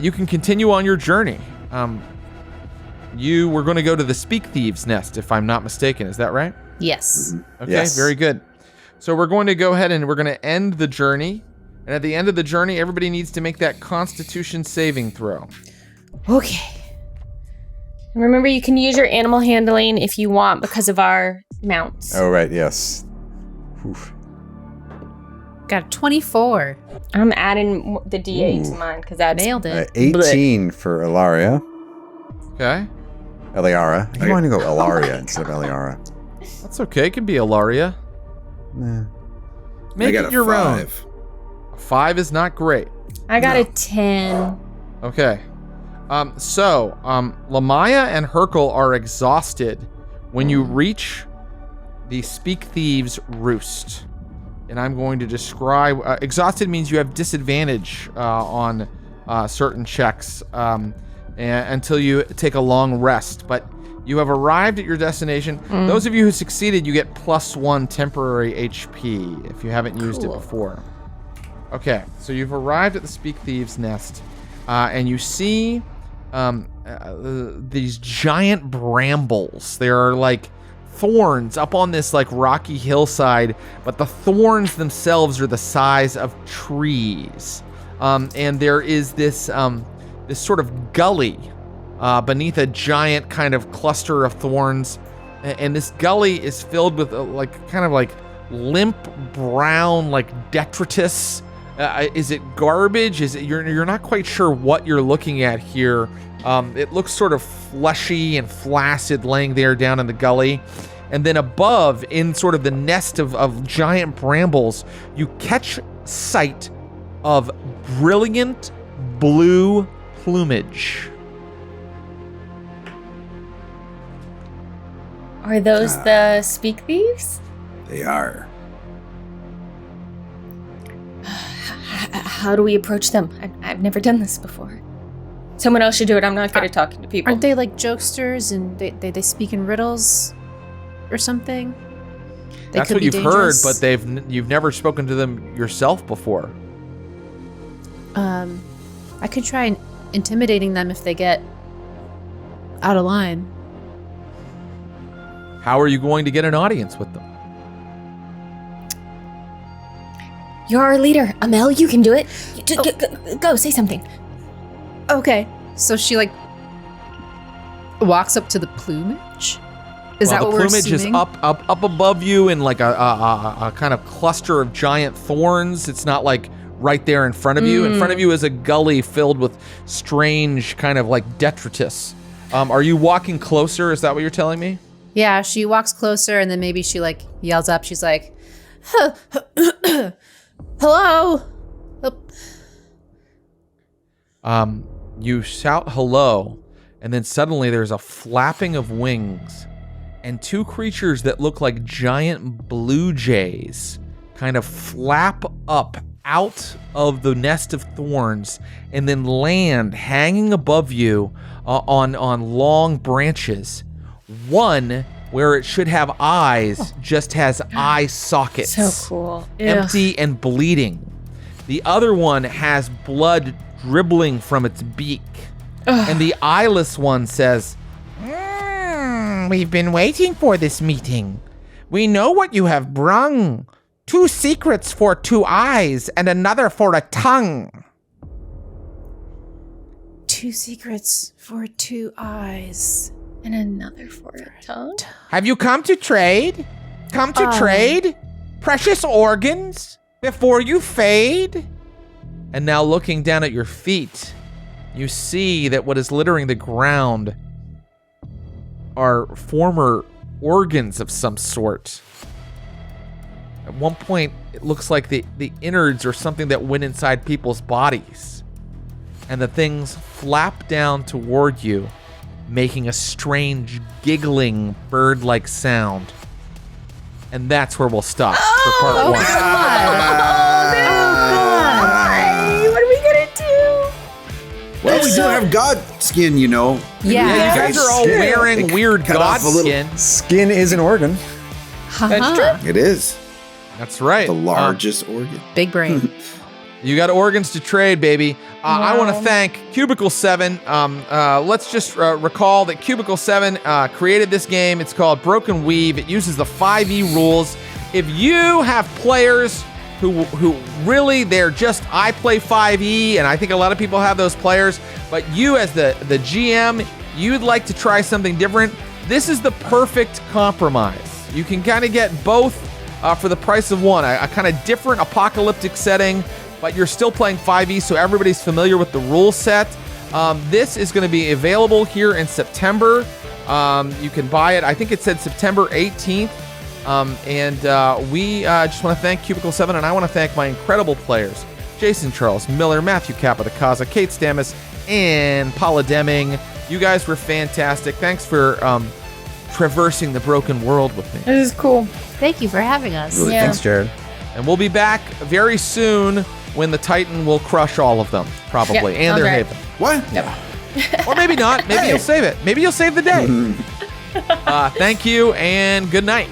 You can continue on your journey. You were going to go to the Speak Thieves Nest, if I'm not mistaken. Is that right? Yes. Okay, Yes. very good. So we're going to go ahead and we're going to end the journey. And at the end of the journey, everybody needs to make that Constitution saving throw. Okay. Remember, you can use your animal handling if you want because of our mounts. Oh, right, yes. Oof. Got a 24. I'm adding the D8 to Ooh. mine because that's Nailed it. 18 for Ilaria. Okay. Eliara. I want to go Ilaria instead of Eliara. That's okay. It can be Ilaria. Nah. Make I got it a your 5. own. 5 is not great. I got a 10. Okay. Lamaya and Hercule are exhausted when you reach the Speak Thieves' roost. And I'm going to describe... exhausted means you have disadvantage on certain checks until you take a long rest. But you have arrived at your destination. Those of you who succeeded, you get +1 temporary HP if you haven't used it before. Okay, so you've arrived at the Speak Thieves' nest, and you see these giant brambles. They are like thorns up on this like rocky hillside, but the thorns themselves are the size of trees. And there is this this sort of gully beneath a giant kind of cluster of thorns, and this gully is filled with kind of limp brown detritus. Is it garbage? Is it you're not quite sure what you're looking at here. It looks sort of fleshy and flaccid laying there down in the gully. And then above, in sort of the nest of giant brambles, you catch sight of brilliant blue plumage. Are those the Speak Thieves? They are. How do we approach them? I've never done this before. Someone else should do it. I'm not good at talking to people. Aren't they like jokesters and they speak in riddles or something? That's what you've heard, but you've never spoken to them yourself before. I could try intimidating them if they get out of line. How are you going to get an audience with them? You're our leader. Amel, you can do it. Go, say something. Okay. So she walks up to the plumage? Is that what we're assuming? The plumage is up above you in like a kind of cluster of giant thorns. It's not like right there in front of you. In front of you is a gully filled with strange kind of detritus. Are you walking closer? Is that what you're telling me? Yeah, she walks closer and then maybe she yells up. She's like, hello. You shout hello, and then suddenly there's a flapping of wings, and two creatures that look like giant blue jays kind of flap up out of the nest of thorns and then land hanging above you on long branches. One, where it should have eyes, just has eye sockets. So cool. Empty and bleeding. The other one has blood dribbling from its beak. And the eyeless one says, we've been waiting for this meeting. We know what you have brung. 2 secrets for 2 eyes and another for a tongue. 2 secrets for 2 eyes. And another for a tongue? Have you come to trade? Come to trade? Precious organs before you fade? And now looking down at your feet, you see that what is littering the ground are former organs of some sort. At one point, it looks like the innards or something that went inside people's bodies. And the things flap down toward you, making a strange, giggling, bird-like sound. And that's where we'll stop for part 1. What are we gonna do? Well, we do have god skin, you know. Yeah. You guys are all wearing weird cut god off a little- skin. Skin is an organ. That's true. It is That's right. the largest organ. Big brain. You got organs to trade, baby. I want to thank Cubicle 7. Let's just recall that Cubicle 7 created this game. It's called Broken Weave. It uses the 5e rules. If you have players who really, they're just, I play 5e, and I think a lot of people have those players, but you as the GM, you'd like to try something different. This is the perfect compromise. You can kind of get both for the price of one, a kind of different apocalyptic setting, but you're still playing 5e, so everybody's familiar with the rule set. This is going to be available here in September. You can buy it. I think it said September 18th. We just want to thank Cubicle 7, and I want to thank my incredible players, Jason Charles Miller, Matthew Capodicasa, Kate Stamas, and Paula Deming. You guys were fantastic. Thanks for traversing the broken world with me. This is cool. Thank you for having us. Really, thanks, Jared. And we'll be back very soon when the Titan will crush all of them, probably, Yep, and their right. haven. What? Yep. Or maybe not. Maybe you'll save it. Maybe you'll save the day. Thank you, and good night.